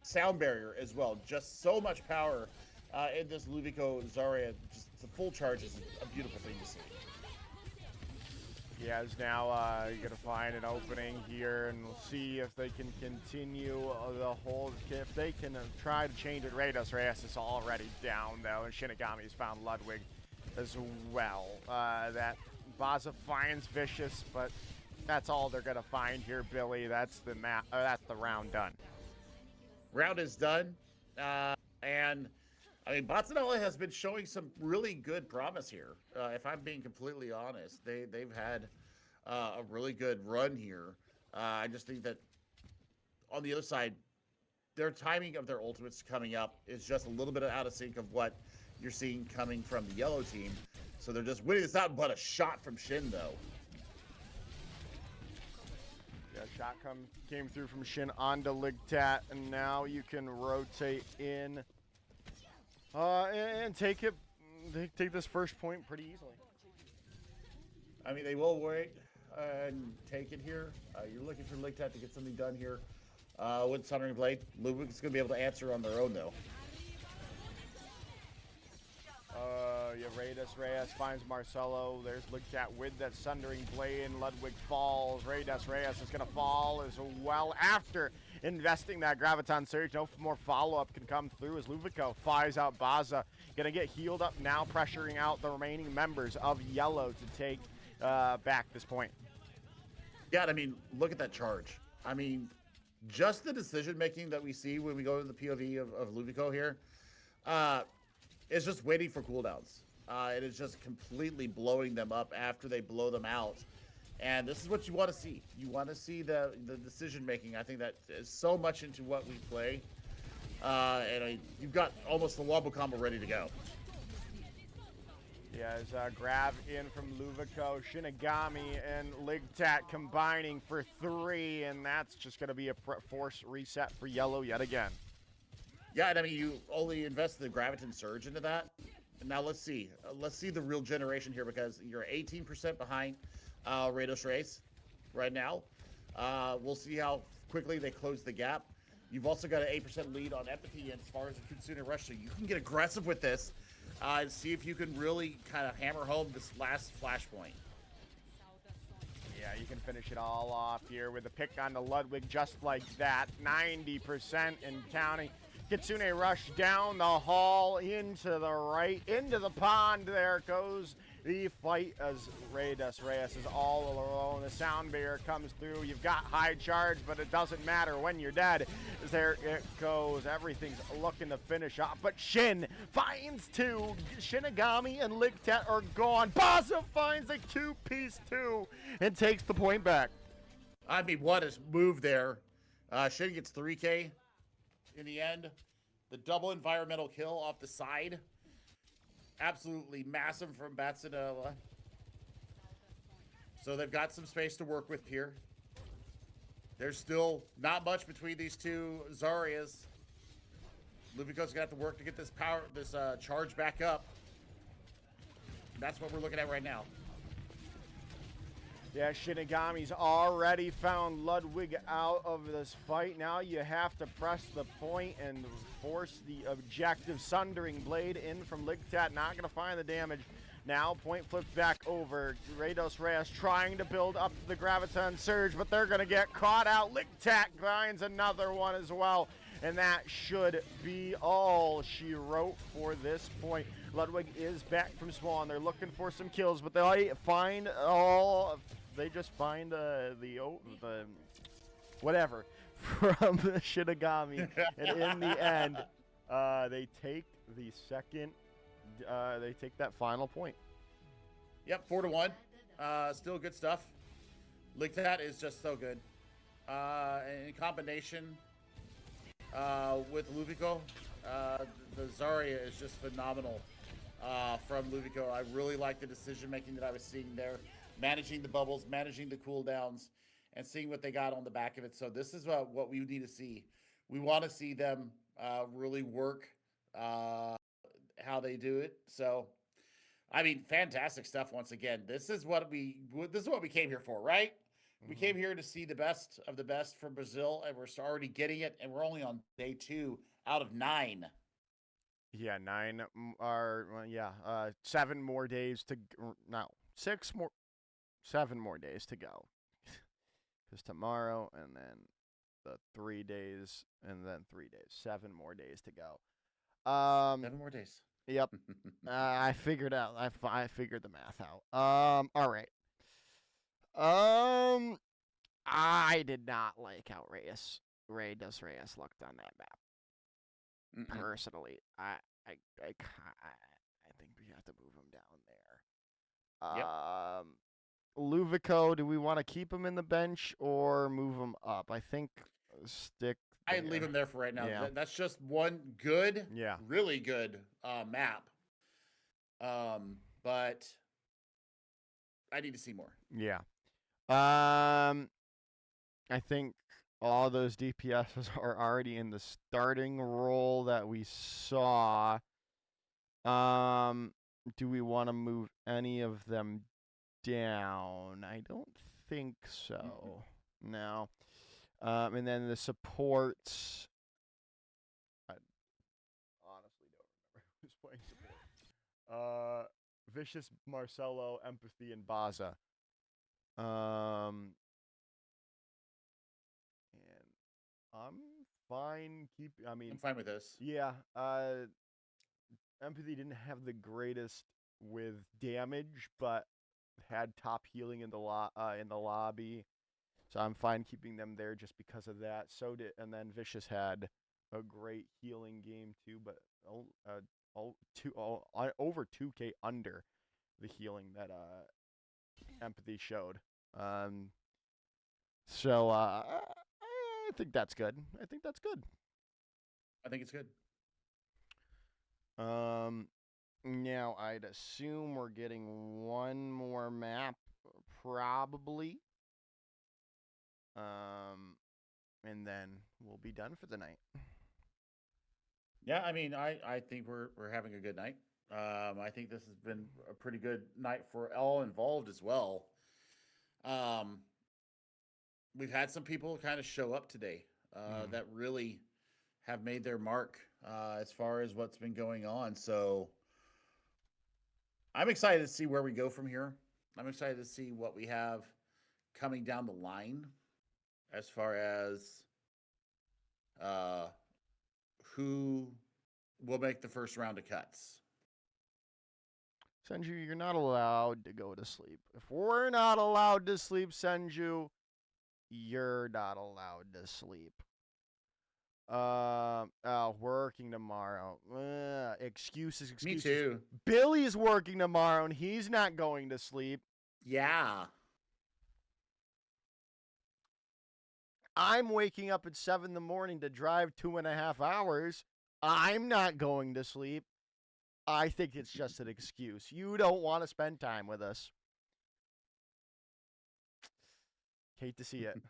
sound barrier as well. Just so much power in this Luvico Zarya. Just the full charge is a beautiful thing to see. Yeah, is now you're going to find an opening here, and we'll see if they can continue the hold. If they can try to change it. Rados Reyes is already down, though, and Shinigami's found Ludwig as well. That Baza finds Vicious, but that's all they're going to find here, Billy. That's the that's the round done. Round is done, and I mean, Bazzanella has been showing some really good promise here. If I'm being completely honest, they've had a really good run here. I just think that on the other side, their timing of their ultimates coming up is just a little bit out of sync of what you're seeing coming from the yellow team. So they're just winning this out, but a shot from Shin though. Yeah, shot came through from Shin onto Ligtat, and now you can rotate in. And take this first point pretty easily. I mean, they will wait and take it here. You're looking for Ligtat to get something done here with Sundering Blade. Ludwig's going to be able to answer on their own, though. Yeah, Rados Reyes finds Marcelo. There's Ligtat with that Sundering Blade, and Ludwig falls. Rados Reyes is going to fall as well after investing that Graviton Surge. No more follow-up can come through as Luvico fires out Baza. Going to get healed up now, pressuring out the remaining members of Yellow to take back this point. Yeah, I mean, look at that charge. I mean, just the decision-making that we see when we go to the POV of Luvico here, it's just waiting for cooldowns. It is just completely blowing them up after they blow them out. And this is what you want to see. You want to see the decision making. I think that is so much into what we play. You've got almost the wobble combo ready to go. Yeah, as grab in from Luvico, Shinigami, and Ligtat combining for 3, and that's just going to be a force reset for yellow yet again. Yeah, and I mean, you only invested the Graviton Surge into that. And now let's see. Let's see the real generation here because you're 18% behind Rados Race right now. We'll see how quickly they close the gap. You've also got an 8% lead on Empathy as far as the Kitsune Rush, so you can get aggressive with this and see if you can really kind of hammer home this last flashpoint. Yeah, you can finish it all off here with a pick on the Ludwig just like that. 90% and counting. Kitsune Rush down the hall, into the right, into the pond. There goes the fight as Rados Reyes is all alone. The sound barrier comes through. You've got high charge, but it doesn't matter when you're dead. There it goes. Everything's looking to finish off, but Shin finds 2. Shinigami and Ligtat are gone. Baza finds a 2-piece 2 and takes the point back. I mean, what a move there. Shin gets 3K in the end. The double environmental kill off the side. Absolutely massive from Batsadella. So they've got some space to work with here. There's still not much between these two Zarias. Luvico's gonna have to work to get this charge back up. That's what we're looking at right now. Yeah, Shinigami's already found Ludwig out of this fight. Now you have to press the point and force the objective. Sundering Blade in from Ligtat, not going to find the damage. Now point flipped back over. Rados Reyes trying to build up the Graviton Surge, but they're going to get caught out. Ligtat finds another one as well. And that should be all she wrote for this point. Ludwig is back from spawn. They're looking for some kills, but they find all... They just find the whatever from the Shinigami, and in the end, they take the second. They take that final point. Yep, 4-1. Still good stuff. Ligtat is just so good. In combination with Luvico, the Zarya is just phenomenal from Luvico. I really like the decision making that I was seeing there. Managing the bubbles, managing the cooldowns, and seeing what they got on the back of it. So this is what we need to see. We want to see them really work how they do it. So, I mean, fantastic stuff once again. This is what we came here for, right? Mm-hmm. We came here to see the best of the best from Brazil, and we're already getting it. And we're only on day 2 out of 9. Yeah, 9 are 7 more days to no 6 more. 7 more days to go. Because tomorrow and then the 3 days and then 3 days. 7 more days to go. 7 more days. Yep. I figured out. I figured the math out. All right. I did not like how Rados Reyes looked on that map. Mm-mm. Personally, I think we have to move him down there. Yep. Luvico, do we want to keep him in the bench or move him up? I think stick. I'd leave him there for right now. Yeah. That's just one good, really good map. But I need to see more. Yeah. I think all those DPSs are already in the starting role that we saw. Do we want to move any of them down? I don't think so. Mm-hmm. No. And then the supports. I honestly don't remember who's playing support. Vicious, Marcelo, Empathy, and Baza. And I'm fine. I'm fine with this. Yeah. Empathy didn't have the greatest with damage, but had top healing in the lobby, so I'm fine keeping them there just because of that. And then Vicious had a great healing game too, but over 2K under the healing that Empathy showed. Um, so I think that's good. I think that's good. I think it's good. Now I'd assume we're getting one more map, probably. And then we'll be done for the night. Yeah, I mean, I think we're having a good night. I think this has been a pretty good night for all involved as well. Um, we've had some people kind of show up today that really have made their mark as far as what's been going on. So I'm excited to see where we go from here. I'm excited to see what we have coming down the line as far as uh, who will make the first round of cuts. Senju, you're not allowed to go to sleep. If we're not allowed to sleep, Senju, you're not allowed to sleep. Working tomorrow. Excuses, Me excuses. too. Billy's working tomorrow and he's not going to sleep. Yeah. I'm waking up at 7 in the morning to drive 2.5 hours. I'm not going to sleep. I think it's just an excuse. You don't want to spend time with us. Hate to see it.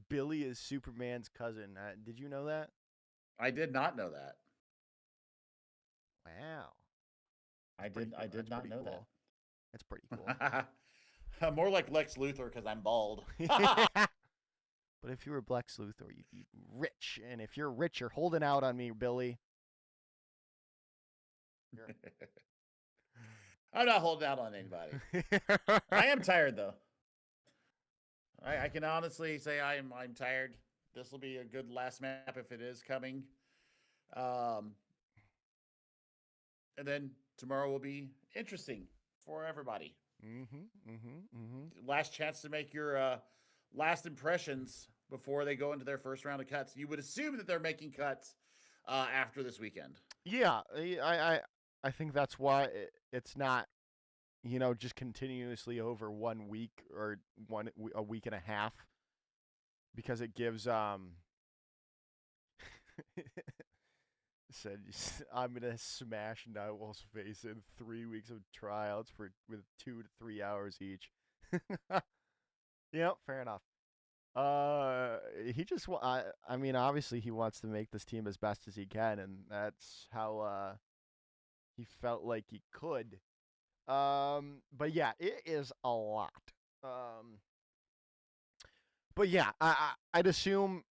Billy is Superman's cousin. Did you know that? I did not know that. Wow. I did not know cool. That's pretty cool. that. More like Lex Luthor because I'm bald. But if you were Lex Luthor, you'd be rich. And if you're rich, you're holding out on me, Billy. I'm not holding out on anybody. I am tired though. I can honestly say I'm tired. This will be a good last map if it is coming. And then tomorrow will be interesting for everybody. Last chance to make your last impressions before they go into their first round of cuts. You would assume that they're making cuts after this weekend. Yeah, I think that's why it's not, just continuously over 1 week or a week and a half, because it gives said I'm gonna smash Nightwolf's face in 3 weeks of tryouts with 2 to 3 hours each. Yep, fair enough. He just I mean, obviously he wants to make this team as best as he can, and that's how he felt like he could. But yeah, it is a lot. But yeah, I'd assume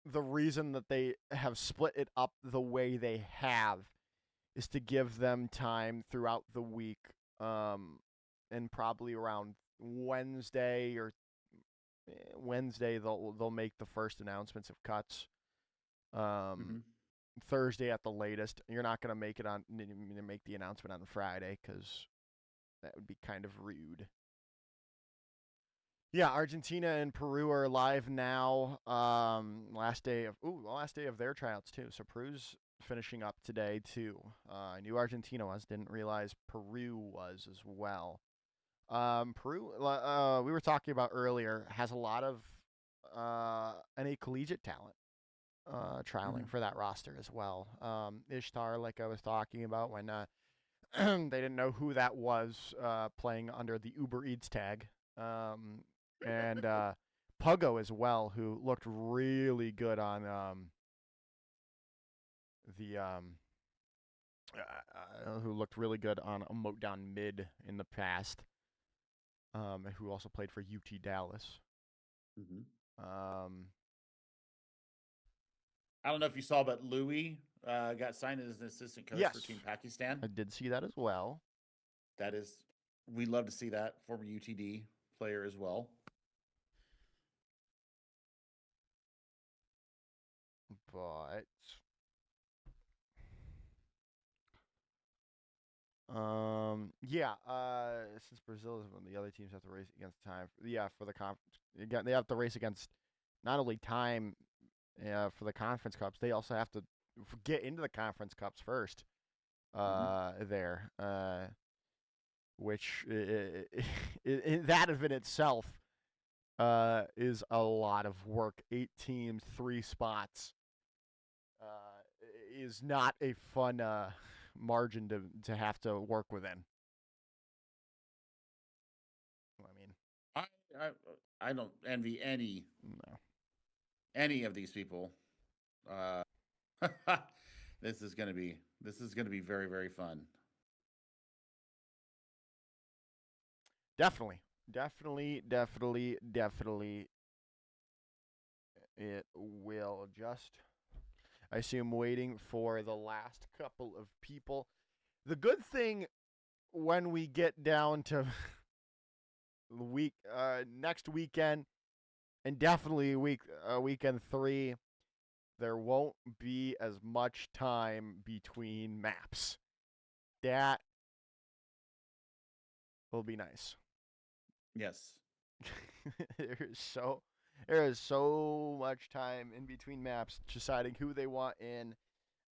the reason that they have split it up the way they have is to give them time throughout the week, and probably around Wednesday they'll make the first announcements of cuts. Thursday at the latest. You're not gonna make the announcement on Friday because that would be kind of rude. Yeah, Argentina and Peru are live now. Last day of their tryouts too. So Peru's finishing up today too. I knew Argentina was, didn't realize Peru was as well. Peru, we were talking about earlier, has a lot of NA collegiate talent trialing for that roster as well. Ishtar, like I was talking about, when they didn't know who that was playing under the Uber Eats tag. And Puggo as well, who looked really good on who looked really good on Emote Down Mid in the past, who also played for UT Dallas. I don't know if you saw, but Louis got signed as an assistant coach for Team Pakistan. I did see that as well. We'd love to see that former UTD player as well. But since Brazil is when the other teams have to race against time. For the conference, again, they have to race against not only time for the conference cups, they also have to get into the conference cups first. There. which that of in itself is a lot of work. 8 teams, 3 spots is not a fun margin to have to work within. I mean, I don't envy no. any of these people. Uh, this is gonna be very, very fun. Definitely. It will just. I assume waiting for the last couple of people. The good thing when we get down to next weekend, and definitely weekend 3, there won't be as much time between maps. That will be nice. Yes. There is so much time in between maps deciding who they want in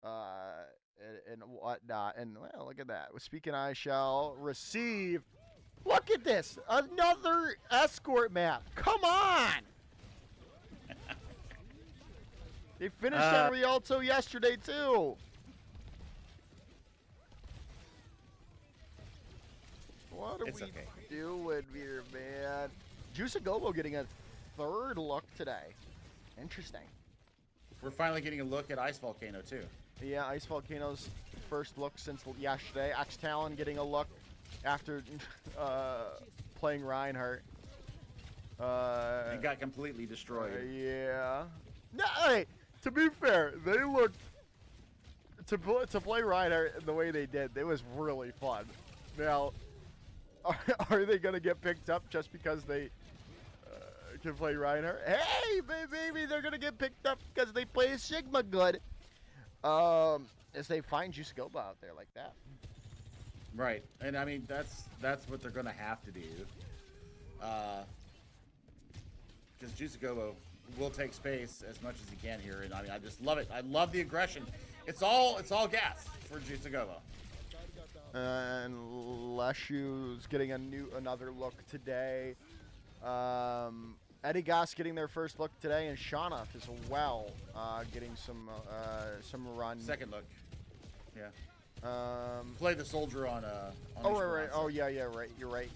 and whatnot. And well, look at that. Speaking, I shall receive. Look at this, another escort map. Come on. They finished on Rialto yesterday too. What are we doing here, man? Juice Gobo getting a 3rd look today. Interesting. We're finally getting a look at Ice Volcano too. Yeah, Ice Volcano's first look since yesterday. X Talon getting a look after playing Reinhardt. He got completely destroyed. Yeah. No, hey, to be fair, they looked to play Reinhardt the way they did. It was really fun. Now, are they gonna get picked up just because they can play Reinhardt? Hey, maybe they're gonna get picked up because they play Sigma good. As they find Juice Goba out there like that. Right, and I mean that's what they're gonna have to do. Because Juice Gobo will take space as much as he can here, and I mean I just love it. I love the aggression. It's all gas for Juice Gobo. And Leshu's getting another look today. Eddie Goss getting their first look today, and Shanoff as well, getting some run. 2nd look. Yeah. Play the soldier on oh right. Oh yeah, right. You're right.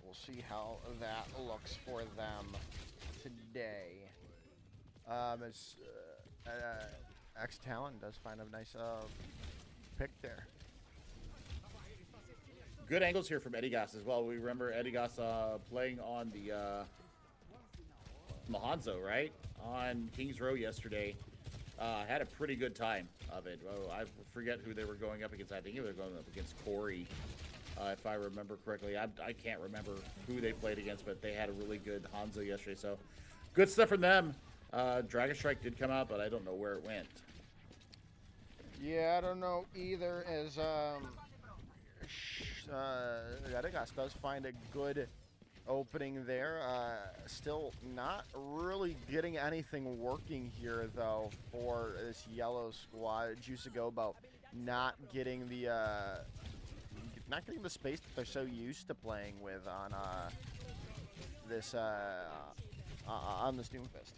We'll see how that looks for them today. As X Talon does find a nice pick there. Good angles here from Eddie Goss as well. We remember Eddie Goss playing on the Hanzo, right? On Kings Row yesterday. Had a pretty good time of it. Oh, I forget who they were going up against. I think they were going up against Corey, if I remember correctly. I can't remember who they played against, but they had a really good Hanzo yesterday. So good stuff from them. Dragon Strike did come out, but I don't know where it went. Yeah, I don't know either. As Edegas does find a good opening there. Still not really getting anything working here, though, for this yellow squad. Juice Gobo not getting the space that they're so used to playing with on this Doomfist.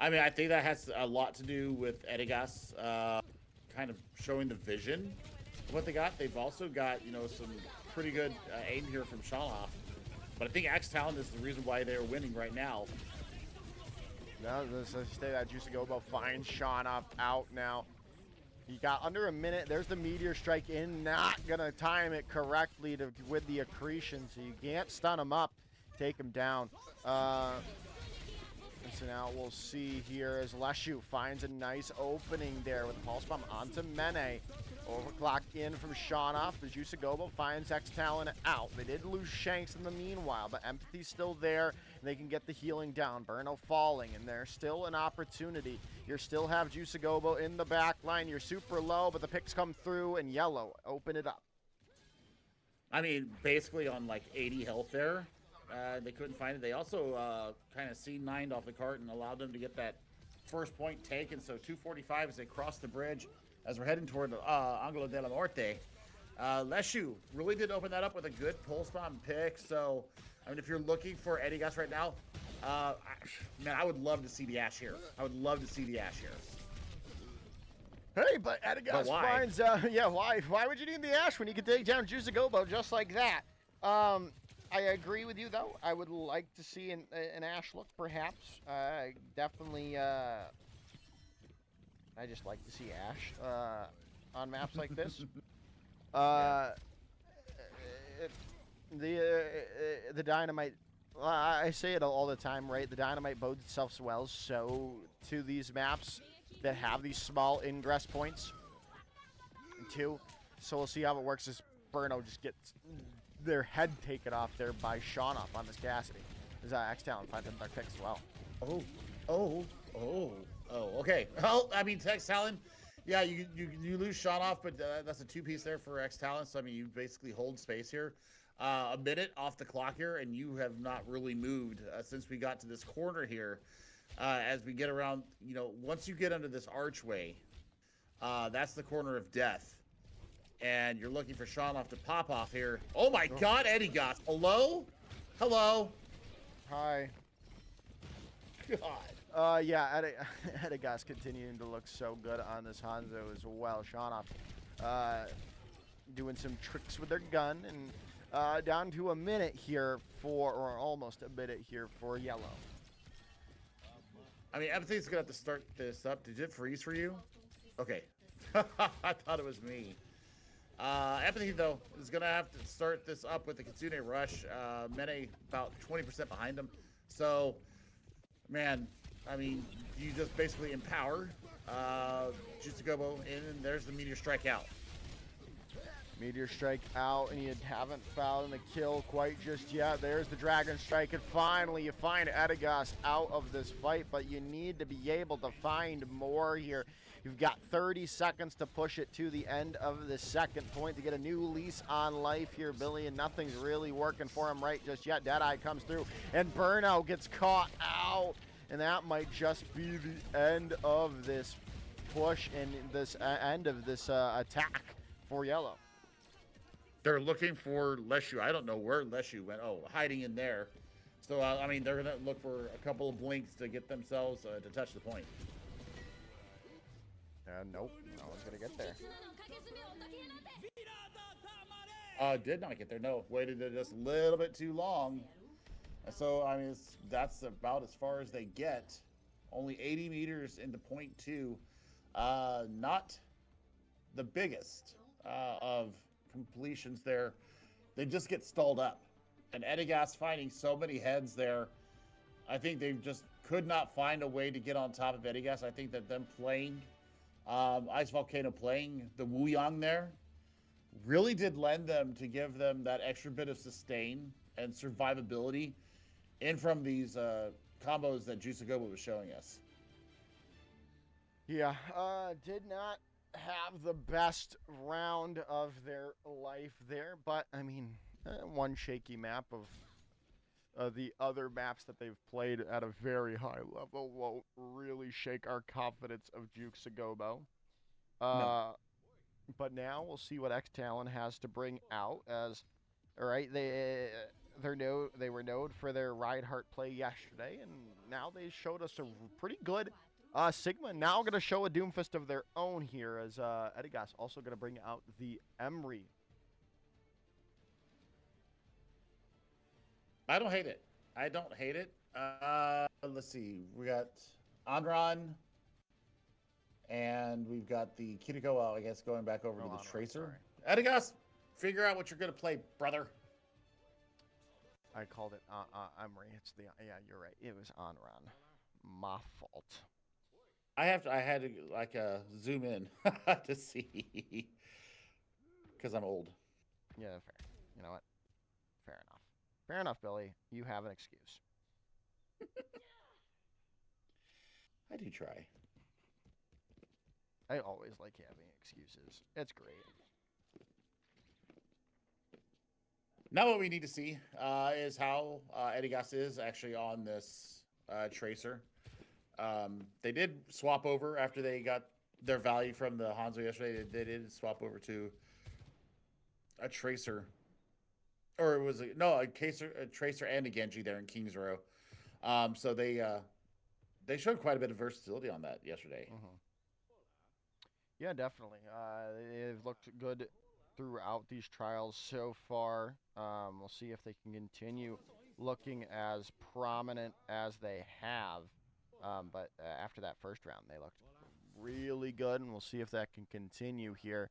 I mean, I think that has a lot to do with Edegas kind of showing the vision of what they got. They've also got, some pretty good aim here from Shanoff. But I think X Talon is the reason why they're winning right now. No, let's say that Juice Gobo finds Shanoff out now. He got under a minute. There's the Meteor Strike in. Not going to time it correctly with the accretion, so you can't stun him up, take him down. So now we'll see here as Leshu finds a nice opening there with Pulse Bomb onto Mene. Overclock in from Shanoff. The Juice Gobo finds X Talon out. They did lose Shanks in the meanwhile, but Empathy's still there, and they can get the healing down. Burno falling, and there's still an opportunity. You still have Juice Gobo in the back line. You're super low, but the picks come through, and Yellow open it up. I mean, basically on like 80 health there. They couldn't find it. They also kind of C9'd off the cart and allowed them to get that first point taken. So 245 as they cross the bridge. as we're heading toward Angelo de la Morte. Leshu really did open that up with a good pulse bomb pick. So, I mean, if you're looking for Eddie Gas right now, man, I would love to see the Ash here. I would love to see the Ash here. Hey, but Adigas finds, yeah, why would you need the Ash when you can take down Juizagobo just like that? I agree with you, though. I would like to see an Ash look, perhaps. Definitely, I just like to see Ash on maps like this. The Dynamite, I say it all the time, right? The Dynamite bodes itself well so to these maps that have these small ingress points, too. So we'll see how it works as Burno just gets their head taken off there by Shaunoff on this Cassidy. As X-Talon finds another pick as well. Okay. Well, I mean, X-Talon, yeah, you lose Shaunoff, but that's a two-piece there for X-Talon. So, I mean, you basically hold space here. A minute off the clock here, and you have not really moved since we got to this corner here. As we get around, you know, once you get under this archway, that's the corner of death. And you're looking for Shaunoff to pop off here. Oh my God, Eddie Goss. Hello? Hello? Hi. God. Yeah, Edigas continuing to look so good on this Hanzo as well. Shaunoff doing some tricks with their gun, and down to a minute here for, or almost a minute here for Yellow. I mean, Empathy's gonna have to start this up. Did it freeze for you? Okay. I thought it was me. Empathy, though, is going to have to start this up with the Kitsune Rush. Mene about 20% behind him. So, man, I mean, you just basically empower Jutsugobo in, and there's the Meteor Strike out. Meteor Strike out, and you haven't found the kill quite just yet. There's the Dragon Strike, and finally you find Edigas out of this fight, but you need to be able to find more here. You've got 30 seconds to push it to the end of the second point to get a new lease on life here, Billy, and nothing's really working for him right just yet. Deadeye comes through, and Burnout gets caught out, and that might just be the end of this push and this end of this attack for Yellow. They're looking for Leshu. I don't know where Leshu went. Oh, hiding in there. So, I mean, they're going to look for a couple of blinks to get themselves to touch the point. Nope, no one's going to get there. Did not get there. No, waited just a little bit too long. So, I mean, that's about as far as they get. Only 80 meters into point 2. Not the biggest of completions there. They just get stalled up. And Edigas finding so many heads there. I think they just could not find a way to get on top of Edigas. I think that them playing Ice Volcano playing the Wu Yang there really did lend them to give them that extra bit of sustain and survivability in from these combos that Juizagobo was showing us. Yeah, did not have the best round of their life there, but I mean, one shaky map of the other maps that they've played at a very high level won't really shake our confidence of Juizagobo. No. But now we'll see what X-Talon has to bring out as, all right, they were known for their Reinhardt play yesterday, and now they showed us a pretty good Sigma. Now going to show a Doomfist of their own here as Edigas also going to bring out the Emery. I don't hate it. I don't hate it. Let's see. We got Anran, and we've got the Kiriko, I guess, going back over to the Tracer. Edigas, figure out what you're going to play, brother. I called it Emery. It's the, yeah, you're right. It was Anran. My fault. I had to like zoom in to see because I'm old. Yeah, fair. You know what? Fair enough. Fair enough, Billy. You have an excuse. I do try. I always like having excuses. It's great. Now what we need to see is how Edigas is actually on this Tracer. They did swap over after they got their value from the Hanzo yesterday. They did swap over to a Tracer, or it was a Tracer and a Genji there in Kings Row. So they showed quite a bit of versatility on that yesterday. Mm-hmm. Yeah, definitely. They've looked good throughout these trials so far. We'll see if they can continue looking as prominent as they have. But after that first round, they looked really good, and we'll see if that can continue here.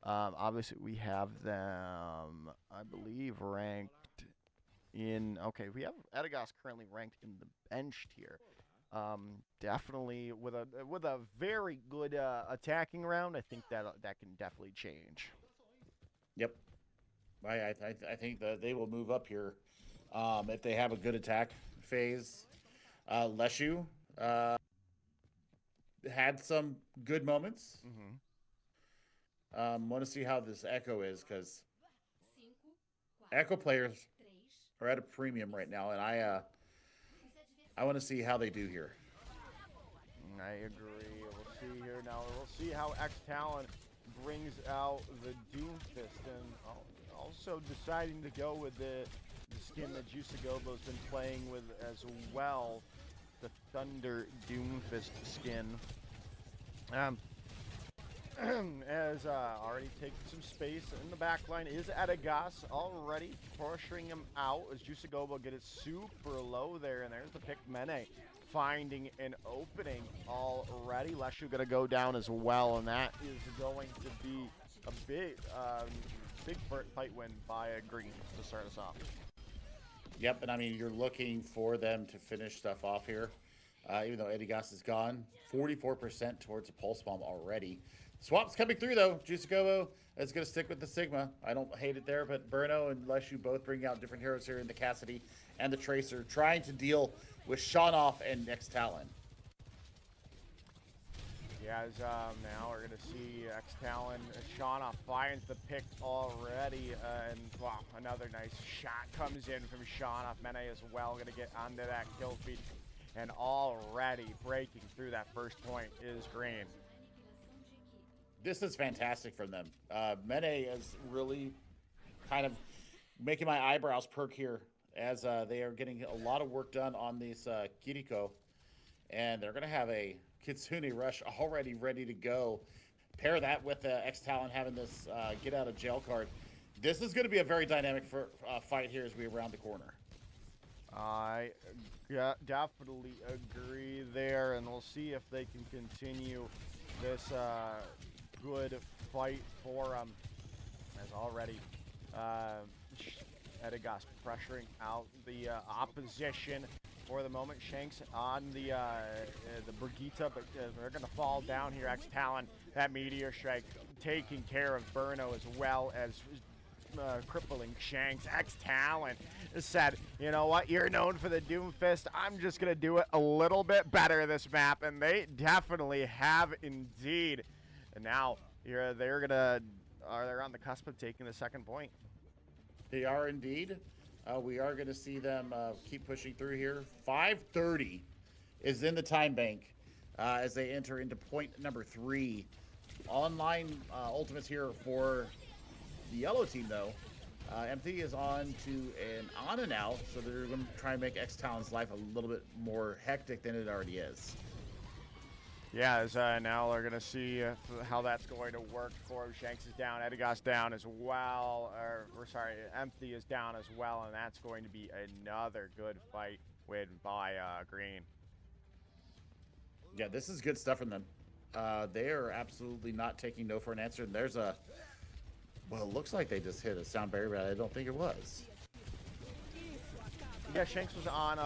Obviously, we have them, I believe, ranked in. Okay, we have Edagos currently ranked in the benched here. Definitely with a very good attacking round, I think that can definitely change. Yep, I think that they will move up here if they have a good attack phase. Leshu had some good moments. Mm-hmm. Want to see how this Echo is because Echo players are at a premium right now, and I want to see how they do here. I agree. We'll see here now. We'll see how X Talon brings out the Doomfist, and also deciding to go with the skin that Juiceagobo's been playing with as well, the Thunder Doomfist skin. As already taking some space in the back line is Edagos already pressuring him out as Juiceagobo get it super low there, and there's the pick Mene finding an opening already. Leshu gonna go down as well, and that is going to be a big fight win by a Green to start us off. Yep, and I mean, you're looking for them to finish stuff off here. Even though Edagos is gone, 44% towards a Pulse Bomb already. Swap's coming through, though. Juiceagobo is going to stick with the Sigma. I don't hate it there, but Burno and Leshu both bring out different heroes here in the Cassidy and the Tracer, trying to deal with Shawnoff and X Talon. Yeah, as now we're going to see X Talon. Shawnoff finds the pick already, and wow, another nice shot comes in from Shawnoff. Mene as well going to get onto that kill feed, and already breaking through that first point is Green. This is fantastic from them. Mene is really kind of making my eyebrows perk here as they are getting a lot of work done on this Kiriko. And they're going to have a Kitsune Rush already ready to go. Pair that with X Talon having this get out of jail card. This is going to be a very dynamic fight here as we round the corner. I definitely agree there, and we'll see if they can continue this good fight for them. As already Edagos pressuring out the opposition for the moment. Shanks on the Brigitte, but they're going to fall down here. X Talon, that Meteor Strike taking care of Burno as well as crippling Shanks. X Talon said, you know what, you're known for the Doomfist. I'm just going to do it a little bit better this map, and they definitely have indeed. And now they're on the cusp of taking the second point. They are indeed. We are going to see them keep pushing through here. 5:30 is in the time bank as they enter into point number 3. Online ultimates here for the yellow team, though. Empathy is on to an on and out, so they're going to try and make X Talon's life a little bit more hectic than it already is. Yeah, as now we're going to see how that's going to work for him. Shanks is down, Edagos down as well. Empathy is down as well, and that's going to be another good fight win by Green. Yeah, this is good stuff from them. They are absolutely not taking no for an answer. And there's a... Well, it looks like they just hit a sound barrier, but I don't think it was. Yeah, Shanks was on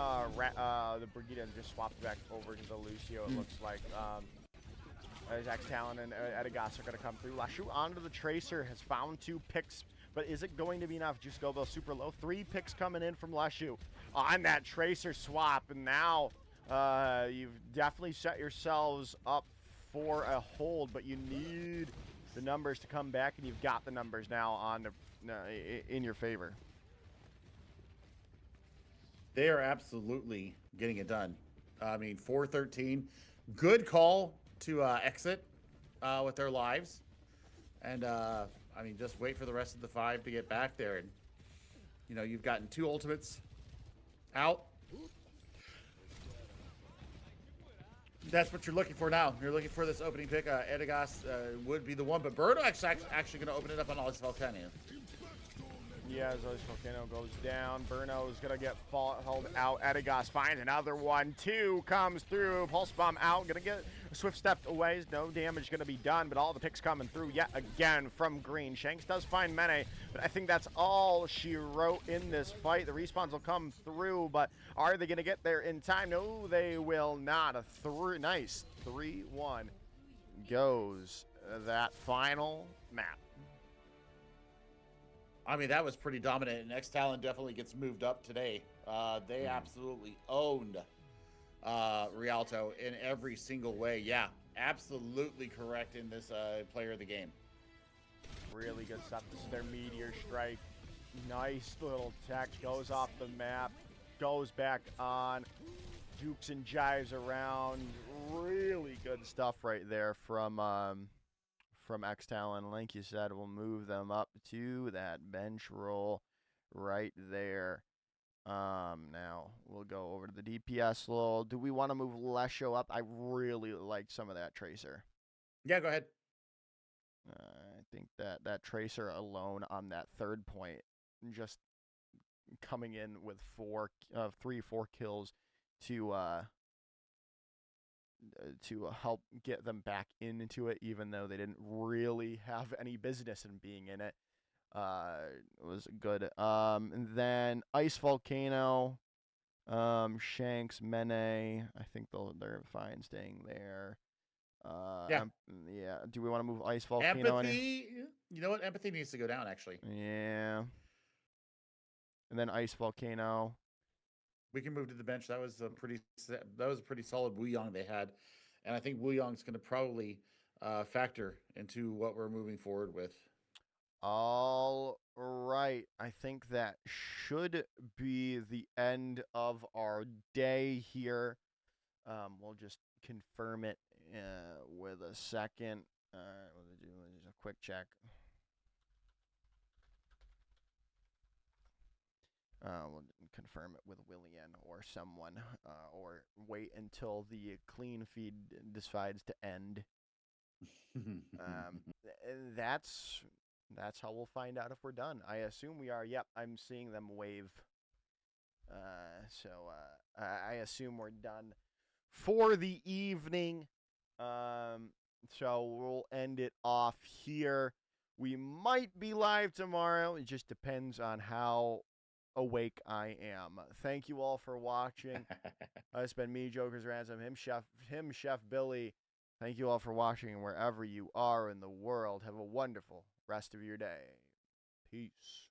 the Brigitte and just swapped back over to the Lucio, it looks like. X Talon and Edagos are going to come through. Leshu onto the Tracer, has found 2 picks, but is it going to be enough? Juiceagobo super low. 3 picks coming in from Leshu on that Tracer swap, and now you've definitely set yourselves up for a hold, but you need the numbers to come back, and you've got the numbers now on in your favor. They are absolutely getting it done. I mean, 4:13, good call to exit with their lives. And I mean, just wait for the rest of the 5 to get back there. And, you've gotten 2 ultimates out. That's what you're looking for now. You're looking for this opening pick. Edegas would be the one, but Birdock's actually going to open it up on Alex Volcano. Yeah, as Ice Volcano goes down, Burno is going to get held out. Edegas finds another one. 2 comes through. Pulse Bomb out. Going to get Swift stepped away. No damage going to be done, but all the picks coming through yet again from Green. Shanks does find Mene, but I think that's all she wrote in this fight. The respawns will come through, but are they going to get there in time? No, they will not. Nice 3-1 goes that final map. I mean, that was pretty dominant, and X-Talon definitely gets moved up today. They absolutely owned Rialto in every single way. Yeah, absolutely correct in this player of the game. Really good stuff. This is their Meteor Strike. Nice little tech. Goes off the map. Goes back on. Jukes and jives around. Really good stuff right there from X-Talon. Like you said, we'll move them up to that bench roll right there. Now we'll go over to the DPS roll. Do we want to move Lesho up? I really like some of that Tracer. Yeah, go ahead. I think that Tracer alone on that 3rd point, just coming in with 3-4 kills to help get them back into it, even though they didn't really have any business in being in it. It was good. And then Ice Volcano, Shanks, Mene. I think they're fine staying there. Yeah. Yeah. Do we want to move Ice Volcano? Empathy. You know what? Empathy needs to go down, actually. Yeah. And then Ice Volcano. We can move to the bench. That was a pretty solid Wuyong they had, and I think Wuyong's going to probably factor into what we're moving forward with. All right. I think that should be the end of our day here. We'll just confirm it with a second. We'll do just a quick check. We'll confirm it with Willian or someone, or wait until the clean feed decides to end. That's how we'll find out if we're done. I assume we are. Yep, I'm seeing them wave. So I assume we're done for the evening. So we'll end it off here. We might be live tomorrow. It just depends on how awake I am. Thank you all for watching. It's been me, Joker's Ransom, him, Chef Billy. Thank you all for watching wherever you are in the world. Have a wonderful rest of your day. Peace.